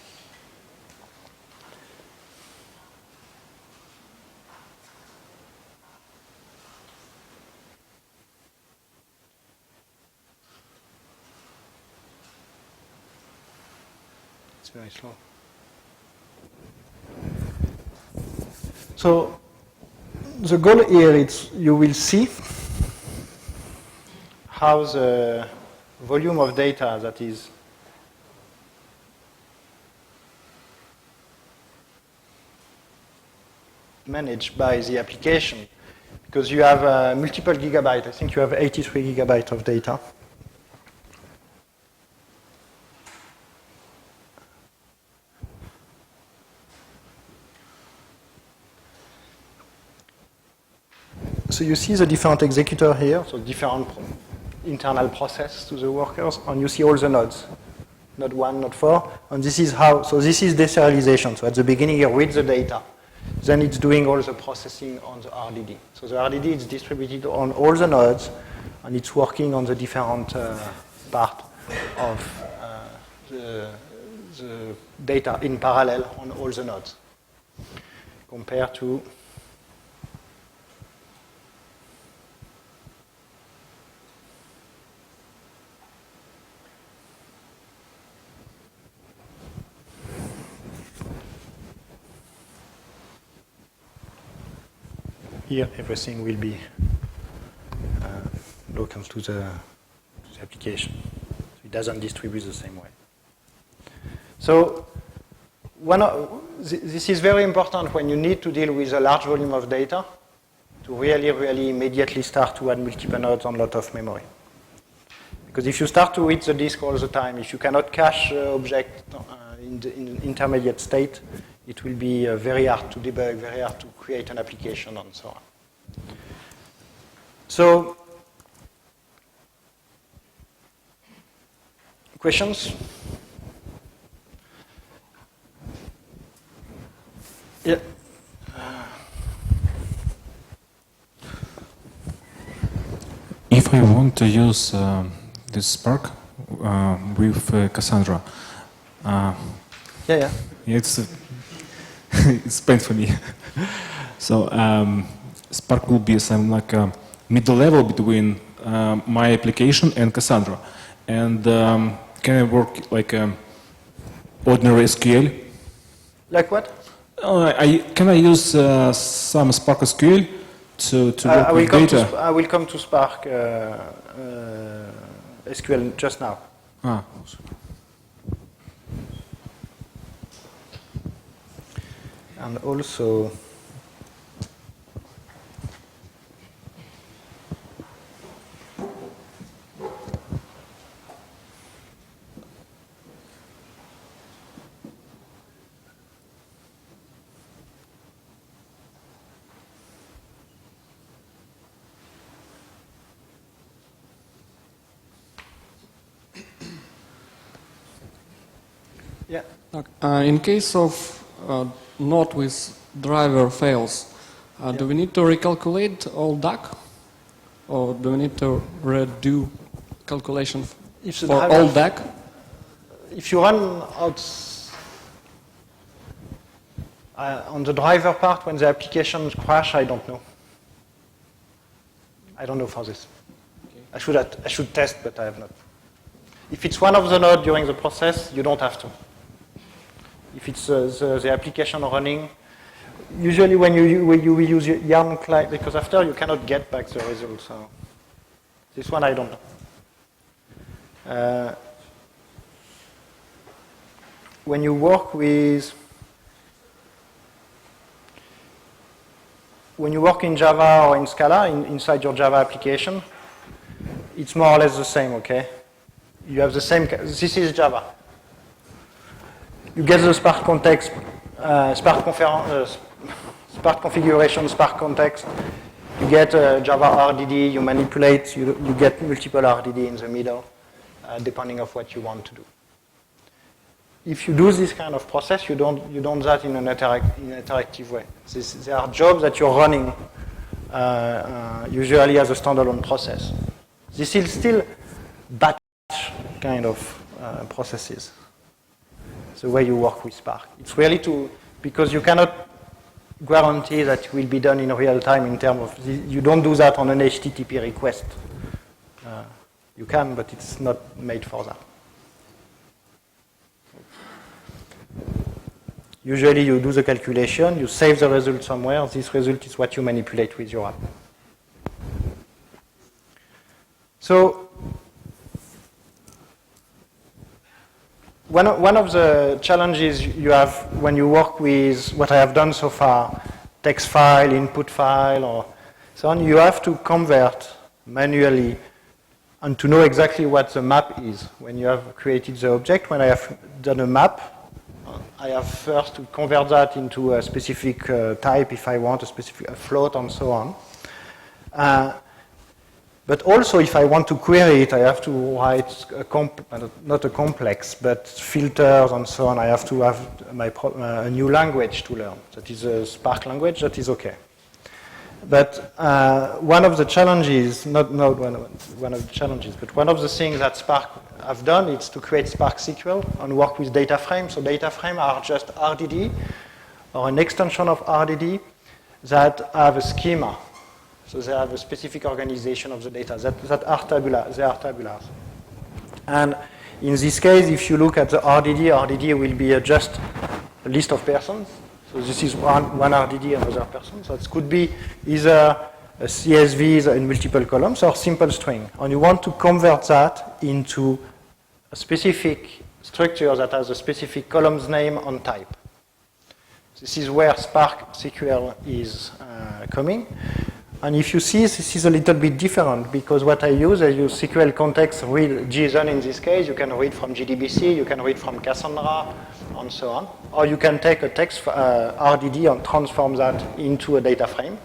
It's very slow. So the goal here is you will see how the volume of data that is managed by the application, because you have multiple gigabytes. I think you have 83 gigabytes of data. So you see the different executor here, so different internal process to the workers, and you see all the nodes. Node 1, node 4, and this is how, so this is deserialization. So at the beginning it reads the data, then it's doing all the processing on the RDD. So the RDD is distributed on all the nodes, and it's working on the different part of the data in parallel on all the nodes, compared to here everything will be local to the application. It doesn't distribute the same way. So this is very important when you need to deal with a large volume of data to really immediately start to add multiple nodes on a lot of memory. Because if you start to hit the disk all the time, if you cannot cache object in the intermediate state, it will be very hard to debug, very hard to create an application, and so on. So, questions? Yeah. If I want to use this Spark with Cassandra, it's it's pain for me. So Spark will be some like a middle level between my application and Cassandra. And can I work like ordinary SQL? Like what? Can I use some Spark SQL to work with data? I will come to Spark SQL just now. And also, yeah. In case of node with driver fails, do we need to recalculate all DAC? Or do we need to redo calculation for all DAC? If you run out on the driver part when the application crash, I don't know. I don't know for this. Okay. I should test, but I have not. If it's one of the nodes during the process, you don't have to. If it's the application running, usually when you will use yarn client, because after you cannot get back the results. So this one I don't know. When you work in Java or in Scala inside your Java application, it's more or less the same. Okay, you have the same. This is Java. You get the Spark context, Spark configuration, Spark context. You get Java RDD, you manipulate, you get multiple RDD in the middle, depending on what you want to do. If you do this kind of process, you don't do that in an interactive way. There are jobs that you're running usually as a standalone process. This is still batch kind of processes. The way you work with Spark. It's really because you cannot guarantee that it will be done in real time in terms of, you don't do that on an HTTP request. You can, but it's not made for that. Usually you do the calculation, you save the result somewhere, this result is what you manipulate with your app. So, one of the challenges you have when you work with what I have done so far, text file, input file, or so on, you have to convert manually and to know exactly what the map is. When you have created the object, when I have done a map, I have first to convert that into a specific type if I want, a float and so on. But also, if I want to query it, I have to write not a complex, but filters and so on. I have to have a new language to learn. That is a Spark language. That is okay. But one of the challenges, not one of the challenges, but one of the things that Spark have done is to create Spark SQL and work with data frames. So data frames are just RDD or an extension of RDD that have a schema. So they have a specific organization of the data that are tabular. They are tabulars. And in this case, if you look at the RDD will be just a list of persons. So this is one RDD, another person. So it could be either a CSV in multiple columns or simple string. And you want to convert that into a specific structure that has a specific column's name and type. This is where Spark SQL is coming. And if you see, this is a little bit different because what I use SQL context, read JSON in this case. You can read from JDBC, you can read from Cassandra, and so on. Or you can take a text RDD and transform that into a data frame.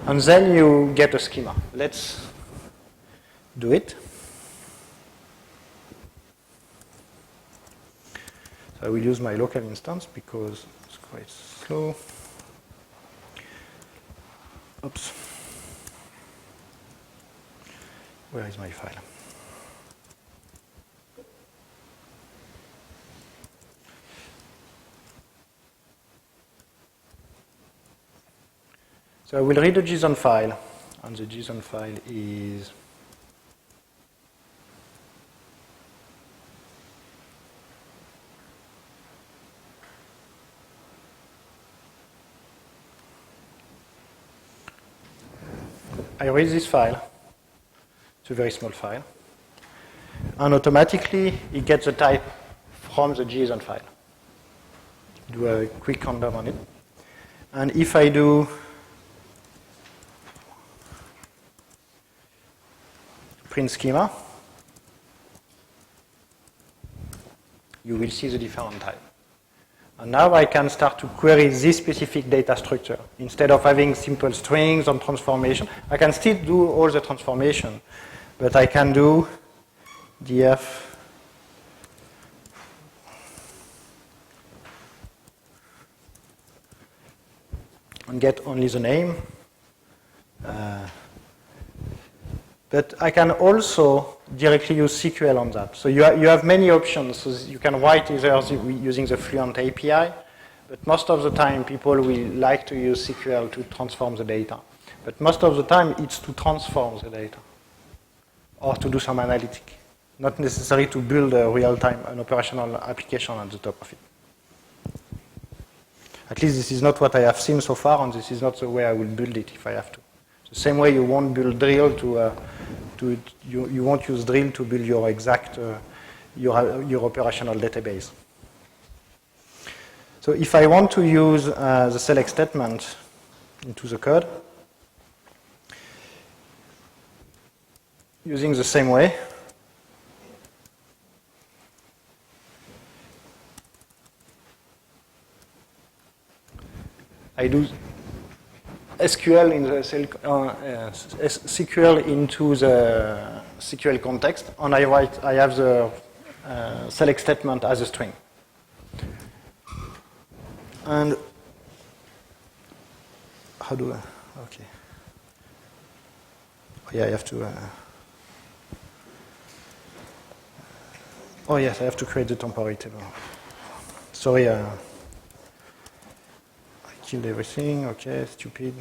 And then you get a schema. Let's do it. So I will use my local instance because it's quite slow. Oops. Where is my file? So I will read the JSON file, and the JSON file is I read this file. It's a very small file. And automatically, it gets the type from the JSON file. Do a quick random on it. And if I do print schema, you will see the different type. And now I can start to query this specific data structure. Instead of having simple strings and transformation, I can still do all the transformation, but I can do df and get only the name. But I can also directly use SQL on that. So you have many options. So you can write either using the Fluent API, but most of the time people will like to use SQL to transform the data. But most of the time it's to transform the data or to do some analytic. Not necessary to build a real-time, an operational application on the top of it. At least this is not what I have seen so far, and this is not the way I will build it if I have to. The same way you won't build drill you won't use drill to build your exact your operational database. So if I want to use the select statement into the code, using the same way, I do SQL in the SQL into the SQL context, and I have the select statement as a string. And how do I? Okay. Oh, yeah, I have to. Oh yes, I have to create the temporary table. Sorry. Killed everything, okay, stupid.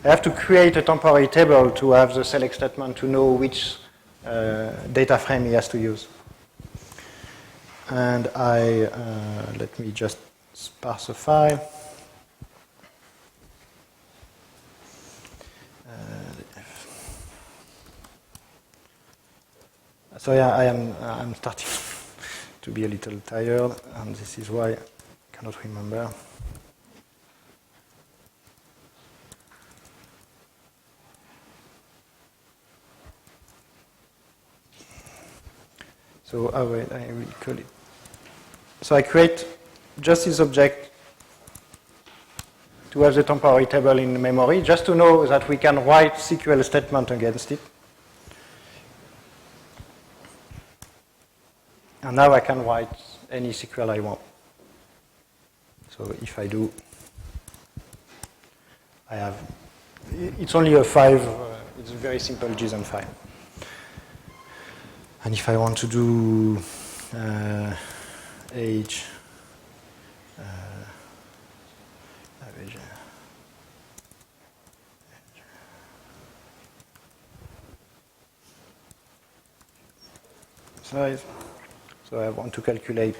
I have to create a temporary table to have the select statement to know which data frame he has to use. And let me just parse a file. So yeah, I'm starting to be a little tired, and this is why I cannot remember. So I will call it. So I create just this object to have the temporary table in memory, just to know that we can write SQL statement against it. And now I can write any SQL I want. So if I do, I have, it's only a 5, it's a very simple JSON file. And if I want to do age, size, so I want to calculate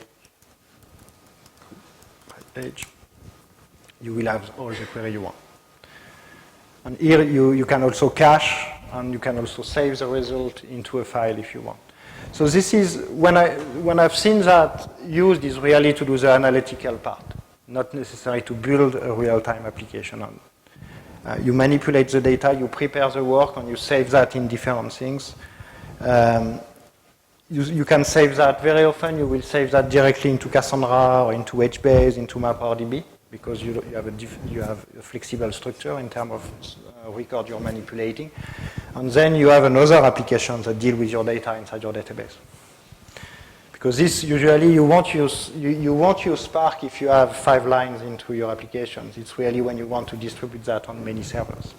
age. You will have all the query you want. And here you can also cache, and you can also save the result into a file if you want. So this is, when I've seen that used, is really to do the analytical part, not necessary to build a real-time application on. You manipulate the data, you prepare the work, and you save that in different things. You can save that very often. You will save that directly into Cassandra or into HBase, into MapRDB, because you have a flexible structure in terms of record you're manipulating. And then you have another application that deal with your data inside your database. Because this, usually, you won't use Spark if you have 5 lines into your applications. It's really when you want to distribute that on many servers.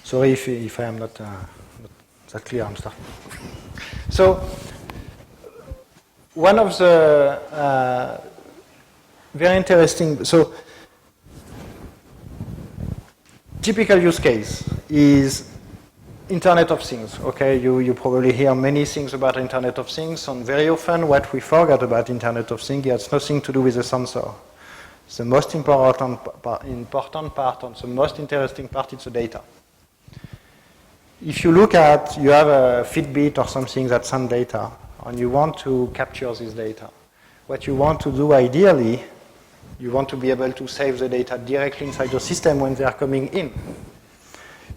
Sorry if I am not that clear, I'm starting. So, one of the very interesting, so typical use case is Internet of Things. Okay, you probably hear many things about Internet of Things, and very often what we forget about Internet of Things has nothing to do with the sensor. The most important part and the most interesting part is the data. If you look at, you have a Fitbit or something that sends data, and you want to capture this data. What you want to do ideally, you want to be able to save the data directly inside your system when they are coming in.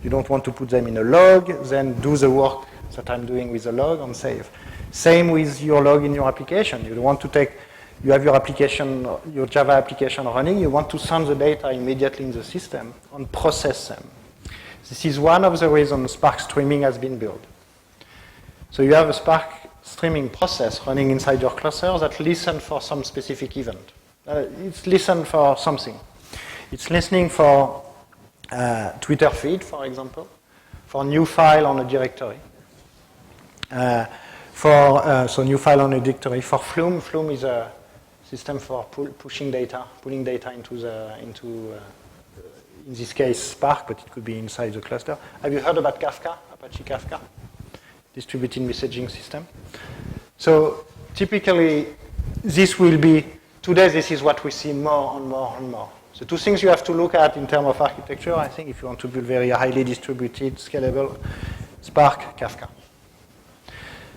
You don't want to put them in a log, then do the work that I'm doing with the log and save. Same with your log in your application. You want to take, you have your application, your Java application running, you want to send the data immediately in the system and process them. This is one of the reasons Spark streaming has been built. So you have a Spark streaming process running inside your cluster that listens for some specific event. It's listening for something. It's listening for Twitter feed, for example, for new file on a directory. So new file on a directory. For Flume, Flume is a system for pushing data, pulling data into in this case, Spark, but it could be inside the cluster. Have you heard about Kafka, Apache Kafka? Distributed messaging system. So typically, this will be, today this is what we see more and more and more. The two things you have to look at in terms of architecture, I think, if you want to build very highly distributed, scalable, Spark, Kafka.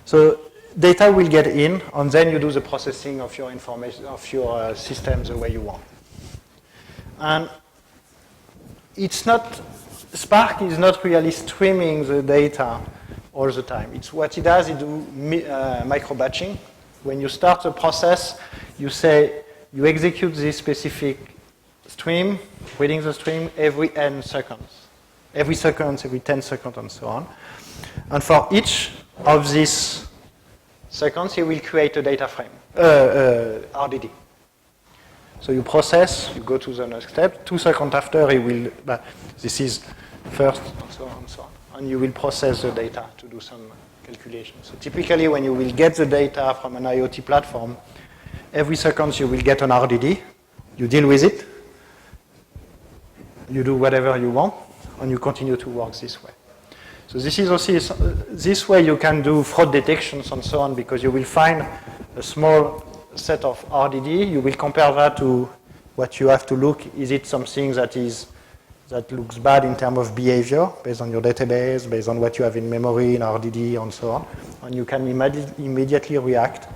So data will get in, and then you do the processing of your information, of your system the way you want. And it's not, Spark is not really streaming the data all the time. It's what it does, it do micro-batching. When you start the process, you say, you execute this specific stream, reading the stream every n seconds. Every second, every 10 seconds, and so on. And for each of these seconds, you will create a data frame, RDD. So you process, you go to the next step. 2 seconds after, it will, this is first, and so on, and so on. And you will process the data to do some calculations. So typically, when you will get the data from an IoT platform, every second you will get an RDD. You deal with it. You do whatever you want, and you continue to work this way. So this is also, this way you can do fraud detections and so on, because you will find a small set of RDD, you will compare that to what you have to look. Is it something that looks bad in terms of behavior, based on your database, based on what you have in memory, in RDD, and so on. And you can immediately react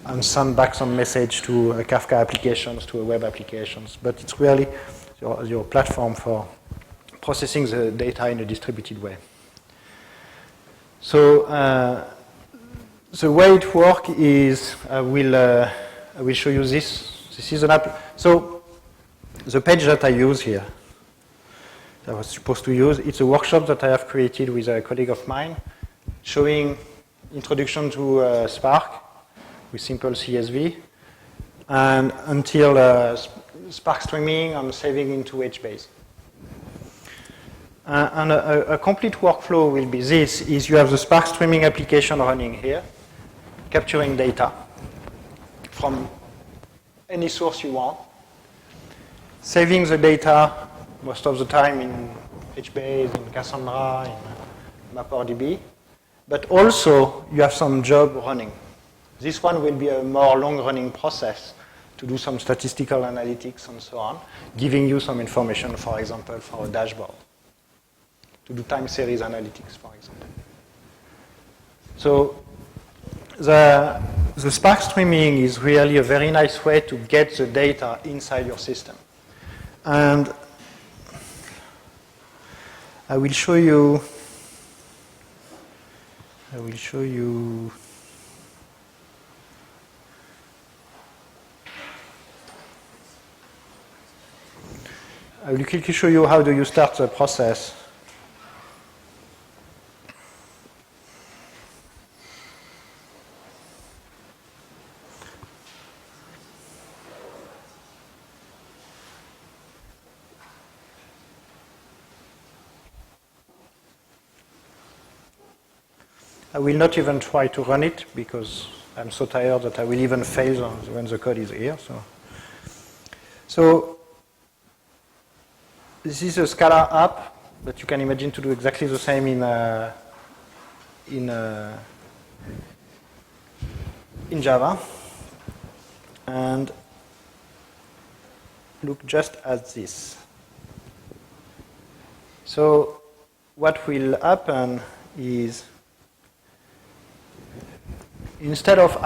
and send back some message to a Kafka applications, to a web applications. But it's really your platform for processing the data in a distributed way. So the way it works is, I will show you this. This is an app. So the page that I use here, that I was supposed to use, it's a workshop that I have created with a colleague of mine, showing introduction to Spark with simple CSV, and until Spark streaming and saving into HBase. And a complete workflow will be this, is you have the Spark streaming application running here, capturing data from any source you want, saving the data most of the time in HBase, in Cassandra, in MapRDB, but also you have some job running. This one will be a more long-running process to do some statistical analytics and so on, giving you some information, for example, for a dashboard, to do time series analytics, for example. So the Spark streaming is really a very nice way to get the data inside your system. And I will show you I will quickly show you how do you start the process. I will not even try to run it because I'm so tired that I will even fail when the code is here. So this is a Scala app, but you can imagine to do exactly the same in Java. And look just at this. So what will happen is instead of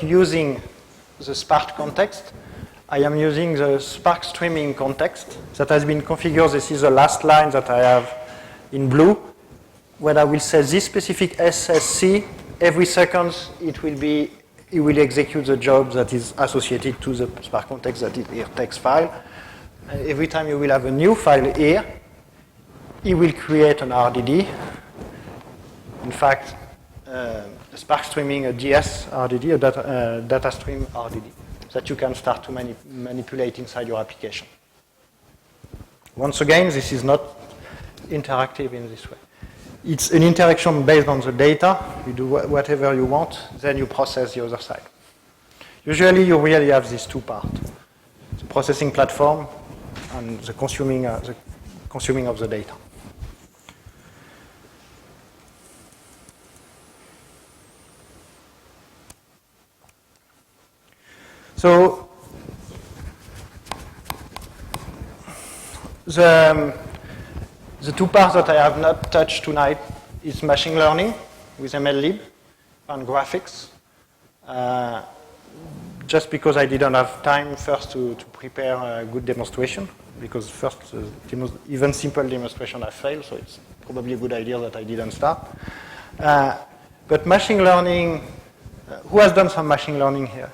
using the Spark context, I am using the Spark streaming context that has been configured. This is the last line that I have in blue, where I will say this specific SSC, every second it will execute the job that is associated to the Spark context that is here, text file. And every time you will have a new file here, it will create an RDD. In fact, Spark streaming a DS RDD, a data stream RDD, that you can start to manipulate inside your application. Once again, this is not interactive in this way. It's an interaction based on the data. You do whatever you want, then you process the other side. Usually, you really have these two parts: the processing platform and the consuming of the data. So the two parts that I have not touched tonight is machine learning with MLlib and graphics. Just because I didn't have time first to prepare a good demonstration, because first even simple demonstration I failed, so it's probably a good idea that I didn't start. But machine learning, who has done some machine learning here?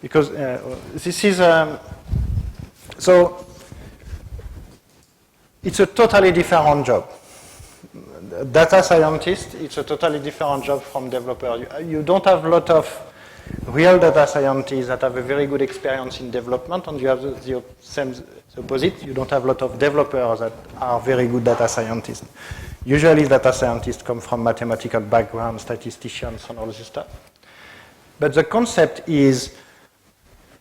Because this is, so it's a totally different job. Data scientist, it's a totally different job from developer. You don't have a lot of real data scientists that have a very good experience in development, and you have the opposite. You don't have a lot of developers that are very good data scientists. Usually data scientists come from mathematical background, statisticians, and all this stuff. But the concept is,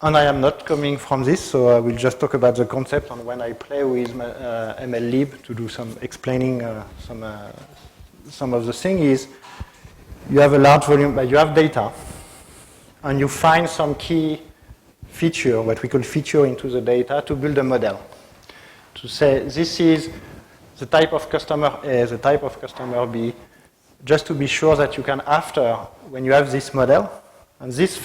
and I am not coming from this, so I will just talk about the concept, and when I play with MLlib to do some explaining some of the thing is, you have a large volume, but you have data, and you find some key feature, what we call feature into the data, to build a model. To say, this is the type of customer A, the type of customer B, just to be sure that you can, after, when you have this model, and this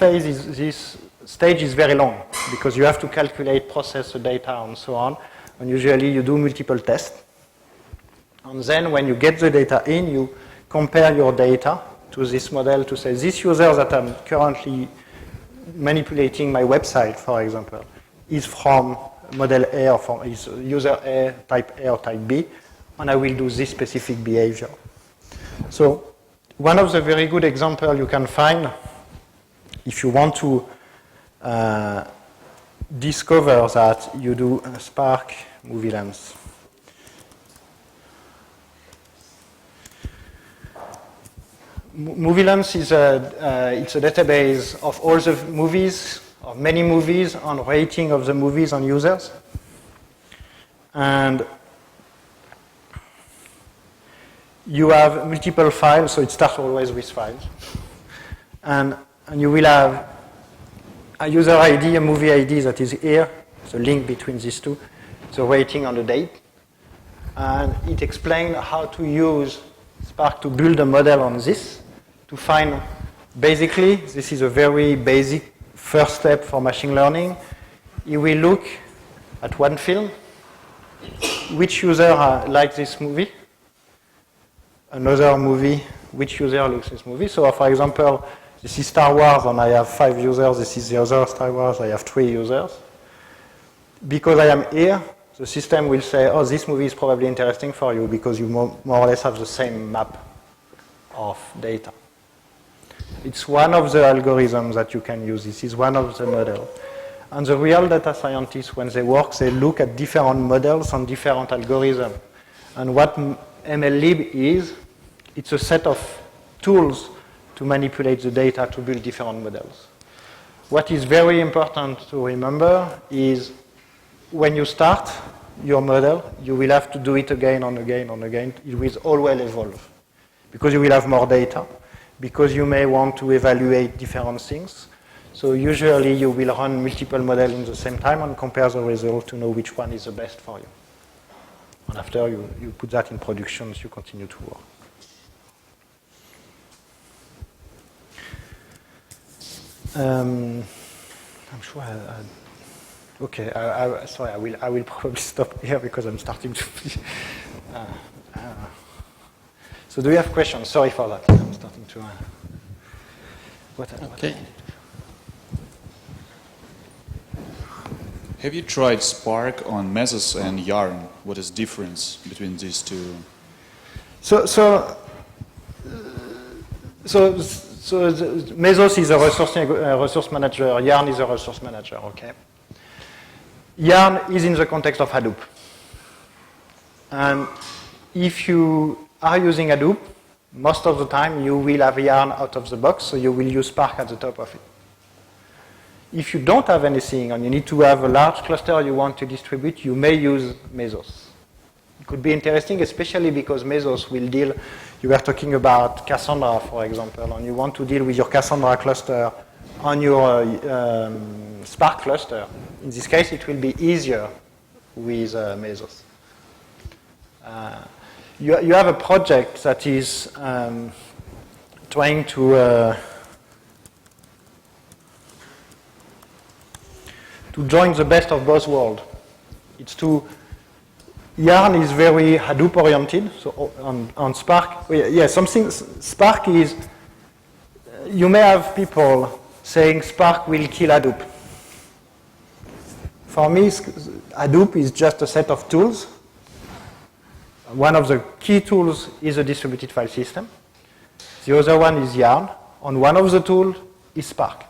stage is very long, because you have to calculate, process the data, and so on, and usually you do multiple tests. And then when you get the data in, you compare your data to this model to say, this user that I'm currently manipulating my website, for example, is from model A or from is user A, type A or type B, and I will do this specific behavior. So one of the very good examples you can find, if you want to discover that, you do a Spark movie lens. Movie lens is it's a database of all the movies, of many movies, and rating of the movies on users. And you have multiple files, so it starts always with files. And you will have a user ID, a movie ID that is here, the link between these two, the rating and the date. And it explains how to use Spark to build a model on this, to find, basically, this is a very basic first step for machine learning. You will look at one film, which user likes this movie, another movie, which user looks at this movie. So for example, this is Star Wars and I have 5 users, this is the other Star Wars, I have 3 users. Because I am here, the system will say, oh, this movie is probably interesting for you because you more or less have the same map of data. It's one of the algorithms that you can use. This is one of the models. And the real data scientists, when they work, they look at different models and different algorithms. And what MLlib is, it's a set of tools to manipulate the data to build different models. What is very important to remember is when you start your model, you will have to do it again and again and again. It will always evolve because you will have more data, because you may want to evaluate different things. So usually you will run multiple models in the same time and compare the result to know which one is the best for you. And after you put that in production, you continue to work. I'm sure okay, sorry, I will probably stop here because I'm starting to... So do you have questions? Sorry for that. I'm starting to... Okay. Have you tried Spark on Mesos and Yarn? What is the difference between these two? So Mesos is a resource manager, Yarn is a resource manager, okay? Yarn is in the context of Hadoop. And if you are using Hadoop, most of the time you will have Yarn out of the box, so you will use Spark at the top of it. If you don't have anything and you need to have a large cluster you want to distribute, you may use Mesos. It could be interesting, especially because Mesos will deal, you were talking about Cassandra, for example, and you want to deal with your Cassandra cluster on your Spark cluster. In this case, it will be easier with Mesos. You have a project that is trying to join the best of both worlds. It's Yarn is very Hadoop oriented, so on Spark, Spark is, you may have people saying Spark will kill Hadoop. For me, Hadoop is just a set of tools. One of the key tools is a distributed file system. The other one is Yarn, and one of the tools is Spark.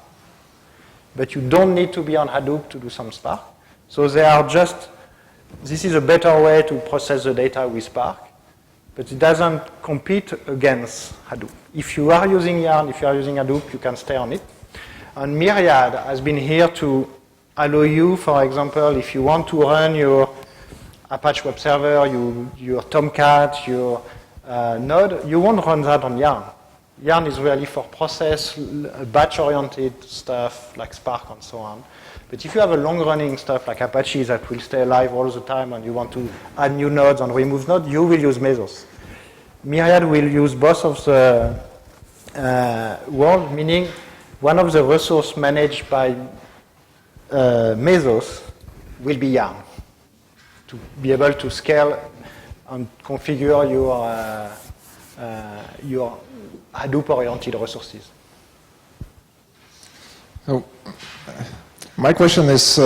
But you don't need to be on Hadoop to do some Spark. So they are just, this is a better way to process the data with Spark, but it doesn't compete against Hadoop. If you are using Yarn, if you are using Hadoop, you can stay on it. And Myriad has been here to allow you, for example, if you want to run your Apache web server, your Tomcat, your Node, you won't run that on Yarn. Yarn is really for process, batch-oriented stuff like Spark and so on. But if you have a long-running stuff like Apache that will stay alive all the time and you want to add new nodes and remove nodes, you will use Mesos. Myriad will use both of the world, meaning one of the resources managed by Mesos will be Yarn to be able to scale and configure your Hadoop-oriented resources. So, my question is,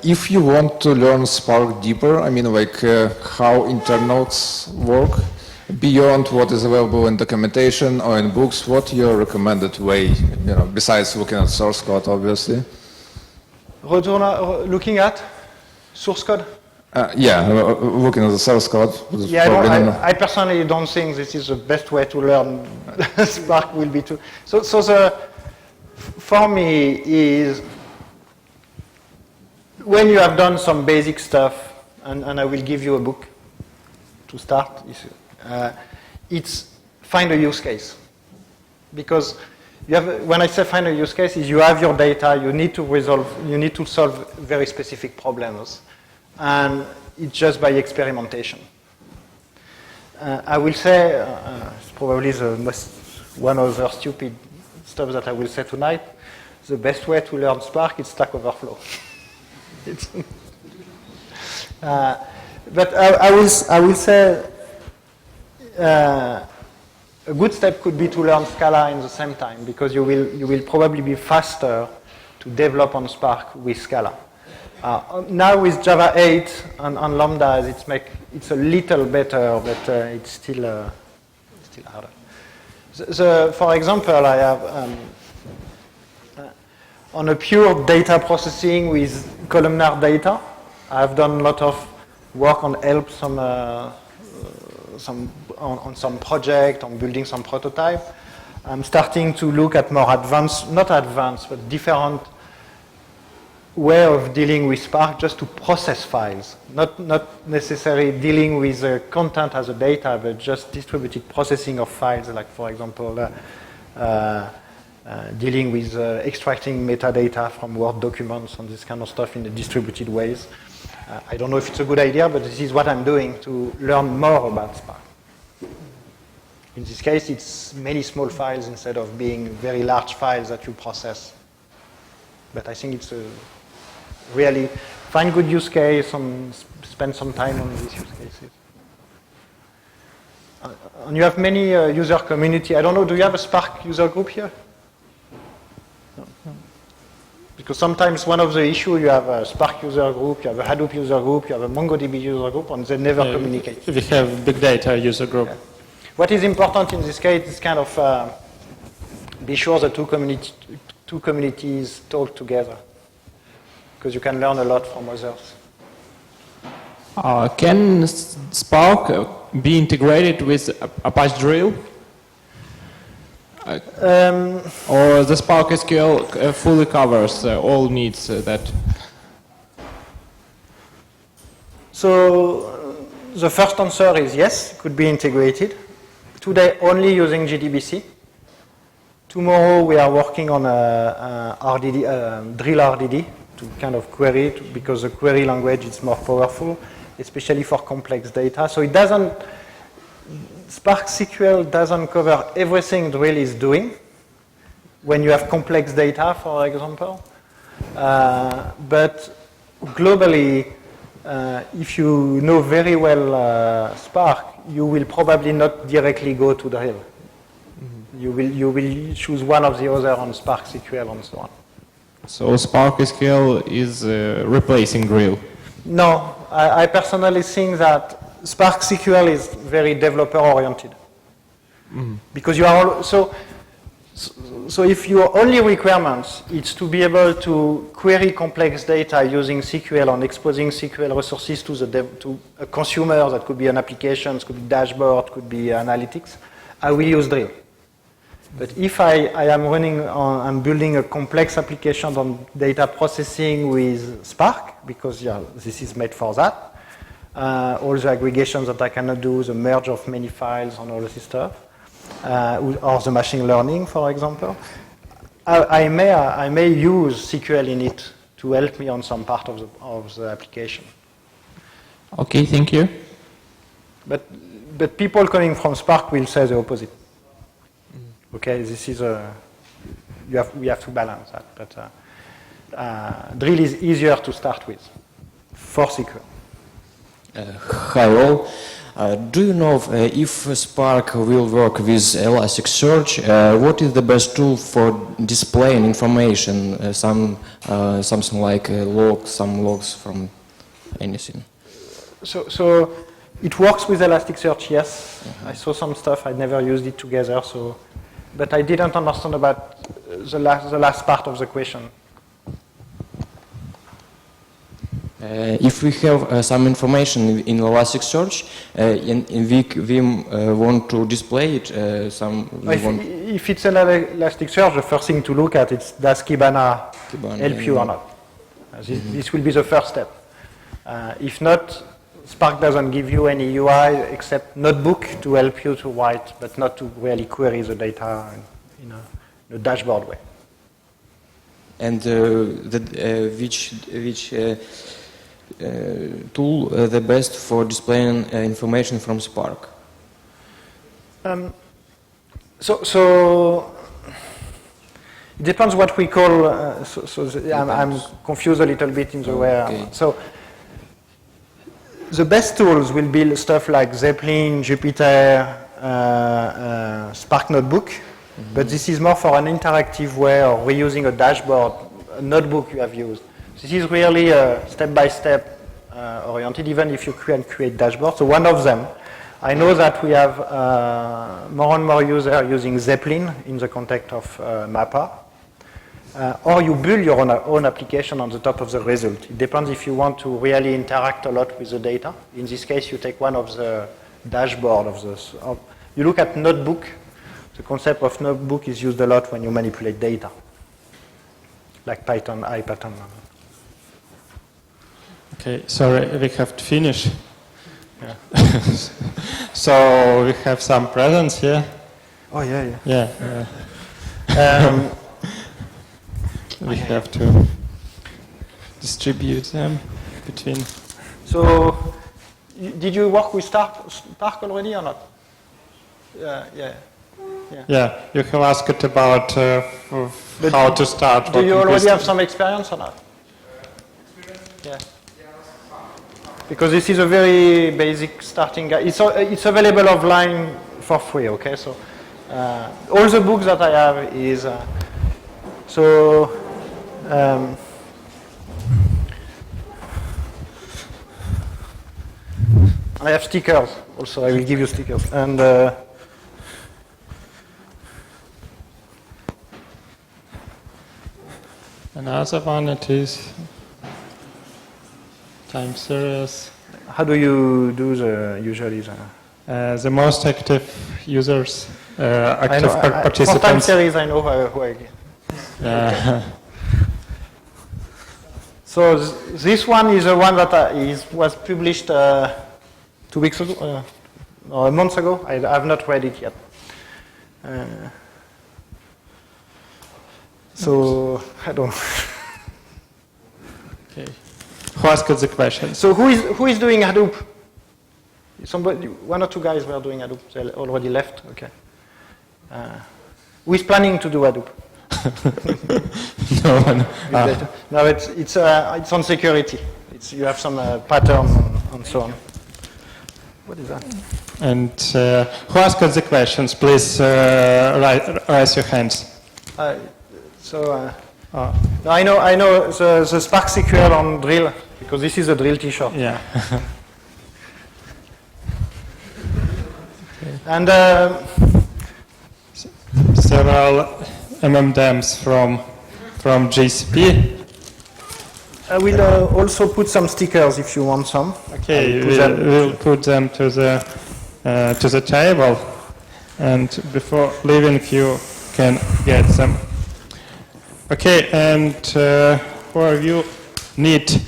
if you want to learn Spark deeper, I mean, like how internals work, beyond what is available in documentation or in books, what your recommended way, besides looking at source code, obviously? Looking at source code? Looking at the source code. Yeah, I personally don't think this is the best way to learn Spark will be to. So for me is when you have done some basic stuff, and I will give you a book to start. it's find a use case. Because when I say find a use case, is you have your data, you need to solve very specific problems. And it's just by experimentation. I will say, it's probably one of the stupid stuff that I will say tonight, the best way to learn Spark is Stack Overflow. But I will say a good step could be to learn Scala in the same time, because you will probably be faster to develop on Spark with Scala. Now with Java 8 and Lambdas, it's a little better, but it's still harder. For example, I have on a pure data processing with columnar data, I've done a lot of work on help on some project, on building some prototype. I'm starting to look at more advanced, not advanced, but different way of dealing with Spark just to process files, not necessarily dealing with the content as a data, but just distributed processing of files, like for example, dealing with extracting metadata from Word documents and this kind of stuff in a distributed ways. I don't know if it's a good idea, but this is what I'm doing to learn more about Spark. In this case, it's many small files instead of being very large files that you process. But I think it's really find good use case and spend some time on these use cases. And you have many user community. I don't know, do you have a Spark user group here? No. Because sometimes one of the issues, you have a Spark user group, you have a Hadoop user group, you have a MongoDB user group, and they never communicate. We have big data user group. Yeah. What is important in this case is kind of be sure the two communities talk together, because you can learn a lot from others. Can Spark be integrated with Apache Drill? Or the Spark SQL fully covers all needs that? So the first answer is yes, it could be integrated. Today only using JDBC. Tomorrow we are working on a Drill RDD to kind of query it, because the query language is more powerful, especially for complex data. So it doesn't, Spark SQL doesn't cover everything Drill is doing when you have complex data, for example. But globally, if you know very well Spark, you will probably not directly go to Drill. You will choose one of the other on Spark SQL and so on. So Spark SQL is replacing Drill? No, I personally think that Spark SQL is very developer oriented. Because you are all, so if your only requirements is to be able to query complex data using SQL and exposing SQL resources to a consumer, that could be an application, could be dashboard, could be analytics, I will use Drill. But if I am I'm building a complex application on data processing with Spark, because this is made for that, all the aggregations that I cannot do, the merge of many files and all this stuff, or the machine learning, for example, I may use SQL in it to help me on some part of the application. Okay, thank you. But people coming from Spark will say the opposite. Okay, this is we have to balance that. But Drill is easier to start with for SQL. Hi all. Do you know if Spark will work with Elasticsearch? What is the best tool for displaying information? Something like some logs from anything. So it works with Elasticsearch, yes. I saw some stuff. I never used it together, but I didn't understand about the last part of the question. If we have some information in Elasticsearch and we want to display it, if it's an Elasticsearch, the first thing to look at is does Kibana help you or not? This will be the first step. If not, Spark doesn't give you any UI except notebook to help you to write, but not to really query the data in a dashboard way. And which tool the best for displaying information from Spark? So it depends what we call. I'm confused a little bit in the way. So the best tools will be stuff like Zeppelin, Jupyter, Spark Notebook, but this is more for an interactive way of reusing a dashboard, a notebook you have used. This is really step-by-step oriented, even if you can create dashboards. So one of them, I know that we have more and more users using Zeppelin in the context of MapR. Or you build your own application on the top of the result. It depends if you want to really interact a lot with the data. In this case, you take one of the dashboard of this. You look at notebook. The concept of notebook is used a lot when you manipulate data, like Python, IPattern. Okay, sorry, we have to finish. Yeah. So we have some presents here. Oh yeah. Yeah. We have to distribute them between. So, did you work with Spark already or not? Yeah, you have asked about how to start. Do you already have some experience or not? Yeah. Because this is a very basic starting guide. It's available offline for free, okay? So, all the books that I have is, I have stickers also. I will give you stickers. And another one, it is time series. How do you do usually the most active users, active participants? For time series, I know who I get. Yeah. So this one is the one that was published 2 weeks ago, or a month ago. I have not read it yet. So I don't know. Okay. Who asked the question? So who is doing Hadoop? Somebody, one or two guys were doing Hadoop. They already left. Okay. Who is planning to do Hadoop? No one. No, it's on security. You have some pattern and so on. What is that? And who asked the questions? Please raise your hands. I know the Spark SQL on Drill, because this is a Drill T-shirt. Yeah. And several MMDEMs from GCP. I will also put some stickers if you want some. Okay, we'll put them to the table, and before leaving, you can get them. Okay, and who of you need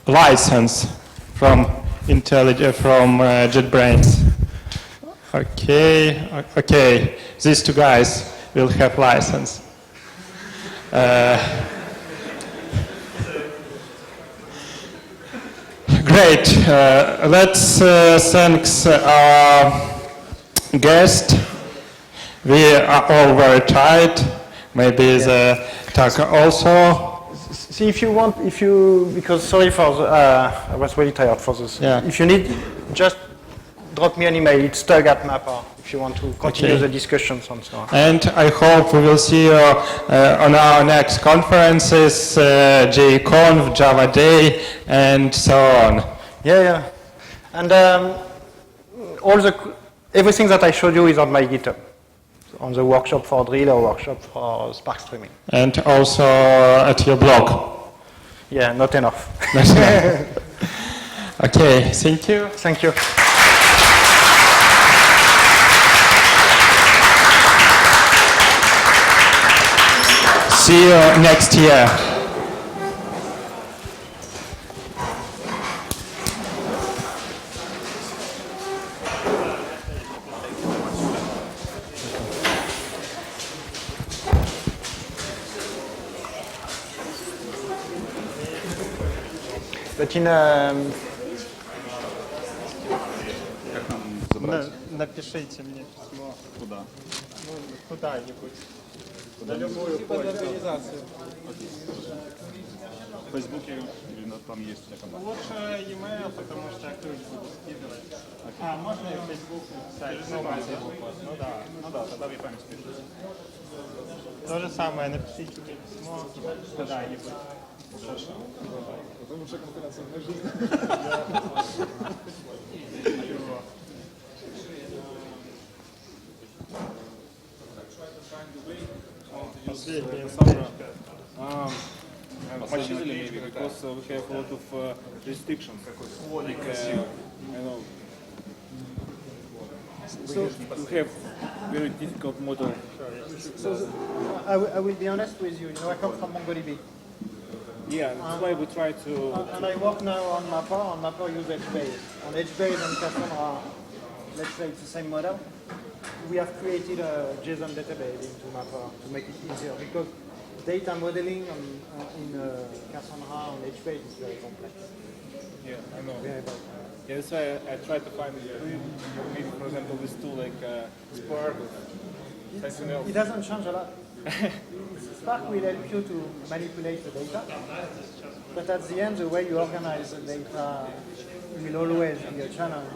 license from JetBrains? Okay, these two guys will have license. Great. Let's thank our guest. We are all very tired. Maybe the talk also. See, if you want, because sorry for I was really tired for this. Yeah. If you need, just drop me an email. It's Tug@MapR if you want to continue the discussions and so on. And I hope we will see you on our next conferences, JConf, Java Day, and so on. Yeah. And everything that I showed you is on my GitHub, on the workshop for Drill or workshop for Spark Streaming. And also at your blog. Yeah, not enough. Okay, thank you. Thank you. See you next year. But in Напишите мне письмо. Куда? Ну, куда-нибудь. На любую почту. В Фейсбуке или там есть аккаунт? Лучше e-mail, потому что я ключ буду скидывать. Можно и в Facebook написать? Ну да, тогда в EPAM спишите. То же самое, напишите мне письмо куда-нибудь. Лучшая конференция в моей жизни. Apache Drill maybe, because we have a lot of restrictions. Like, I know. We have very difficult model. So I will be honest with you. You know, I come from MongoDB. Yeah, that's why we try to. And I work now on MapR. On MapR, use HBase. On HBase and Cassandra, let's say it's the same model. We have created a JSON database into MapR to make it easier because data modeling in Cassandra on HBase is very complex. Yeah, I know. Yeah, Yeah, that's why I try to find maybe, for example, this tool like Spark or something else. It doesn't change a lot. Spark will help you to manipulate the data, but at the end, the way you organize the data will always be a challenge.